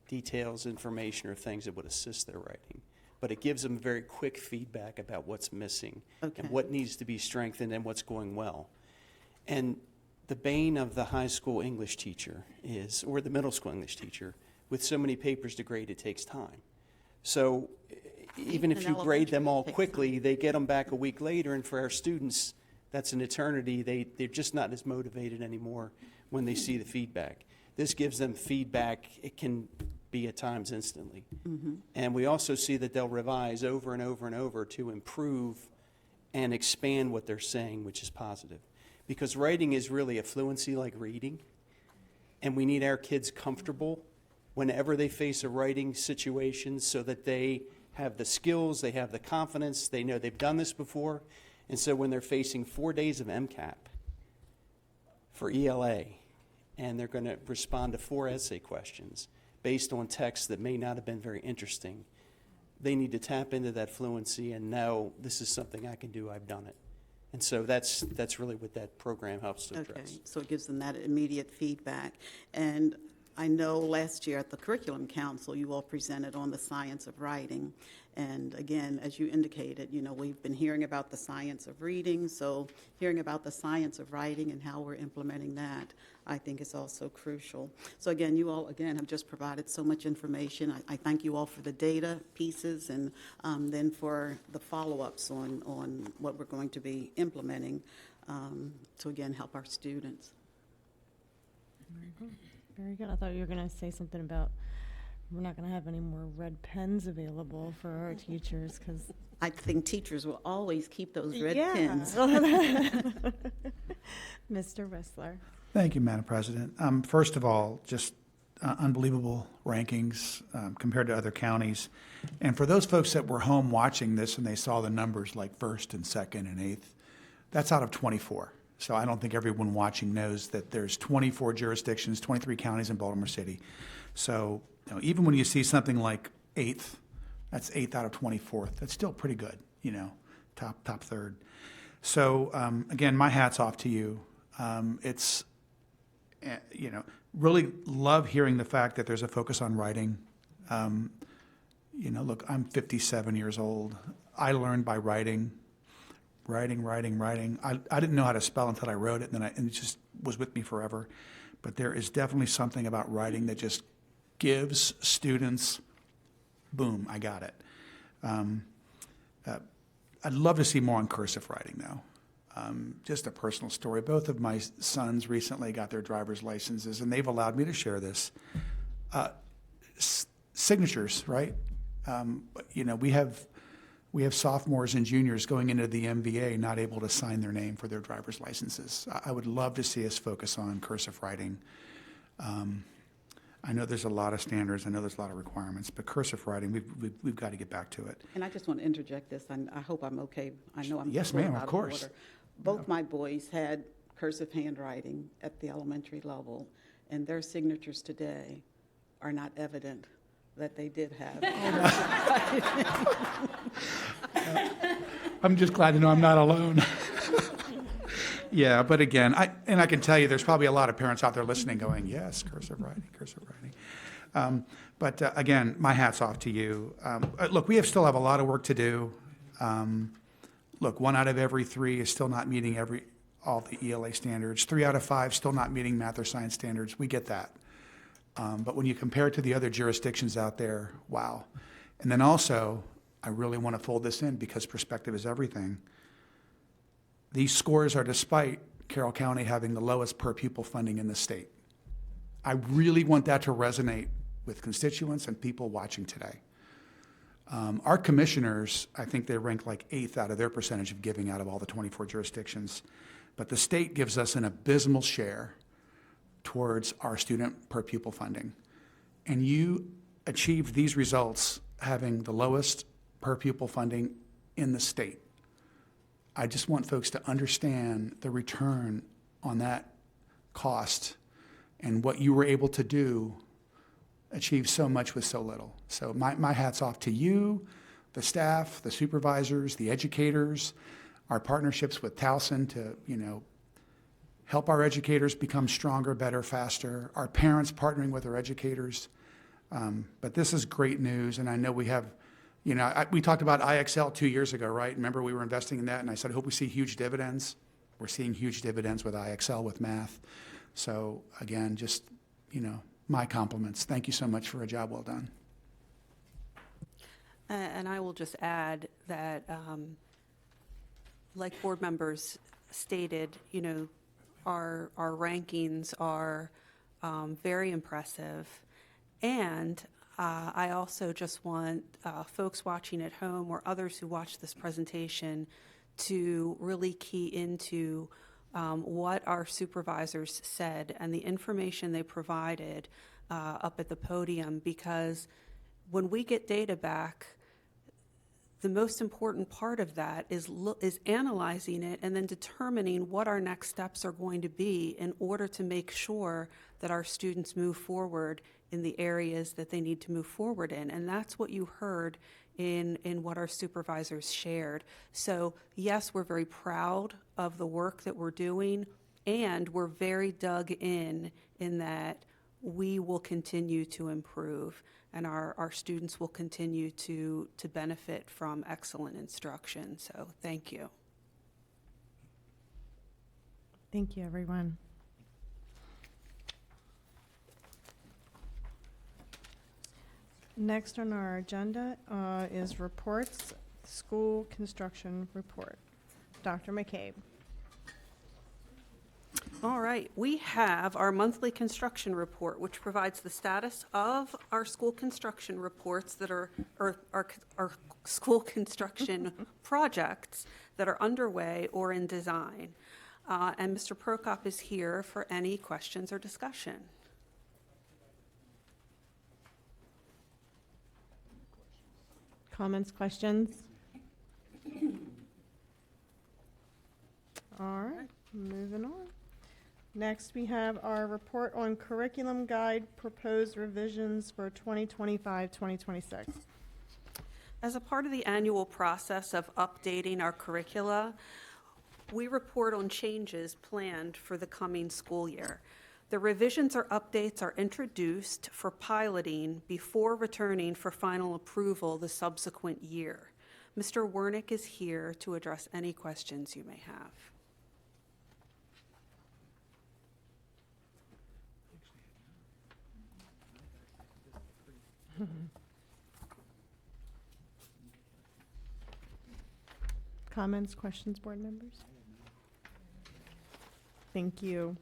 details, information, or things that would assist their writing. But it gives them very quick feedback about what's missing and what needs to be strengthened and what's going well. And the bane of the high school English teacher is, or the middle school English teacher, with so many papers to grade, it takes time. So even if you grade them all quickly, they get them back a week later, and for our students, that's an eternity. They're just not as motivated anymore when they see the feedback. This gives them feedback. It can be at times instantly. And we also see that they'll revise over and over and over to improve and expand what they're saying, which is positive. Because writing is really a fluency like reading, and we need our kids comfortable whenever they face a writing situation so that they have the skills, they have the confidence, they know they've done this before. And so when they're facing 4 days of MCAP for ELA, and they're going to respond to 4 essay questions based on texts that may not have been very interesting, they need to tap into that fluency and know this is something I can do, I've done it. And so that's really what that program helps to address. Okay, so it gives them that immediate feedback. And I know last year at the Curriculum Council, you all presented on the science of writing. And again, as you indicated, we've been hearing about the science of reading, so hearing about the science of writing and how we're implementing that, I think is also crucial. So again, you all, have just provided so much information. I thank you all for the data pieces and then for the follow-ups on what we're going to be implementing to, again, help our students. Very good. I thought you were going to say something about we're not going to have any more red pens available for our teachers because I think teachers will always keep those red yeah. pens. Mr. Whistler. Thank you, Madam President. First of all, just unbelievable rankings compared to other counties. And for those folks that were home watching this and they saw the numbers like first and second and eighth, that's out of 24. So I don't think everyone watching knows that there's 24 jurisdictions, 23 counties in Baltimore City. So even when you see something like eighth, that's eighth out of 24th. That's still pretty good, top third. So again, my hat's off to you. It's really love hearing the fact that there's a focus on writing. Look, I'm 57 years old. I learned by writing. I didn't know how to spell until I wrote it, and it just was with me forever. But there is definitely something about writing that just gives students, boom, I got it. I'd love to see more on cursive writing, though. Just a personal story. Both of my sons recently got their driver's licenses, and they've allowed me to share this. Signatures, right? We have sophomores and juniors going into the MVA not able to sign their name for their driver's licenses. I would love to see us focus on cursive writing. I know there's a lot of standards. I know there's a lot of requirements, but cursive writing, we've got to get back to it. And I just want to interject this, and I hope I'm okay. I know I'm Yes, a little ma'am, out of course. order. Both my boys had cursive handwriting at the elementary level, and their signatures today are not evident that they did have. I'm just glad to know I'm not alone. Yeah, but again, I can tell you there's probably a lot of parents out there listening going, yes, cursive writing. But again, my hat's off to you. Look, we still have a lot of work to do. Look, 1 out of every 3 is still not meeting all the ELA standards. 3 out of 5 still not meeting math or science standards. We get that. But when you compare it to the other jurisdictions out there, wow. And then also, I really want to fold this in because perspective is everything. These scores are despite Carroll County having the lowest per pupil funding in the state. I really want that to resonate with constituents and people watching today. Our commissioners, I think they rank like 8th out of their percentage of giving out of all the 24 jurisdictions. But the state gives us an abysmal share towards our student per pupil funding. And you achieved these results having the lowest per pupil funding in the state. I just want folks to understand the return on that cost and what you were able to do, achieve so much with so little. So my hat's off to you, the staff, the supervisors, the educators, our partnerships with Towson to, help our educators become stronger, better, faster, our parents partnering with our educators. But this is great news, and I know we have, we talked about IXL 2 years ago, right? Remember we were investing in that, and I said, I hope we see huge dividends. We're seeing huge dividends with IXL, with math. So again, just, my compliments. Thank you so much for a job well done. And I will just add that, like board members stated, our rankings are very impressive. And I also just want folks watching at home or others who watch this presentation to really key into what our supervisors said and the information they provided up at the podium, because when we get data back, the most important part of that is analyzing it and then determining what our next steps are going to be in order to make sure that our students move forward in the areas that they need to move forward in. And that's what you heard in what our supervisors shared. So yes, we're very proud of the work that we're doing, and we're very dug in that we will continue to improve, and our students will continue to benefit from excellent instruction. So thank you. Thank you, everyone. Next on our agenda is reports, school construction report. Dr. McCabe. All right, we have our monthly construction report, which provides the status of our school construction reports that are, or our school construction projects that are underway or in design. And Mr. Prokop is here for any questions or discussion. Comments, questions? All right, moving on. Next, we have our report on curriculum guide proposed revisions for 2025-2026. As a part of the annual process of updating our curricula, we report on changes planned for the coming school year. The revisions or updates are introduced for piloting before returning for final approval the subsequent year. Mr. Wernick is here to address any questions you may have. Comments, questions, board members? Thank you.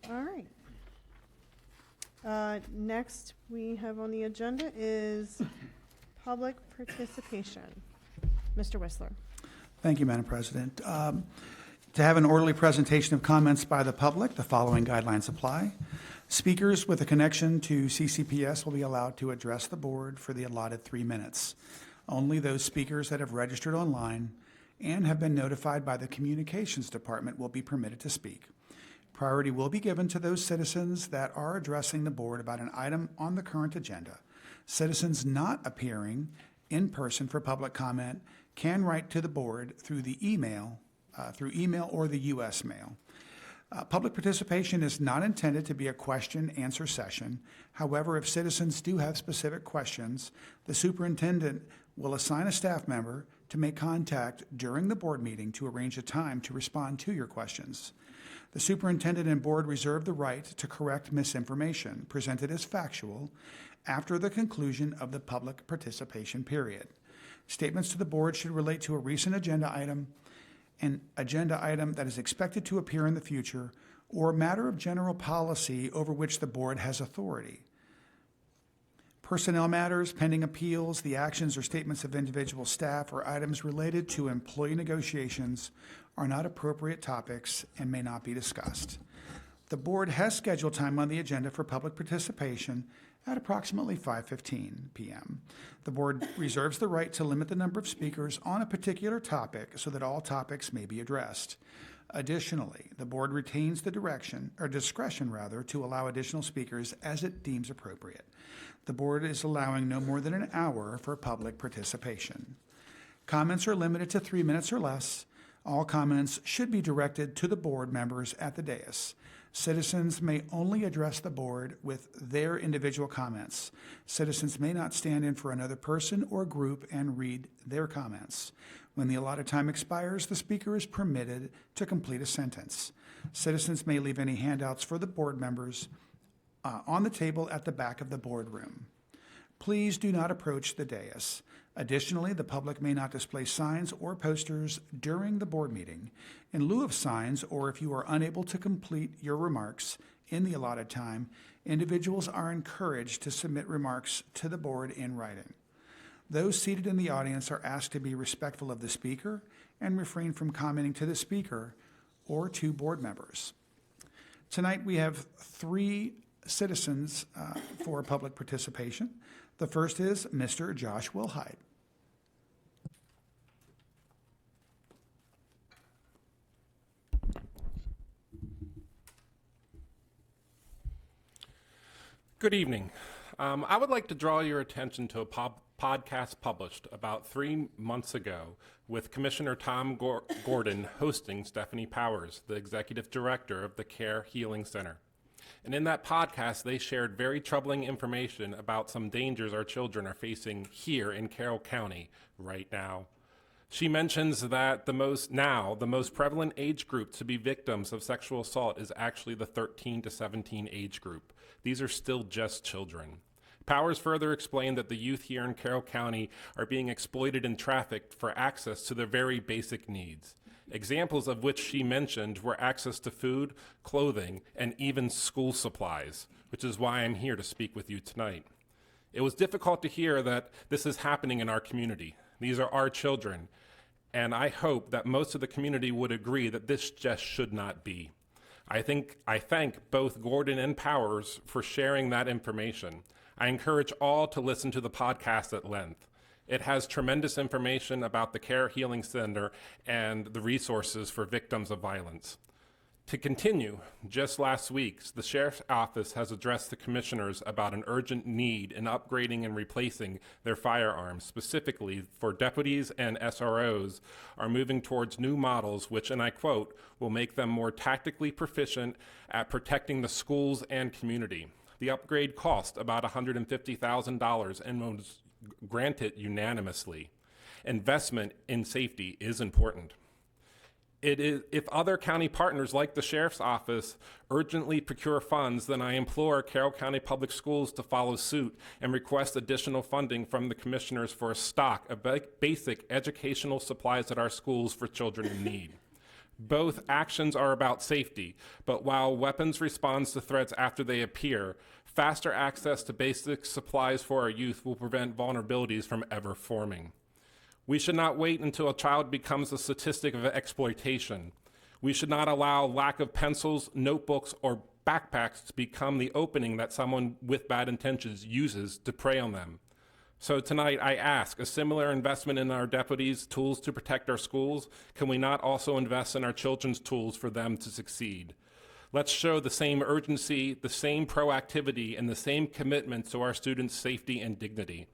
All right. Next we have on the agenda is public participation. Mr. Whistler. Thank you, Madam President. To have an orderly presentation of comments by the public, the following guidelines apply. Speakers with a connection to CCPS will be allowed to address the board for the allotted 3 minutes. Only those speakers that have registered online and have been notified by the Communications Department will be permitted to speak. Priority will be given to those citizens that are addressing the board about an item on the current agenda. Citizens not appearing in person for public comment can write to the board through email or the U.S. mail. Public participation is not intended to be a question-answer session. However, if citizens do have specific questions, the superintendent will assign a staff member to make contact during the board meeting to arrange a time to respond to your questions. The superintendent and board reserve the right to correct misinformation presented as factual after the conclusion of the public participation period. Statements to the board should relate to a recent agenda item, an agenda item that is expected to appear in the future, or a matter of general policy over which the board has authority. Personnel matters, pending appeals, the actions or statements of individual staff, or items related to employee negotiations are not appropriate topics and may not be discussed. The board has scheduled time on the agenda for public participation at approximately 5:15 p.m. The board reserves the right to limit the number of speakers on a particular topic so that all topics may be addressed. Additionally, the board retains the discretion to allow additional speakers as it deems appropriate. The board is allowing no more than an hour for public participation. Comments are limited to 3 minutes or less. All comments should be directed to the board members at the dais. Citizens may only address the board with their individual comments. Citizens may not stand in for another person or group and read their comments. When the allotted time expires, the speaker is permitted to complete a sentence. Citizens may leave any handouts for the board members on the table at the back of the boardroom. Please do not approach the dais. Additionally, the public may not display signs or posters during the board meeting. In lieu of signs, or if you are unable to complete your remarks in the allotted time, individuals are encouraged to submit remarks to the board in writing. Those seated in the audience are asked to be respectful of the speaker and refrain from commenting to the speaker or to board members. Tonight, we have 3 citizens for public participation. The first is Mr. Josh Wilhide. Good evening. I would like to draw your attention to a podcast published about 3 months ago with Commissioner Tom Gordon hosting Stephanie Powers, the executive director of the Care Healing Center. And in that podcast, they shared very troubling information about some dangers our children are facing here in Carroll County right now. She mentions that the most prevalent age group to be victims of sexual assault is actually the 13 to 17 age group. These are still just children. Powers further explained that the youth here in Carroll County are being exploited and trafficked for access to their very basic needs. Examples of which she mentioned were access to food, clothing, and even school supplies, which is why I'm here to speak with you tonight. It was difficult to hear that this is happening in our community. These are our children, and I hope that most of the community would agree that this just should not be. I thank both Gordon and Powers for sharing that information. I encourage all to listen to the podcast at length. It has tremendous information about the Care Healing Center and the resources for victims of violence. To continue, just last week, the Sheriff's Office has addressed the commissioners about an urgent need in upgrading and replacing their firearms. Specifically, for deputies and SROs are moving towards new models which, and I quote, will make them more tactically proficient at protecting the schools and community. The upgrade cost about $150,000 and was granted unanimously. Investment in safety is important. If other county partners like the Sheriff's Office urgently procure funds, then I implore Carroll County Public Schools to follow suit and request additional funding from the commissioners for a stock of basic educational supplies at our schools for children in need. Both actions are about safety, but while weapons responds to threats after they appear, faster access to basic supplies for our youth will prevent vulnerabilities from ever forming. We should not wait until a child becomes a statistic of exploitation. We should not allow lack of pencils, notebooks, or backpacks to become the opening that someone with bad intentions uses to prey on them. So tonight I ask, a similar investment in our deputies' tools to protect our schools, can we not also invest in our children's tools for them to succeed? Let's show the same urgency, the same proactivity, and the same commitment to our students' safety and dignity.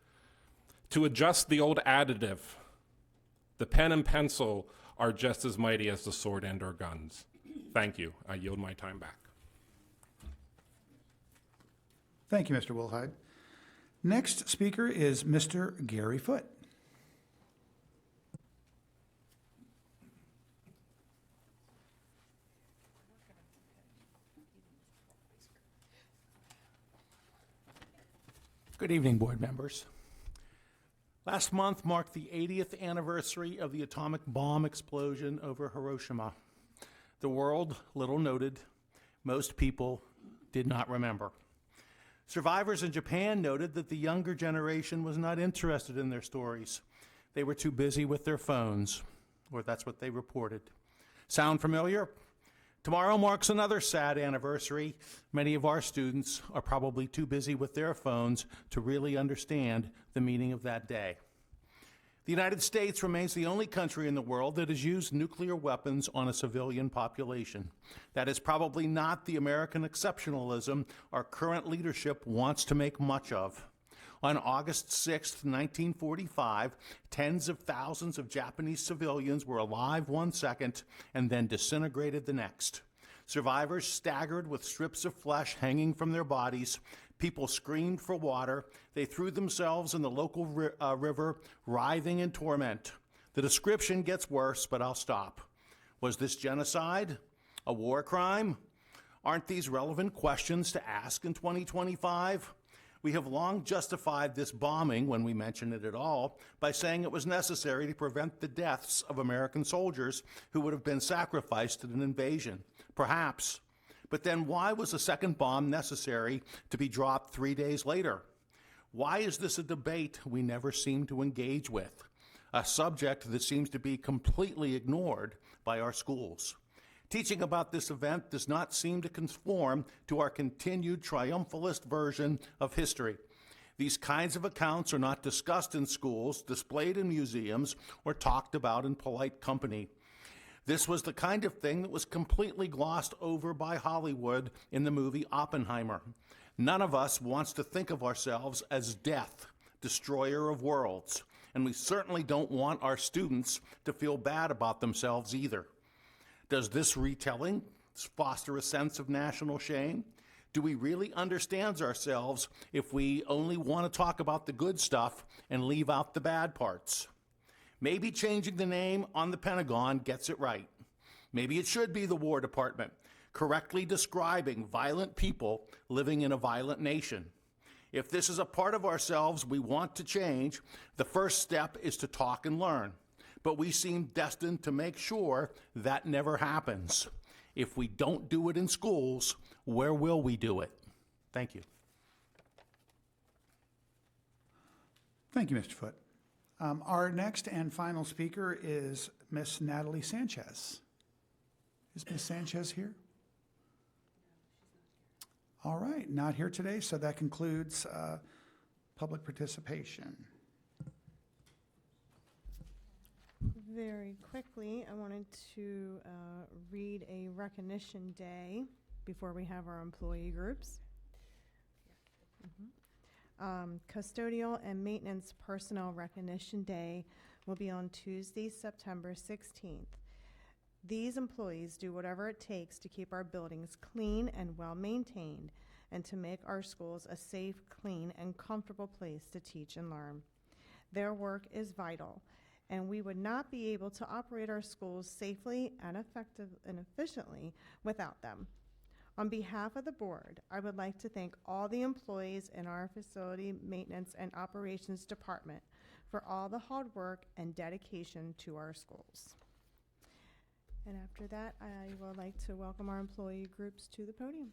To adjust the old additive, the pen and pencil are just as mighty as the sword and or guns. Thank you. I yield my time back. Thank you, Mr. Wilhide. Next speaker is Mr. Gary Foote. Good evening, board members. Last month marked the 80th anniversary of the atomic bomb explosion over Hiroshima. The world, little noted, most people did not remember. Survivors in Japan noted that the younger generation was not interested in their stories. They were too busy with their phones, or that's what they reported. Sound familiar? Tomorrow marks another sad anniversary. Many of our students are probably too busy with their phones to really understand the meaning of that day. The United States remains the only country in the world that has used nuclear weapons on a civilian population. That is probably not the American exceptionalism our current leadership wants to make much of. On August 6, 1945, tens of thousands of Japanese civilians were alive 1 second and then disintegrated the next. Survivors staggered with strips of flesh hanging from their bodies. People screamed for water. They threw themselves in the local river, writhing in torment. The description gets worse, but I'll stop. Was this genocide? A war crime? Aren't these relevant questions to ask in 2025? We have long justified this bombing, when we mention it at all, by saying it was necessary to prevent the deaths of American soldiers who would have been sacrificed in an invasion. Perhaps. But then why was a second bomb necessary to be dropped 3 days later? Why is this a debate we never seem to engage with? A subject that seems to be completely ignored by our schools. Teaching about this event does not seem to conform to our continued triumphalist version of history. These kinds of accounts are not discussed in schools, displayed in museums, or talked about in polite company. This was the kind of thing that was completely glossed over by Hollywood in the movie Oppenheimer. None of us wants to think of ourselves as death, destroyer of worlds, and we certainly don't want our students to feel bad about themselves either. Does this retelling foster a sense of national shame? Do we really understand ourselves if we only want to talk about the good stuff and leave out the bad parts? Maybe changing the name on the Pentagon gets it right. Maybe it should be the War Department, correctly describing violent people living in a violent nation. If this is a part of ourselves we want to change, the first step is to talk and learn. But we seem destined to make sure that never happens. If we don't do it in schools, where will we do it? Thank you. Thank you, Mr. Foote. Our next and final speaker is Miss Natalie Sanchez. Is Miss Sanchez here? All right, not here today, so that concludes public participation. Very quickly, I wanted to read a recognition day before we have our employee groups. Custodial and Maintenance Personnel Recognition Day will be on Tuesday, September 16th. These employees do whatever it takes to keep our buildings clean and well-maintained and to make our schools a safe, clean, and comfortable place to teach and learn. Their work is vital, and we would not be able to operate our schools safely and effectively and efficiently without them. On behalf of the board, I would like to thank all the employees in our facility maintenance and operations department for all the hard work and dedication to our schools. And after that, I would like to welcome our employee groups to the podium.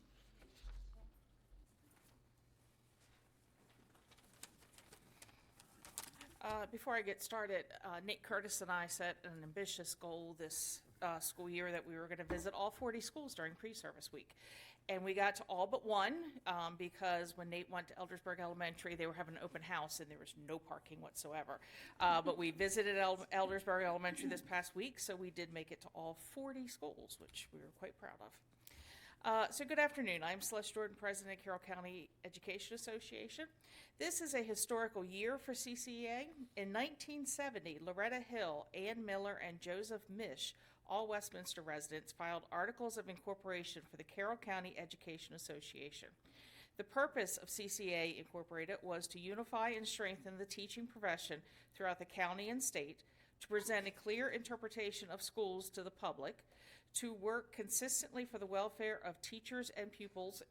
Before I get started, Nate Curtis and I set an ambitious goal this school year that we were going to visit all 40 schools during pre-service week. And we got to all but one because when Nate went to Eldersburg Elementary, they were having an open house and there was no parking whatsoever. But we visited Eldersburg Elementary this past week, so we did make it to all 40 schools, which we were quite proud of. So good afternoon. I'm Celeste Jordan, President of Carroll County Education Association. This is a historical year for CCEA. In 1970, Loretta Hill, Ann Miller, and Joseph Mish, all Westminster residents, filed articles of incorporation for the Carroll County Education Association. The purpose of CCA Incorporated was to unify and strengthen the teaching profession throughout the county and state, to present a clear interpretation of schools to the public, to work consistently for the welfare of teachers and pupils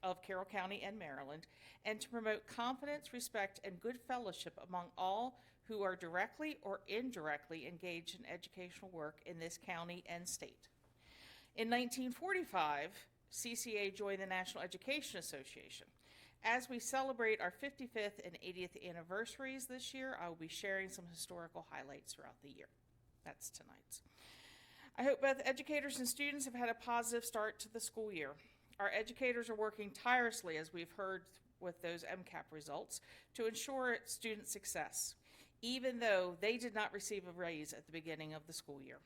of Carroll County and Maryland, and to promote confidence, respect, and good fellowship among all who are directly or indirectly engaged in educational work in this county and state. In 1945, CCA joined the National Education Association. As we celebrate our 55th and 80th anniversaries this year, I will be sharing some historical highlights throughout the year. That's tonight's. I hope both educators and students have had a positive start to the school year. Our educators are working tirelessly, as we've heard with those MCAP results, to ensure student success, even though they did not receive a raise at the beginning of the school year.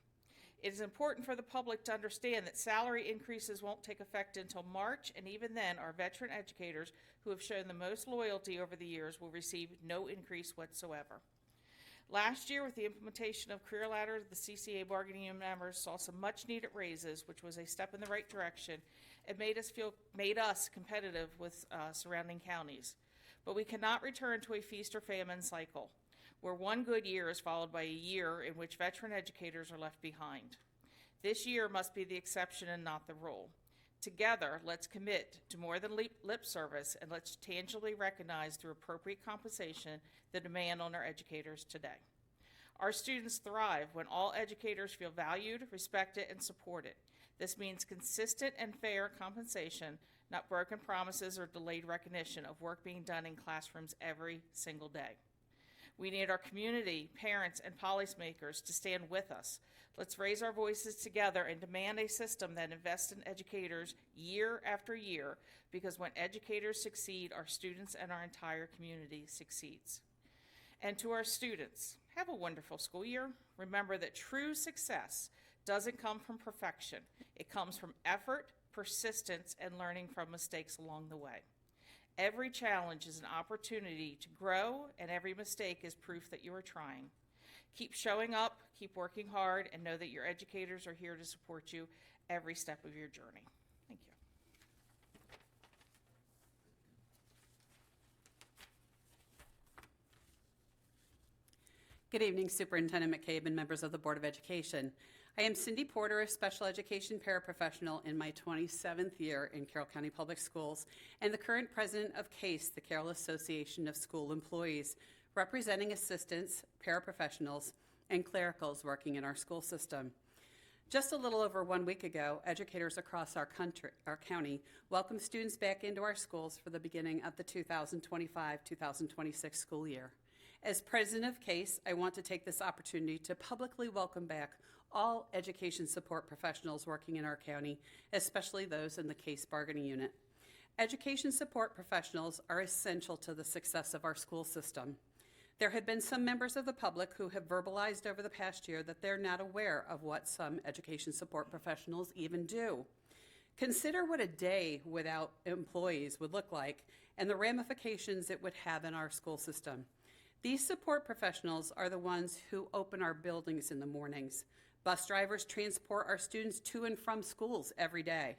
It is important for the public to understand that salary increases won't take effect until March, and even then, our veteran educators who have shown the most loyalty over the years will receive no increase whatsoever. Last year, with the implementation of Career Ladder, the CCA bargaining unit members saw some much-needed raises, which was a step in the right direction. It made us competitive with surrounding counties. But we cannot return to a feast or famine cycle, where one good year is followed by a year in which veteran educators are left behind. This year must be the exception and not the rule. Together, let's commit to more than lip service, and let's tangibly recognize through appropriate compensation the demand on our educators today. Our students thrive when all educators feel valued, respected, and supported. This means consistent and fair compensation, not broken promises or delayed recognition of work being done in classrooms every single day. We need our community, parents, and policymakers to stand with us. Let's raise our voices together and demand a system that invests in educators year after year, because when educators succeed, our students and our entire community succeeds. And to our students, have a wonderful school year. Remember that true success doesn't come from perfection. It comes from effort, persistence, and learning from mistakes along the way. Every challenge is an opportunity to grow, and every mistake is proof that you are trying. Keep showing up, keep working hard, and know that your educators are here to support you every step of your journey. Thank you. Good evening, Superintendent McCabe and members of the Board of Education. I am Cindy Porter, a special education paraprofessional in my 27th year in Carroll County Public Schools and the current president of CASE, the Carroll Association of School Employees, representing assistants, paraprofessionals, and clericals working in our school system. Just a little over 1 week ago, educators across our county welcomed students back into our schools for the beginning of the 2025-2026 school year. As president of CASE, I want to take this opportunity to publicly welcome back all education support professionals working in our county, especially those in the CASE bargaining unit. Education support professionals are essential to the success of our school system. There have been some members of the public who have verbalized over the past year that they're not aware of what some education support professionals even do. Consider what a day without employees would look like and the ramifications it would have in our school system. These support professionals are the ones who open our buildings in the mornings. Bus drivers transport our students to and from schools every day.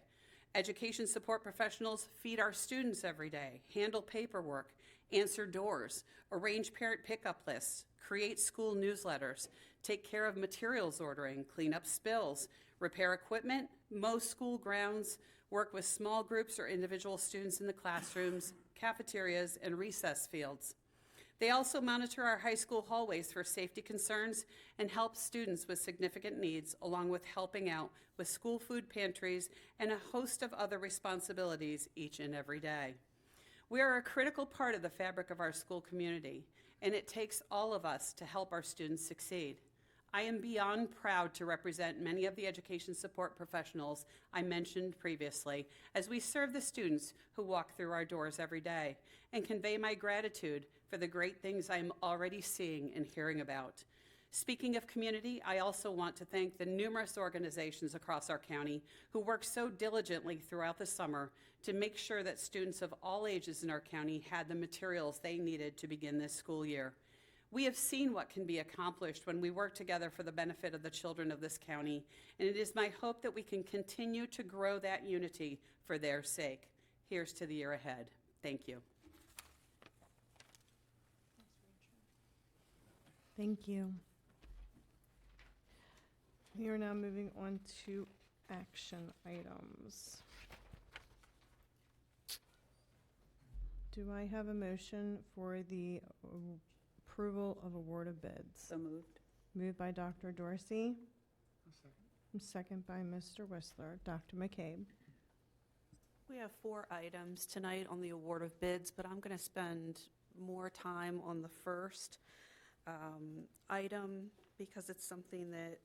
Education support professionals feed our students every day, handle paperwork, answer doors, arrange parent pickup lists, create school newsletters, take care of materials ordering, clean up spills, repair equipment, mow school grounds, work with small groups or individual students in the classrooms, cafeterias, and recess fields. They also monitor our high school hallways for safety concerns and help students with significant needs, along with helping out with school food pantries and a host of other responsibilities each and every day. We are a critical part of the fabric of our school community, and it takes all of us to help our students succeed. I am beyond proud to represent many of the education support professionals I mentioned previously as we serve the students who walk through our doors every day and convey my gratitude for the great things I am already seeing and hearing about. Speaking of community, I also want to thank the numerous organizations across our county who work so diligently throughout the summer to make sure that students of all ages in our county had the materials they needed to begin this school year. We have seen what can be accomplished when we work together for the benefit of the children of this county, and it is my hope that we can continue to grow that unity for their sake. Here's to the year ahead. Thank you. Thank you. We are now moving on to action items. Do I have a motion for the approval of award of bids? So moved. Moved by Dr. Dorsey. Second by Mr. Whistler. Dr. McCabe. We have 4 items tonight on the award of bids, but I'm going to spend more time on the first item because it's something that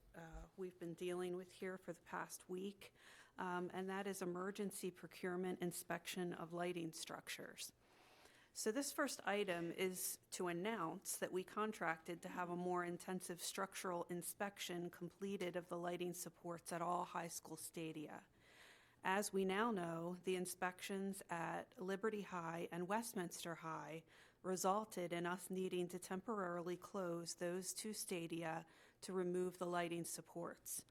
we've been dealing with here for the past week, and that is emergency procurement inspection of lighting structures. So this first item is to announce that we contracted to have a more intensive structural inspection completed of the lighting supports at all high school stadia. As we now know, the inspections at Liberty High and Westminster High resulted in us needing to temporarily close those 2 stadia to remove the lighting supports.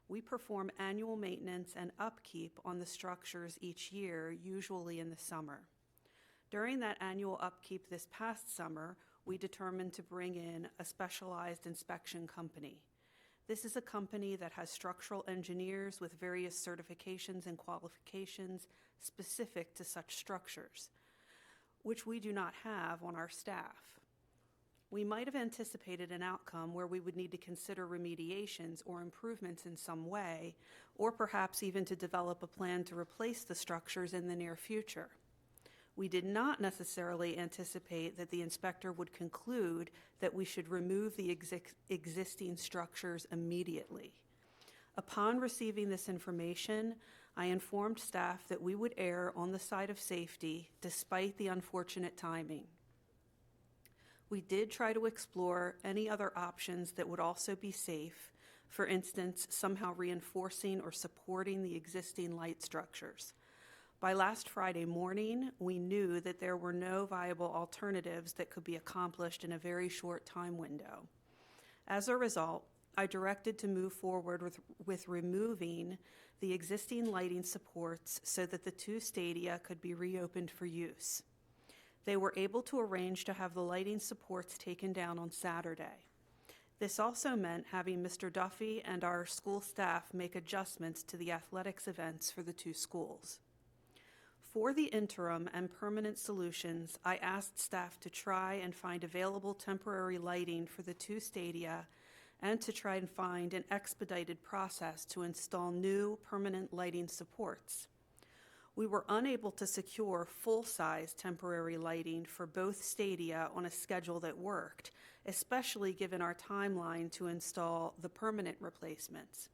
We perform annual maintenance and upkeep on the structures each year, usually in the summer. During that annual upkeep this past summer, we determined to bring in a specialized inspection company. This is a company that has structural engineers with various certifications and qualifications specific to such structures, which we do not have on our staff. We might have anticipated an outcome where we would need to consider remediations or improvements in some way, or perhaps even to develop a plan to replace the structures in the near future. We did not necessarily anticipate that the inspector would conclude that we should remove the existing structures immediately. Upon receiving this information, I informed staff that we would err on the side of safety despite the unfortunate timing. We did try to explore any other options that would also be safe, for instance, somehow reinforcing or supporting the existing light structures. By last Friday morning, we knew that there were no viable alternatives that could be accomplished in a very short time window. As a result, I directed to move forward with removing the existing lighting supports so that the two stadia could be reopened for use. They were able to arrange to have the lighting supports taken down on Saturday. This also meant having Mr. Duffy and our school staff make adjustments to the athletics events for the two schools. For the interim and permanent solutions, I asked staff to try and find available temporary lighting for the two stadia and to try and find an expedited process to install new permanent lighting supports. We were unable to secure full-size temporary lighting for both stadia on a schedule that worked, especially given our timeline to install the permanent replacements.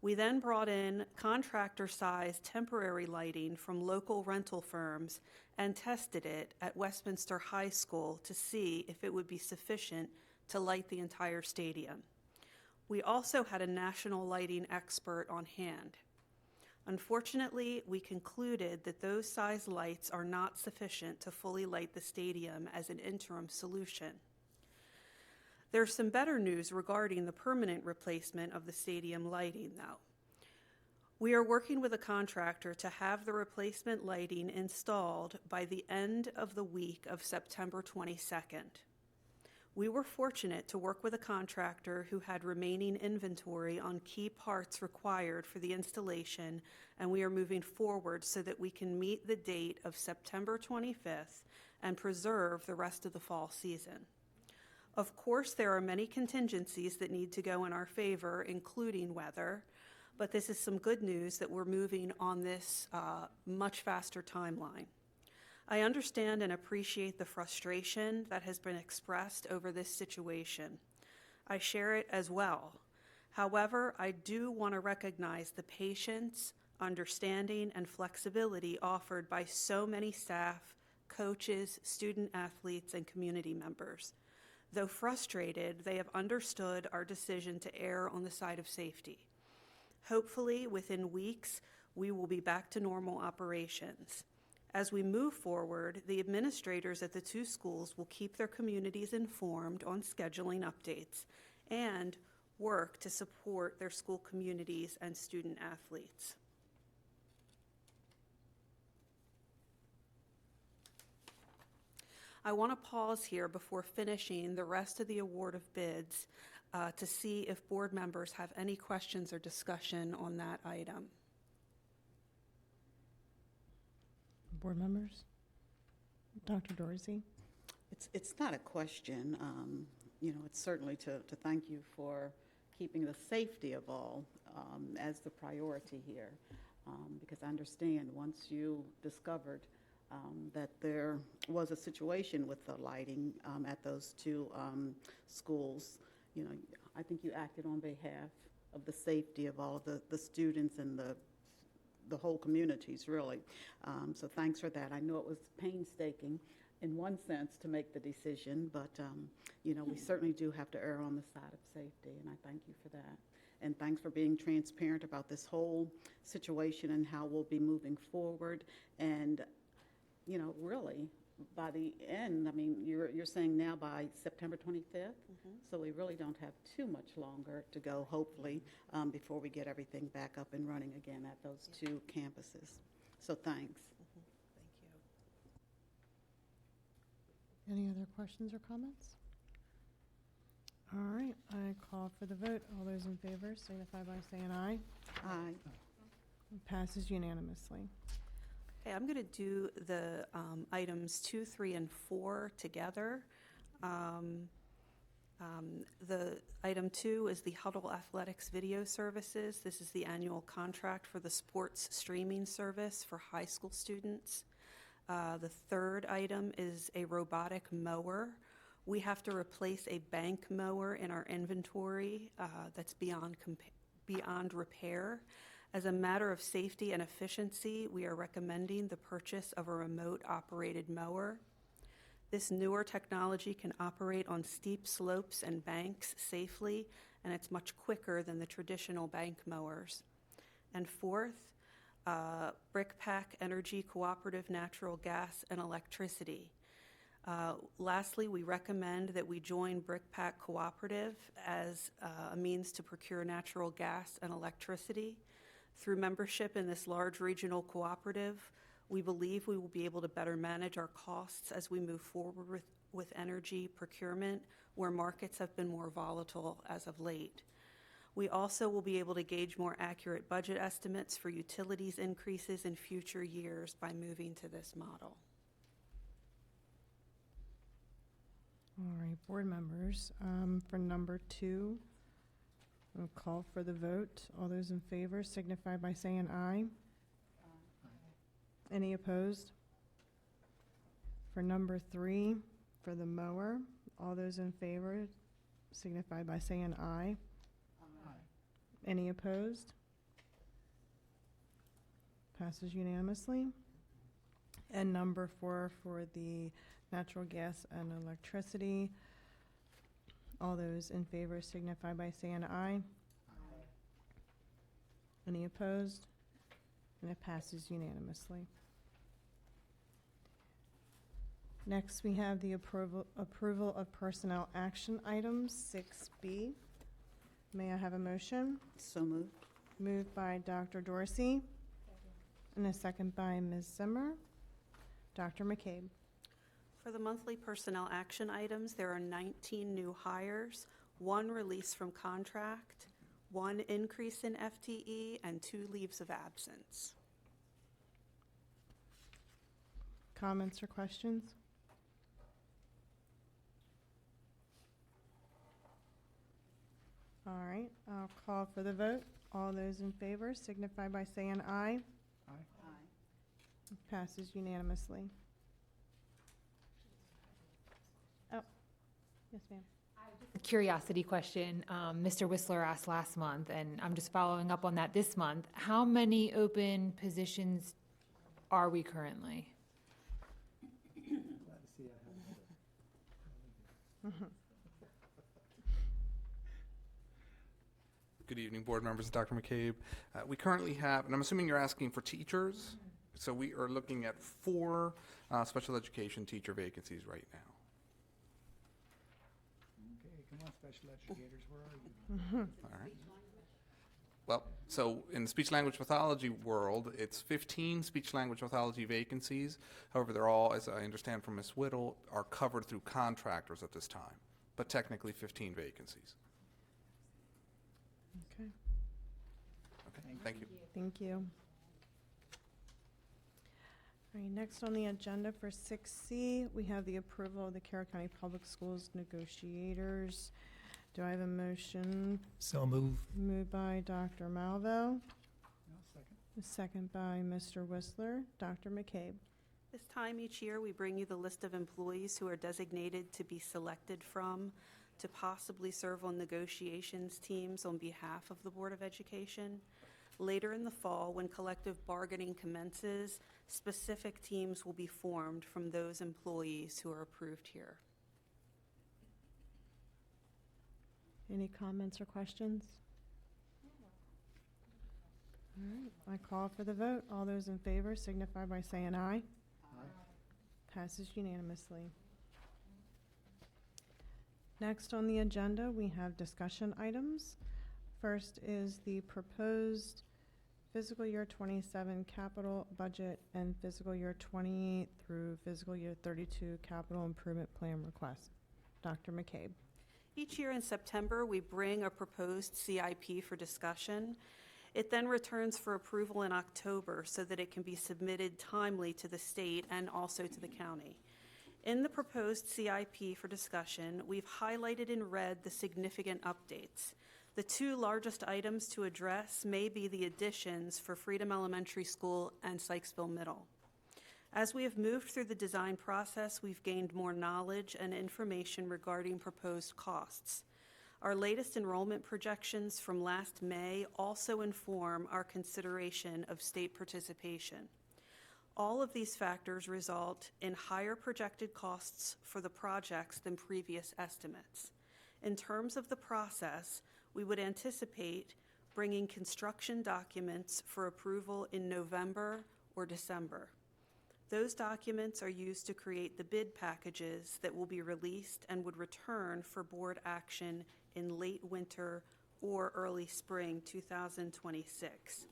We then brought in contractor-sized temporary lighting from local rental firms and tested it at Westminster High School to see if it would be sufficient to light the entire stadium. We also had a national lighting expert on hand. Unfortunately, we concluded that those size lights are not sufficient to fully light the stadium as an interim solution. There's some better news regarding the permanent replacement of the stadium lighting, though. We are working with a contractor to have the replacement lighting installed by the end of the week of September 22nd. We were fortunate to work with a contractor who had remaining inventory on key parts required for the installation, and we are moving forward so that we can meet the date of September 25th and preserve the rest of the fall season. Of course, there are many contingencies that need to go in our favor, including weather, but this is some good news that we're moving on this much faster timeline. I understand and appreciate the frustration that has been expressed over this situation. I share it as well. However, I do want to recognize the patience, understanding, and flexibility offered by so many staff, coaches, student athletes, and community members. Though frustrated, they have understood our decision to err on the side of safety. Hopefully, within weeks, we will be back to normal operations. As we move forward, the administrators at the two schools will keep their communities informed on scheduling updates and work to support their school communities and student athletes. I want to pause here before finishing the rest of the award of bids to see if board members have any questions or discussion on that item. Board members? Dr. Dorsey? It's not a question. It's certainly to thank you for keeping the safety of all as the priority here, because I understand once you discovered that there was a situation with the lighting at those two schools, I think you acted on behalf of the safety of all of the students and the whole communities, really. So thanks for that. I know it was painstaking in one sense to make the decision, but we certainly do have to err on the side of safety, and I thank you for that. And thanks for being transparent about this whole situation and how we'll be moving forward. And, really, by the end, you're saying now by September 25th, so we really don't have too much longer to go, hopefully, before we get everything back up and running again at those two campuses. So thanks. Thank you. Any other questions or comments? All right, I call for the vote. All those in favor signify by saying aye. Aye. It passes unanimously. Okay, I'm going to do the items 2, 3, and 4 together. The item 2 is the Huddle Athletics Video Services. This is the annual contract for the sports streaming service for high school students. The third item is a robotic mower. We have to replace a bank mower in our inventory that's beyond repair. As a matter of safety and efficiency, we are recommending the purchase of a remote-operated mower. This newer technology can operate on steep slopes and banks safely, and it's much quicker than the traditional bank mowers. And fourth, BrickPack Energy Cooperative Natural Gas and Electricity. Lastly, we recommend that we join BrickPack Cooperative as a means to procure natural gas and electricity. Through membership in this large regional cooperative, we believe we will be able to better manage our costs as we move forward with energy procurement, where markets have been more volatile as of late. We also will be able to gauge more accurate budget estimates for utilities increases in future years by moving to this model. All right, board members, for number 2, I'll call for the vote. All those in favor signify by saying aye. Any opposed? For number 3, for the mower, all those in favor signify by saying aye. Any opposed? Passes unanimously. And number 4, for the natural gas and electricity, all those in favor signify by saying aye. Any opposed? And it passes unanimously. Next, we have the approval of personnel action items, 6B. May I have a motion? So moved. Moved by Dr. Dorsey. And a second by Ms. Zimmer. Dr. McCabe. For the monthly personnel action items, there are 19 new hires, 1 release from contract, 1 increase in FTE, and 2 leaves of absence. Comments or questions? All right, I'll call for the vote. All those in favor signify by saying aye. Passes unanimously. Oh, yes, ma'am. Curiosity question. Mr. Whistler asked last month, and I'm just following up on that this month. How many open positions are we currently? Good evening, board members, Dr. McCabe. We currently have, and I'm assuming you're asking for teachers, so we are looking at 4 special education teacher vacancies right now. Okay, come on, special educators, where are you? All right. Well, so in the speech language pathology world, it's 15 speech language pathology vacancies. However, they're all, as I understand from Ms. Whittle, are covered through contractors at this time, but technically 15 vacancies. Okay. Okay, thank you. Thank you. All right, next on the agenda for 6C, we have the approval of the Carroll County Public Schools negotiators. Do I have a motion? So move. Moved by Dr. Malvo. A second by Mr. Whistler. Dr. McCabe. This time each year, we bring you the list of employees who are designated to be selected from to possibly serve on negotiations teams on behalf of the Board of Education. Later in the fall, when collective bargaining commences, specific teams will be formed from those employees who are approved here. Any comments or questions? All right, I call for the vote. All those in favor signify by saying aye. Passes unanimously. Next on the agenda, we have discussion items. First is the proposed fiscal year 27 capital budget and fiscal year 20 through fiscal year 32 capital improvement plan request. Dr. McCabe. Each year in September, we bring a proposed CIP for discussion. It then returns for approval in October so that it can be submitted timely to the state and also to the county. In the proposed CIP for discussion, we've highlighted in red the significant updates. The 2 largest items to address may be the additions for Freedom Elementary School and Sykesville Middle. As we have moved through the design process, we've gained more knowledge and information regarding proposed costs. Our latest enrollment projections from last May also inform our consideration of state participation. All of these factors result in higher projected costs for the projects than previous estimates. In terms of the process, we would anticipate bringing construction documents for approval in November or December. Those documents are used to create the bid packages that will be released and would return for board action in late winter or early spring 2026.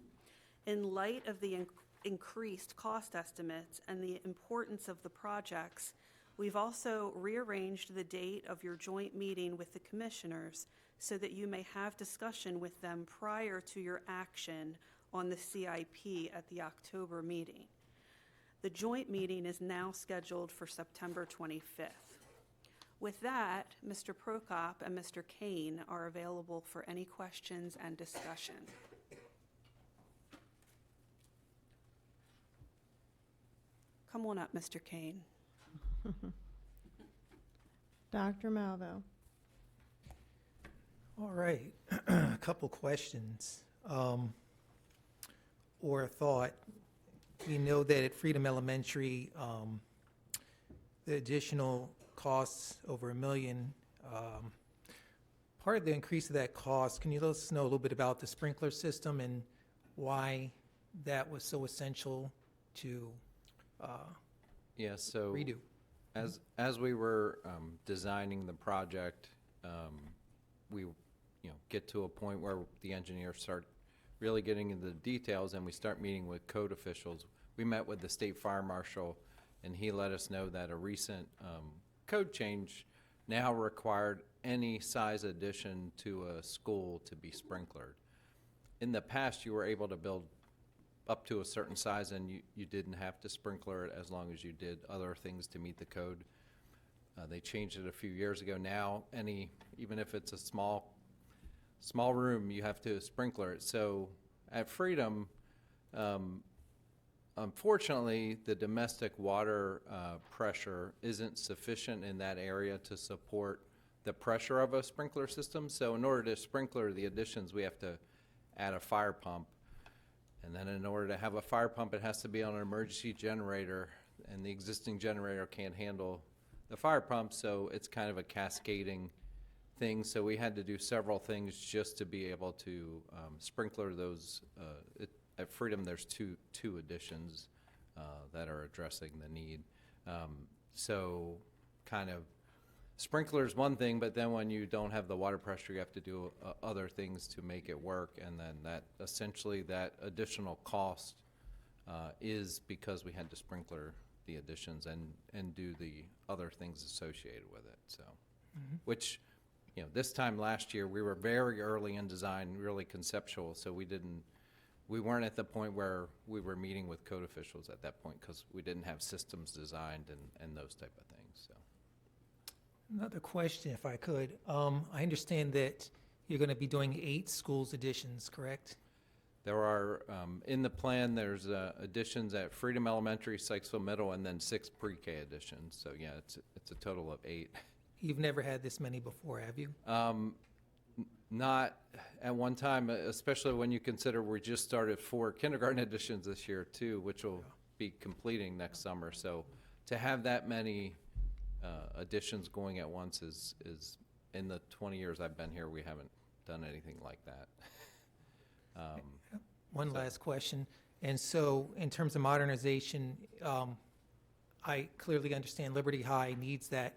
In light of the increased cost estimates and the importance of the projects, we've also rearranged the date of your joint meeting with the commissioners so that you may have discussion with them prior to your action on the CIP at the October meeting. The joint meeting is now scheduled for September 25th. With that, Mr. Prokop and Mr. Kane are available for any questions and discussion. Come on up, Mr. Kane. Dr. Malvo. All right, a couple questions or a thought. We know that at Freedom Elementary, the additional costs over $1 million. Part of the increase of that cost, can you let us know a little bit about the sprinkler system and why that was so essential to redo? As we were designing the project, we get to a point where the engineers start really getting into the details, and we start meeting with code officials. We met with the state fire marshal, and he let us know that a recent code change now required any size addition to a school to be sprinklered. In the past, you were able to build up to a certain size, and you didn't have to sprinkler it as long as you did other things to meet the code. They changed it a few years ago. Now, even if it's a small room, you have to sprinkler it. So at Freedom, unfortunately, the domestic water pressure isn't sufficient in that area to support the pressure of a sprinkler system. So in order to sprinkler the additions, we have to add a fire pump. And then in order to have a fire pump, it has to be on an emergency generator, and the existing generator can't handle the fire pump, so it's kind of a cascading thing. So we had to do several things just to be able to sprinkler those. At Freedom, there's two additions that are addressing the need. So kind of sprinkler's one thing, but then when you don't have the water pressure, you have to do other things to make it work, and then that additional cost is because we had to sprinkler the additions and do the other things associated with it. So, which, this time last year we were very early in design, really conceptual, so we weren't at the point where we were meeting with code officials at that point because we didn't have systems designed and those type of things. So. Another question, if I could. I understand that you're going to be doing 8 schools additions, correct? There are, in the plan, there's additions at Freedom Elementary, Sykesville Middle, and then 6 pre-K additions. So yeah, it's a total of 8. You've never had this many before, have you? Not at one time, especially when you consider we just started 4 kindergarten additions this year too, which will be completing next summer. So to have that many additions going at once is in the 20 years I've been here, we haven't done anything like that. One last question. And so in terms of modernization, I clearly understand Liberty High needs that.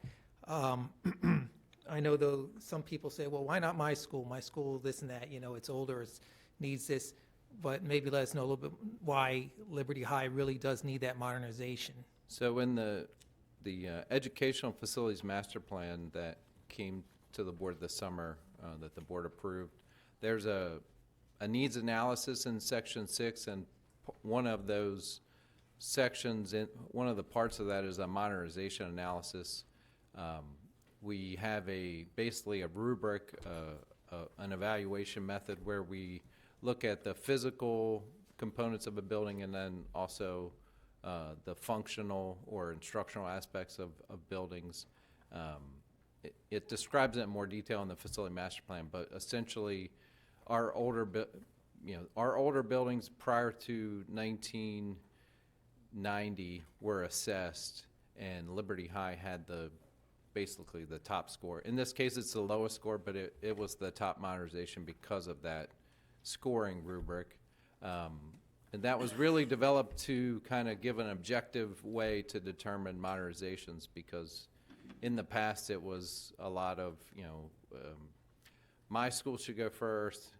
I know, though, some people say, well, why not my school? My school, this and that, it's older, it needs this. But maybe let us know a little bit why Liberty High really does need that modernization. So in the Educational Facilities Master Plan that came to the board this summer, that the board approved, there's a needs analysis in Section 6, and one of those sections, one of the parts of that is a modernization analysis. We have basically a rubric, an evaluation method where we look at the physical components of a building and then also the functional or instructional aspects of buildings. It describes it in more detail in the facility master plan, but essentially our older buildings prior to 1990 were assessed, and Liberty High had basically the top score. In this case, it's the lowest score, but it was the top modernization because of that scoring rubric. And that was really developed to kind of give an objective way to determine modernizations, because in the past it was a lot of, my school should go first,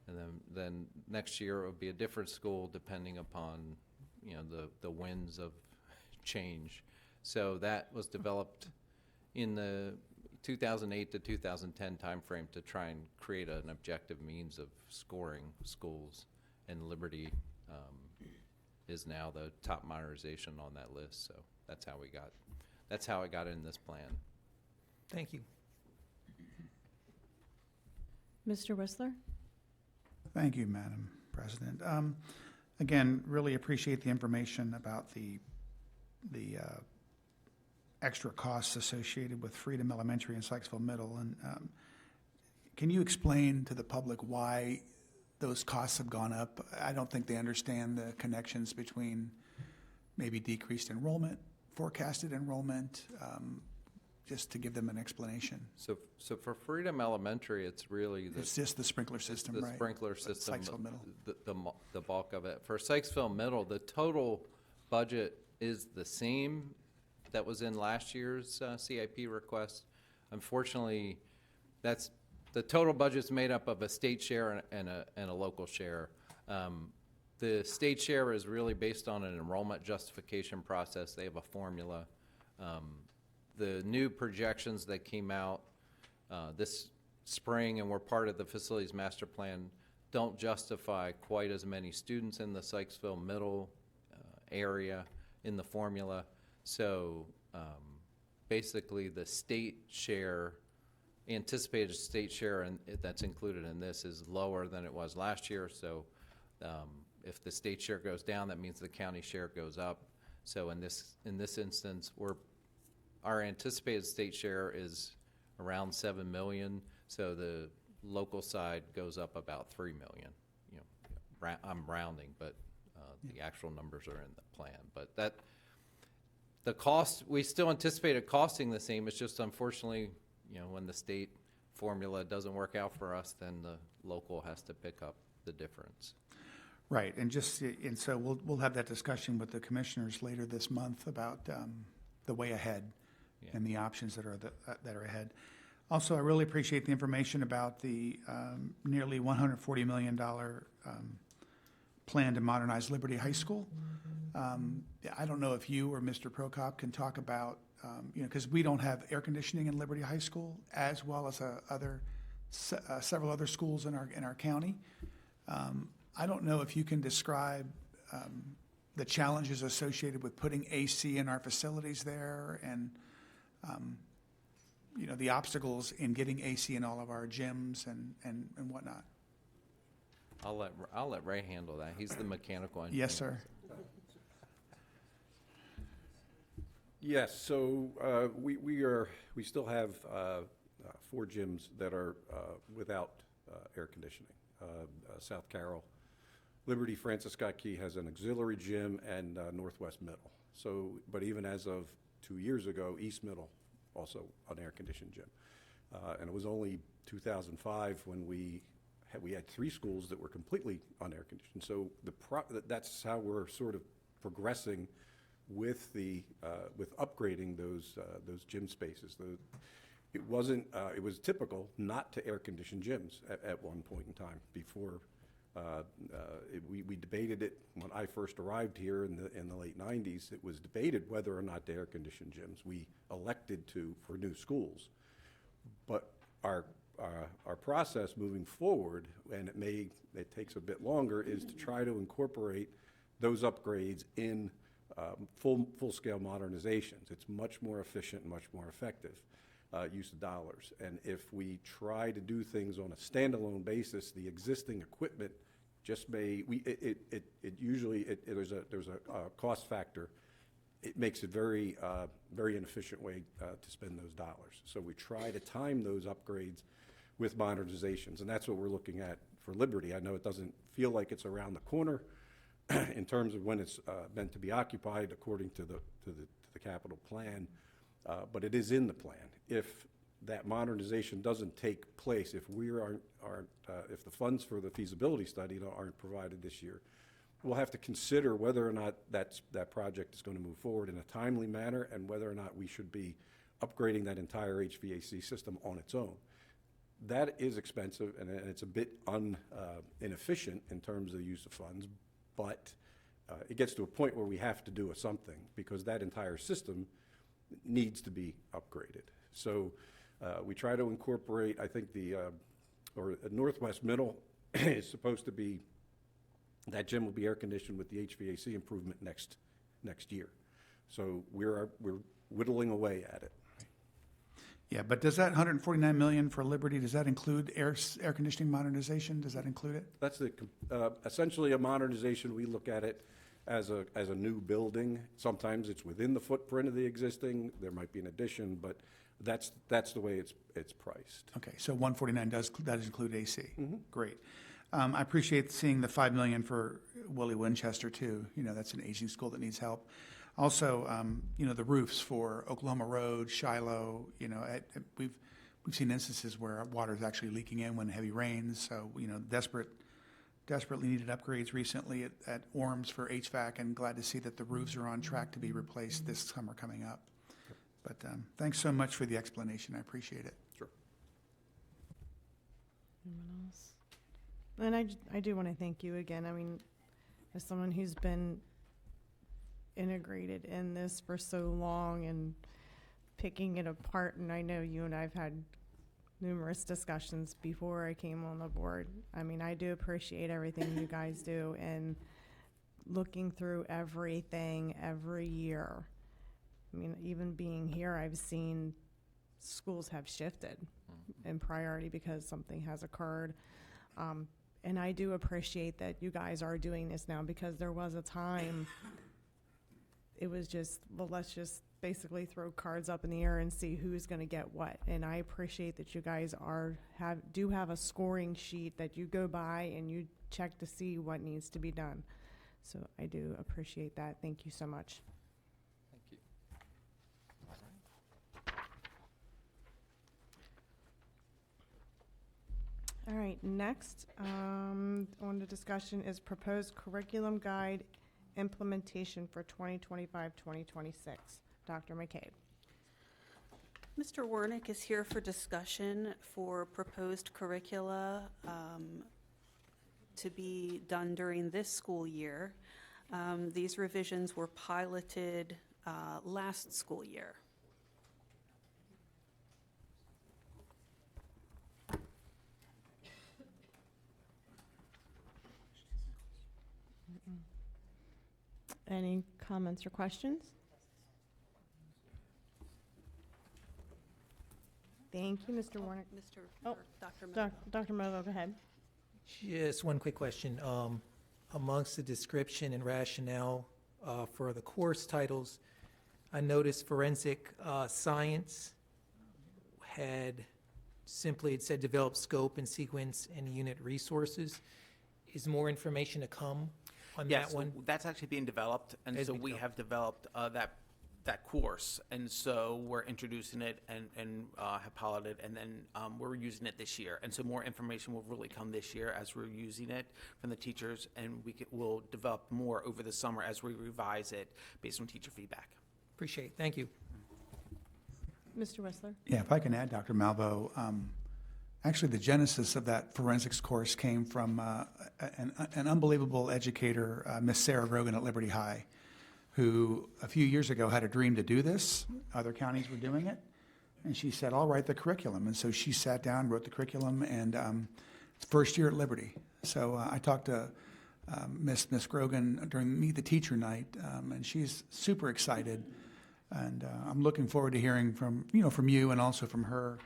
and then next year it would be a different school depending upon, the winds of change. So that was developed in the 2008 to 2010 timeframe to try and create an objective means of scoring schools, and Liberty is now the top modernization on that list. So that's how it got in this plan. Thank you. Mr. Whistler? Thank you, Madam President. Again, really appreciate the information about the extra costs associated with Freedom Elementary and Sykesville Middle. And can you explain to the public why those costs have gone up? I don't think they understand the connections between maybe decreased enrollment, forecasted enrollment, just to give them an explanation. So for Freedom Elementary, it's really It's just the sprinkler system, right? The sprinkler system, Sykesville Middle. the bulk of it. For Sykesville Middle, the total budget is the same that was in last year's CIP request. Unfortunately, the total budget's made up of a state share and a local share. The state share is really based on an enrollment justification process. They have a formula. The new projections that came out this spring and were part of the facilities master plan don't justify quite as many students in the Sykesville Middle area in the formula. So basically the state share, anticipated state share, and that's included in this, is lower than it was last year. So if the state share goes down, that means the county share goes up. So in this instance, our anticipated state share is around 7 million. So the local side goes up about 3 million. I'm rounding, but the actual numbers are in the plan. But the cost, we still anticipate it costing the same. It's just unfortunately, when the state formula doesn't work out for us, then the local has to pick up the difference. Right, and so we'll have that discussion with the commissioners later this month about the way ahead and the options that are ahead. Also, I really appreciate the information about the nearly $140 million plan to modernize Liberty High School. I don't know if you or Mr. Prokop can talk about, because we don't have air conditioning in Liberty High School, as well as several other schools in our county. I don't know if you can describe the challenges associated with putting AC in our facilities there, and the obstacles in getting AC in all of our gyms and whatnot. I'll let Ray handle that. He's the mechanical engineer. Yes, sir. Yes, so we still have 4 gyms that are without air conditioning. South Carroll, Liberty Francis Scott Key has an auxiliary gym, and Northwest Middle. So, but even as of 2 years ago, East Middle also an air-conditioned gym, and it was only 2005 when we had 3 schools that were completely unair-conditioned. So that's how we're sort of progressing with with upgrading those gym spaces. It was typical not to air-condition gyms at one point in time before. We debated it when I first arrived here in the late 90s. It was debated whether or not to air condition gyms. We elected to for new schools, but our process moving forward, and it takes a bit longer, is to try to incorporate those upgrades in full-scale modernizations. It's much more efficient and much more effective use of dollars. And if we try to do things on a standalone basis, the existing equipment just there's a cost factor. It makes it very inefficient way to spend those dollars. So we try to time those upgrades with modernizations, and that's what we're looking at for Liberty. I know it doesn't feel like it's around the corner in terms of when it's meant to be occupied according to the capital plan, but it is in the plan. If that modernization doesn't take place, if we aren't if the funds for the feasibility study aren't provided this year, we'll have to consider whether or not that project is going to move forward in a timely manner, and whether or not we should be upgrading that entire HVAC system on its own. That is expensive, and it's a bit inefficient in terms of the use of funds, but it gets to a point where we have to do something, because that entire system needs to be upgraded. So we try to incorporate, I think or Northwest Middle is supposed to be, that gym will be air conditioned with the HVAC improvement next year. So we're whittling away at it. Yeah, but does that 149 million for Liberty, does that include air conditioning modernization? Does that include it? That's essentially a modernization. We look at it as a new building. Sometimes it's within the footprint of the existing. There might be an addition, but that's the way it's priced. Okay, so 149 does include AC. Mm-hmm. Great. I appreciate seeing the 5 million for Willie Winchester too. That's an aging school that needs help. Also, the roofs for Oklahoma Road, Shiloh. We've seen instances where water is actually leaking in when heavy rains. So desperately needed upgrades recently at Orms for HVAC, and glad to see that the roofs are on track to be replaced this summer coming up. But thanks so much for the explanation. I appreciate it. Sure. Anyone else? And I do want to thank you again. I mean, as someone who's been integrated in this for so long and picking it apart, and I know you and I've had numerous discussions before I came on the board. I mean, I do appreciate everything you guys do, and looking through everything every year. I mean, even being here, I've seen schools have shifted in priority because something has occurred. And I do appreciate that you guys are doing this now, because there was a time it was just, well, let's just basically throw cards up in the air and see who's going to get what. And I appreciate that you guys do have a scoring sheet that you go by and you check to see what needs to be done. So I do appreciate that. Thank you so much. Thank you. All right, next on the discussion is proposed curriculum guide implementation for 2025-2026. Dr. McCabe. Mr. Wernick is here for discussion for proposed curricula to be done during this school year. These revisions were piloted last school year. Any comments or questions? Thank you, Mr. Warnick. Dr. Mello. Dr. Mello, go ahead. Just one quick question. Amongst the description and rationale for the course titles, I noticed forensic science it said develop scope and sequence and unit resources. Is more information to come on Yes, that one? that's actually being developed, and As so we we go. have developed that course, and so we're introducing it and have piloted it, and then we're using it this year, and so more information will really come this year as we're using it from the teachers, and we'll develop more over the summer as we revise it based on teacher feedback. Appreciate it. Thank you. Mr. Whistler. Yeah, if I can add, Dr. Malvo, actually the genesis of that forensics course came from an unbelievable educator, Miss Sarah Grogan at Liberty High, who a few years ago had a dream to do this. Other counties were doing it. And she said, I'll write the curriculum. And so she sat down, wrote the curriculum, and it's first year at Liberty. So I talked to Miss Grogan during Meet the Teacher night, and she's super excited. And I'm looking forward to hearing from you and also from her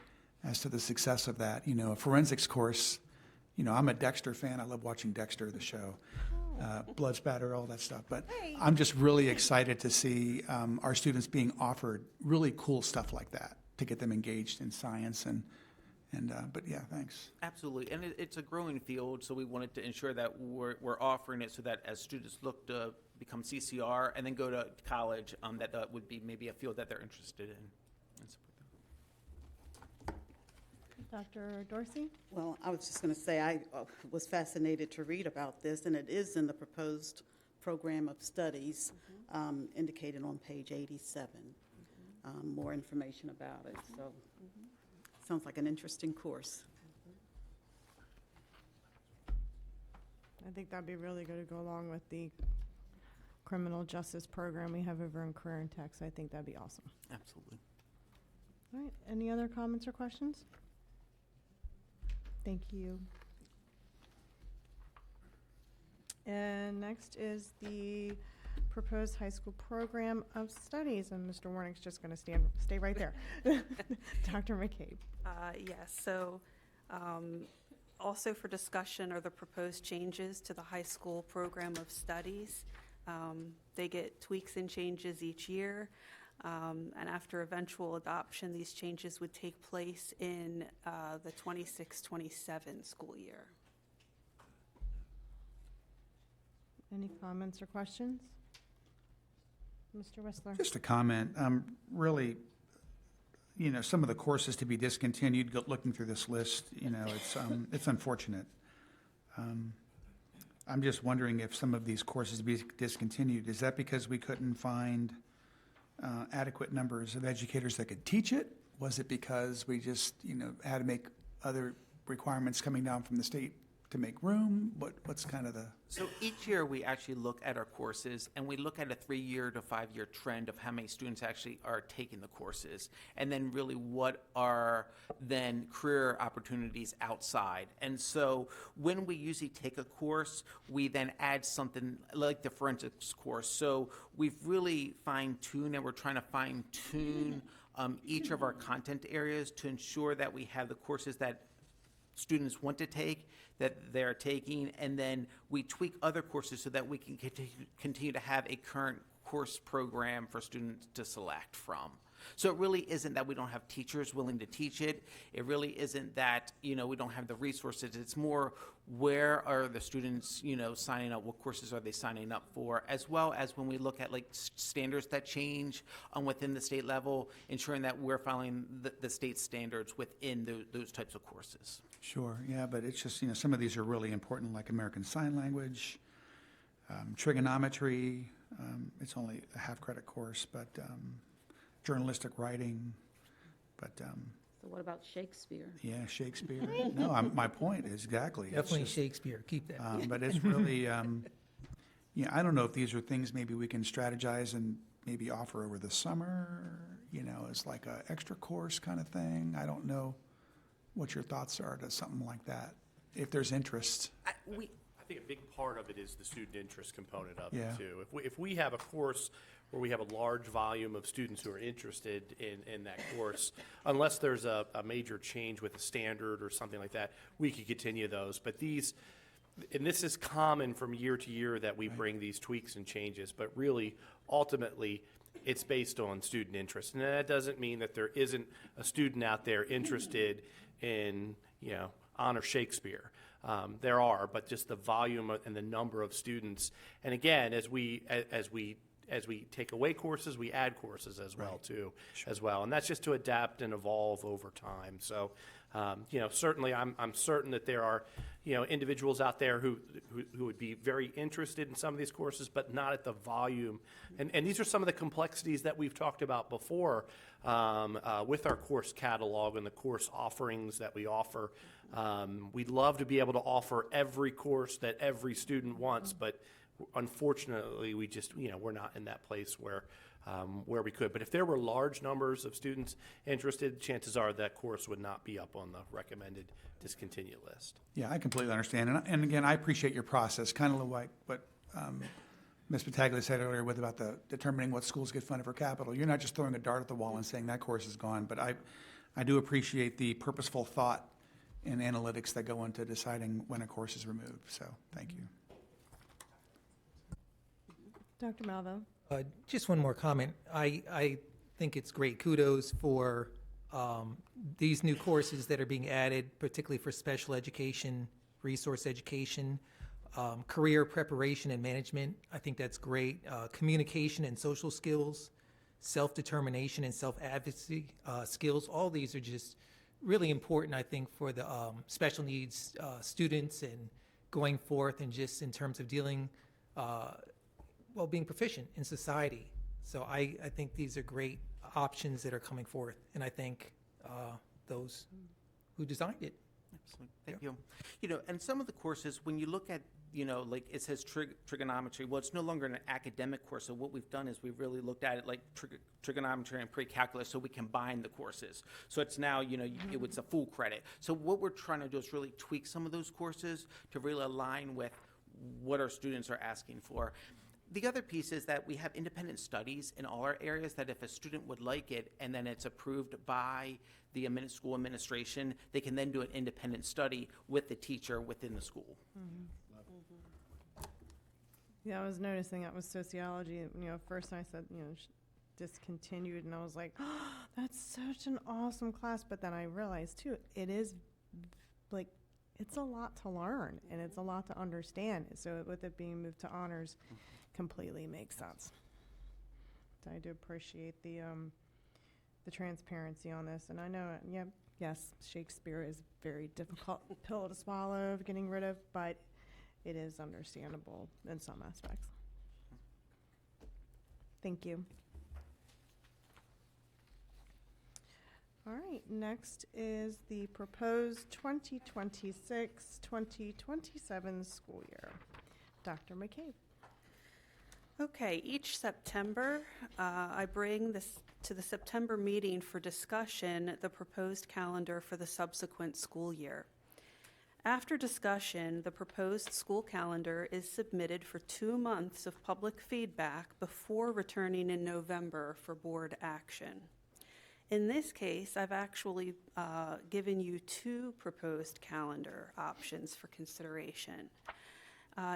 as to the success of that. A forensics course, I'm a Dexter fan. I love watching Dexter, the show. Blood spatter, all that stuff. But I'm just really excited to see our students being offered really cool stuff like that to get them engaged in science. But yeah, thanks. Absolutely, and it's a growing field, so we wanted to ensure that we're offering it so that as students look to become CCR and then go to college, that would be maybe a field that they're interested in. And support them. Dr. Dorsey? Well, I was just going to say, I was fascinated to read about this, and it is in the proposed program of studies indicated on page 87. More information about it, so sounds like an interesting course. I think that'd be really good to go along with the criminal justice program we have over in Career and Tech. So I think that'd be awesome. Absolutely. All right, any other comments or questions? Thank you. And next is the proposed high school program of studies, and Mr. Warnick's just going to stay right there. Dr. McCabe. Yes, so also for discussion are the proposed changes to the high school program of studies. They get tweaks and changes each year, and after eventual adoption, these changes would take place in the 26-27 school year. Any comments or questions? Mr. Whistler. Just a comment. Really, some of the courses to be discontinued, looking through this list, it's unfortunate. I'm just wondering if some of these courses to be discontinued, is that because we couldn't find adequate numbers of educators that could teach it? Was it because we just, had to make other requirements coming down from the state to make room? What's kind of the... So each year, we actually look at our courses, and we look at a 3-year to 5-year trend of how many students actually are taking the courses, and then really what are then career opportunities outside. And so when we usually take a course, we then add something like the forensics course. So we've really fine-tuned, and we're trying to fine-tune each of our content areas to ensure that we have the courses that students want to take, that they're taking, and then we tweak other courses so that we can continue to have a current course program for students to select from. So it really isn't that we don't have teachers willing to teach it. It really isn't that, we don't have the resources. It's more, where are the students, signing up? What courses are they signing up for? As well as when we look at standards that change within the state level, ensuring that we're following the state standards within those types of courses. Sure, yeah, but it's just, some of these are really important, like American Sign Language, trigonometry, it's only a half-credit course, but journalistic writing, but... So what about Shakespeare? Yeah, Shakespeare. No, my point is exactly. Definitely Shakespeare, keep that. But it's really, I don't know if these are things maybe we can strategize and maybe offer over the summer, as like a extra course kind of thing. I don't know what your thoughts are to something like that, if there's interest. I think a big part of it is the student interest component of Yeah. it too. If we have a course where we have a large volume of students who are interested in that course, unless there's a major change with the standard or something like that, we could continue those. But this is common from year to year that we bring these tweaks and changes, but really, ultimately, it's based on student interest. And that doesn't mean that there isn't a student out there interested in, honor Shakespeare. There are, but just the volume and the number of students. And again, as we take away courses, we add courses as well too, as well. And that's just to adapt and evolve over time. So, certainly I'm certain that there are, individuals out there who would be very interested in some of these courses, but not at the volume. And these are some of the complexities that we've talked about before with our course catalog and the course offerings that we offer. We'd love to be able to offer every course that every student wants, but unfortunately, we just, we're not in that place where we could. But if there were large numbers of students interested, chances are that course would not be up on the recommended discontinue list. Yeah, I completely understand. And again, I appreciate your process, kind of like what Ms. Pataglia said earlier about the determining what schools get funded for capital. You're not just throwing a dart at the wall and saying that course is gone, but I do appreciate the purposeful thought and analytics that go into deciding when a course is removed. So thank you. Dr. Malvo. Just one more comment. I think it's great. Kudos for these new courses that are being added, particularly for special education, resource education, career preparation and management. I think that's great. Communication and social skills, self-determination and self-advocacy skills. All these are just really important, I think, for the special needs students and going forth and just in terms of dealing, well, being proficient in society. So I think these are great options that are coming forth, and I thank those who designed it. Absolutely. Thank you. You know, and some of the courses, when you look at, you know, like it says trigonometry, well, it's no longer an academic course. So what we've done is we've really looked at it like trigonometry and pre-calculus, so we combine the courses. So it's now, you know, it's a full credit. So what we're trying to do is really tweak some of those courses to really align with what our students are asking for. The other piece is that we have independent studies in all our areas that if a student would like it and then it's approved by the school administration, they can then do an independent study with the teacher within the school. Yeah, I was noticing that with sociology. First I said, discontinued, and I was like, oh, that's such an awesome class. But then I realized too, it is like, it's a lot to learn and it's a lot to understand. So with it being moved to honors, completely makes sense. So I do appreciate the transparency on this, and I know, yes, Shakespeare is a very difficult pill to swallow, getting rid of, but it is understandable in some aspects. Thank you. All right, next is the proposed 2026-2027 school year. Dr. McCabe. Okay, each September, I bring this to the September meeting for discussion, the proposed calendar for the subsequent school year. After discussion, the proposed school calendar is submitted for 2 months of public feedback before returning in November for board action. In this case, I've actually given you 2 proposed calendar options for consideration.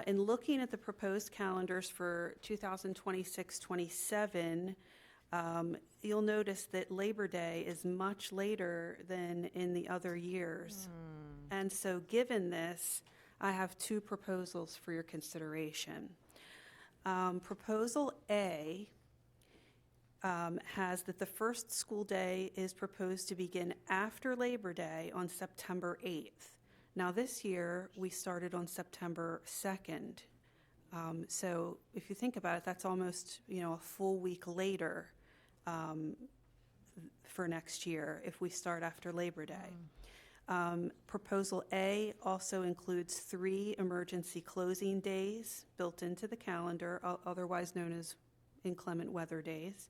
In looking at the proposed calendars for 2026-27, you'll notice that Labor Day is much later than in the other years. And so given this, I have 2 proposals for your consideration. Proposal A has that the first school day is proposed to begin after Labor Day on September 8th. Now this year, we started on September 2nd. So if you think about it, that's almost, a full week later for next year if we start after Labor Day. Proposal A also includes 3 emergency closing days built into the calendar, otherwise known as inclement weather days.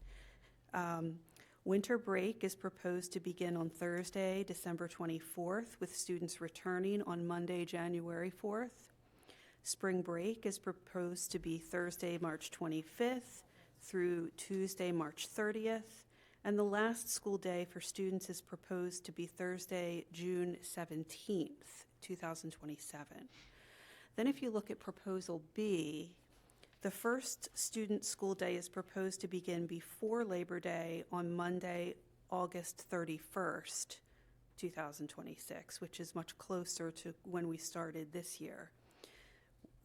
Winter break is proposed to begin on Thursday, December 24th, with students returning on Monday, January 4th. Spring break is proposed to be Thursday, March 25th through Tuesday, March 30th. And the last school day for students is proposed to be Thursday, June 17th, 2027. Then if you look at Proposal B, the first student school day is proposed to begin before Labor Day on Monday, August 31st, 2026, which is much closer to when we started this year.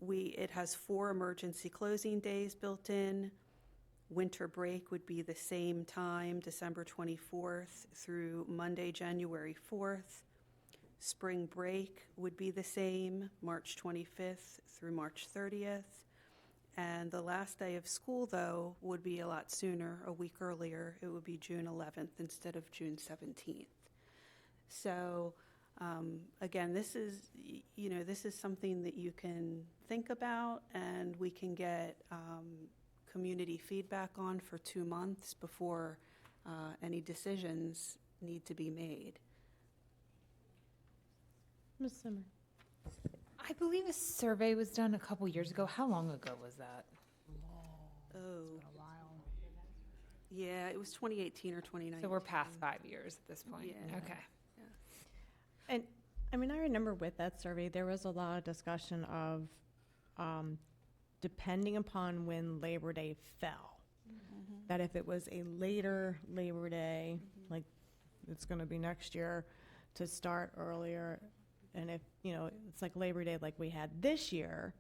It has 4 emergency closing days built in. Winter break would be the same time, December 24th through Monday, January 4th. Spring break would be the same, March 25th through March 30th. And the last day of school, though, would be a lot sooner, a week earlier. It would be June 11th instead of June 17th. So, again, this is something that you can think about, and we can get community feedback on for 2 months before any decisions need to be made. Ms. Zimmer. I believe a survey was done a couple years ago. How long ago was that? Oh. Yeah, it was 2018 or 2019. So we're past 5 years at this point. Yeah. Okay. And I remember with that survey, there was a lot of discussion of depending upon when Labor Day fell, that if it was a later Labor Day, like it's going to be next year, to start earlier, and if, it's like Labor Day like we had this year,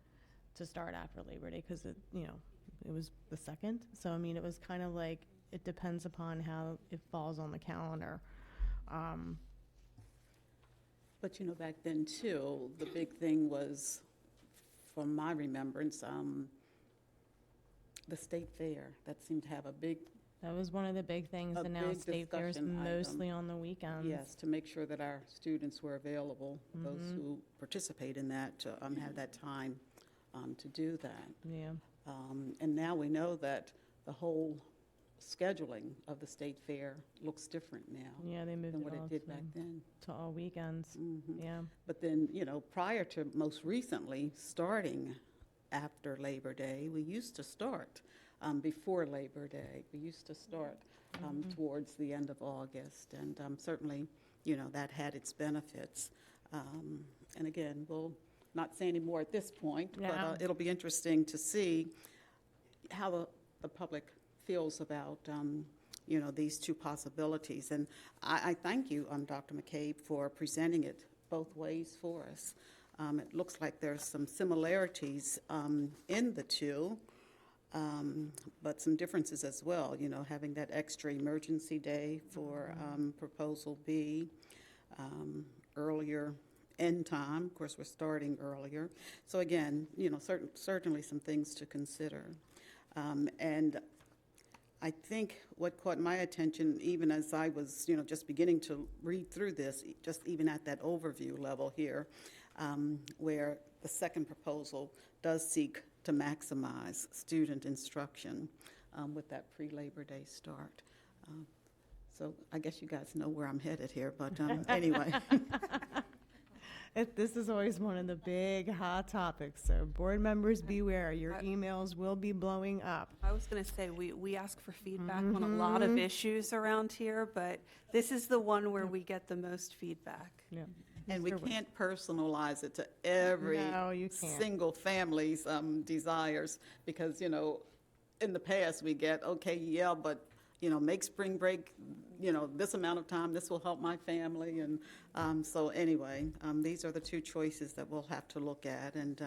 to start after Labor Day, because it was the 2nd. So, it was kind of like, it depends upon how it falls on the calendar. But you know, back then too, the big thing was, from my remembrance, the state fair. That seemed to have a big, That was one of the big things, a and now big state fairs discussion mostly item. on the weekends. Yes, to make sure that our students were available, those Mhm. who participate in that, to have that time to do that. Yeah. And now we know that the whole scheduling of the state fair looks different now. Yeah, they moved than it what all it did back then. to all weekends. Yeah. But then, you know, prior to most recently, starting after Labor Day, we used to start before Labor Day. We used to start towards the end of August, and certainly, you know, that had its benefits. And again, we'll not say any more at this point, Yeah. but it'll be interesting to see how the public feels about, you know, these two possibilities. And I thank you, Dr. McCabe, for presenting it both ways for us. It looks like there's some similarities in the two, but some differences as well. You know, having that extra emergency day for Proposal B, earlier end time. Of course, we're starting earlier. So again, you know, certainly some things to consider. And I think what caught my attention, even as I was, you know, just beginning to read through this, just even at that overview level here, where the second proposal does seek to maximize student instruction with that pre-Labor Day start. So I guess you guys know where I'm headed here, but anyway. This is always one of the big hot topics, so board members beware, your emails will be blowing up. I was going to say, we ask for feedback on a lot of issues around here, but this is the one where we get the most feedback. Yeah. And we can't personalize it to every No, you can't. single family's desires, because, you know, in the past, we get, okay, yeah, but, you know, make spring break, you know, this amount of time, this will help my family. And so anyway, these are the two choices that we'll have to look at. And,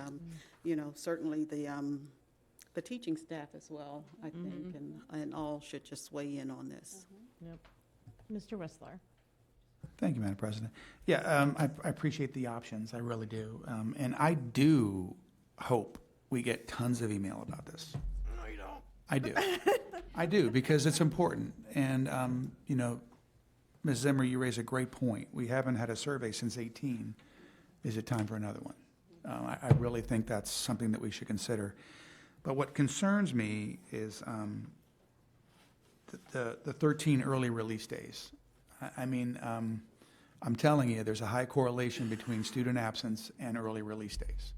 you know, certainly the teaching staff as well, I think, and all should just weigh in on this. Yep. Mr. Whistler. Thank you, Madam President. Yeah, I appreciate the options, I really do. And I do hope we get tons of email about this. No, you don't. I do. I do, because it's important. And, you know, Ms. Zimmer, you raise a great point. We haven't had a survey since 18. Is it time for another one? I really think that's something that we should consider. But what concerns me is the 13 early release days. I mean, I'm telling you, there's a high correlation between student absence and early release days.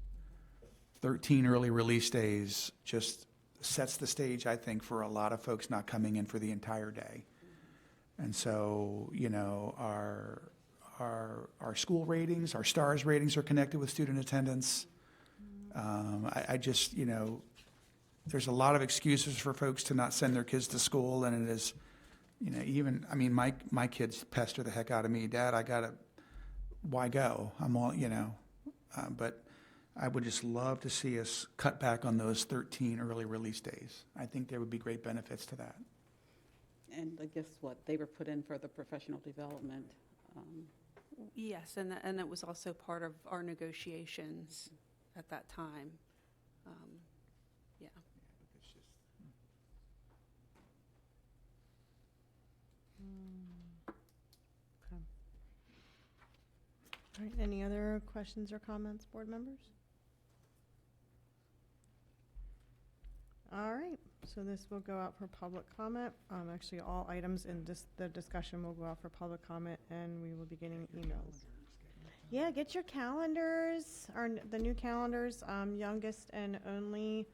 13 early release days just sets the stage, I think, for a lot of folks not coming in for the entire day. And so, you know, our school ratings, our STARS ratings are connected with student attendance. I just, you know, there's a lot of excuses for folks to not send their kids to school, and it is, you know, even, I mean, my kids pester the heck out of me. Dad, why go? I'm all, you know, but I would just love to see us cut back on those 13 early release days. I think there would be great benefits to that. And I guess what, they were put in for the professional development. Yes, and it was also part of our negotiations at that time. Yeah. Okay. All right, any other questions or comments, board members? All right, so this will go out for public comment. Actually, all items in the discussion will go out for public comment, and we will be getting emails. Yeah, get your calendars, the new calendars. Youngest and only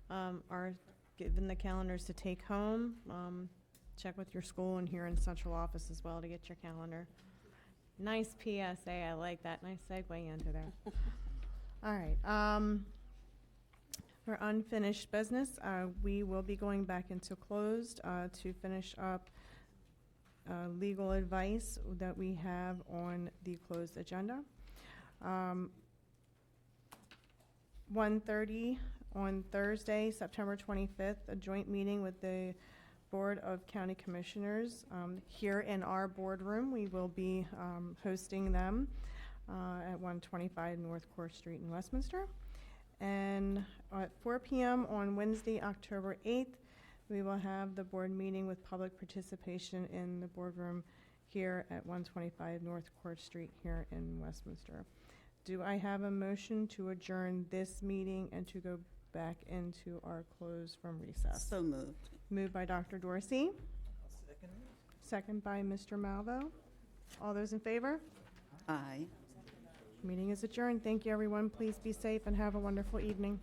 are given the calendars to take home. Check with your school and here in central office as well to get your calendar. Nice PSA, I like that. Nice segue into there. All right. For unfinished business, we will be going back into closed to finish up legal advice that we have on the closed agenda. 1:30 on Thursday, September 25th, a joint meeting with the Board of County Commissioners here in our boardroom. We will be hosting them. at 125 North Court Street in Westminster. And at 4 p.m. on Wednesday, October 8th, we will have the board meeting with public participation in the boardroom here at 125 North Court Street here in Westminster. Do I have a motion to adjourn this meeting and to go back into our close from recess? So moved. Moved by Dr. Dorsey. Second by Mr. Malvo. All those in favor? Aye. Meeting is adjourned. Thank you, everyone. Please be safe and have a wonderful evening.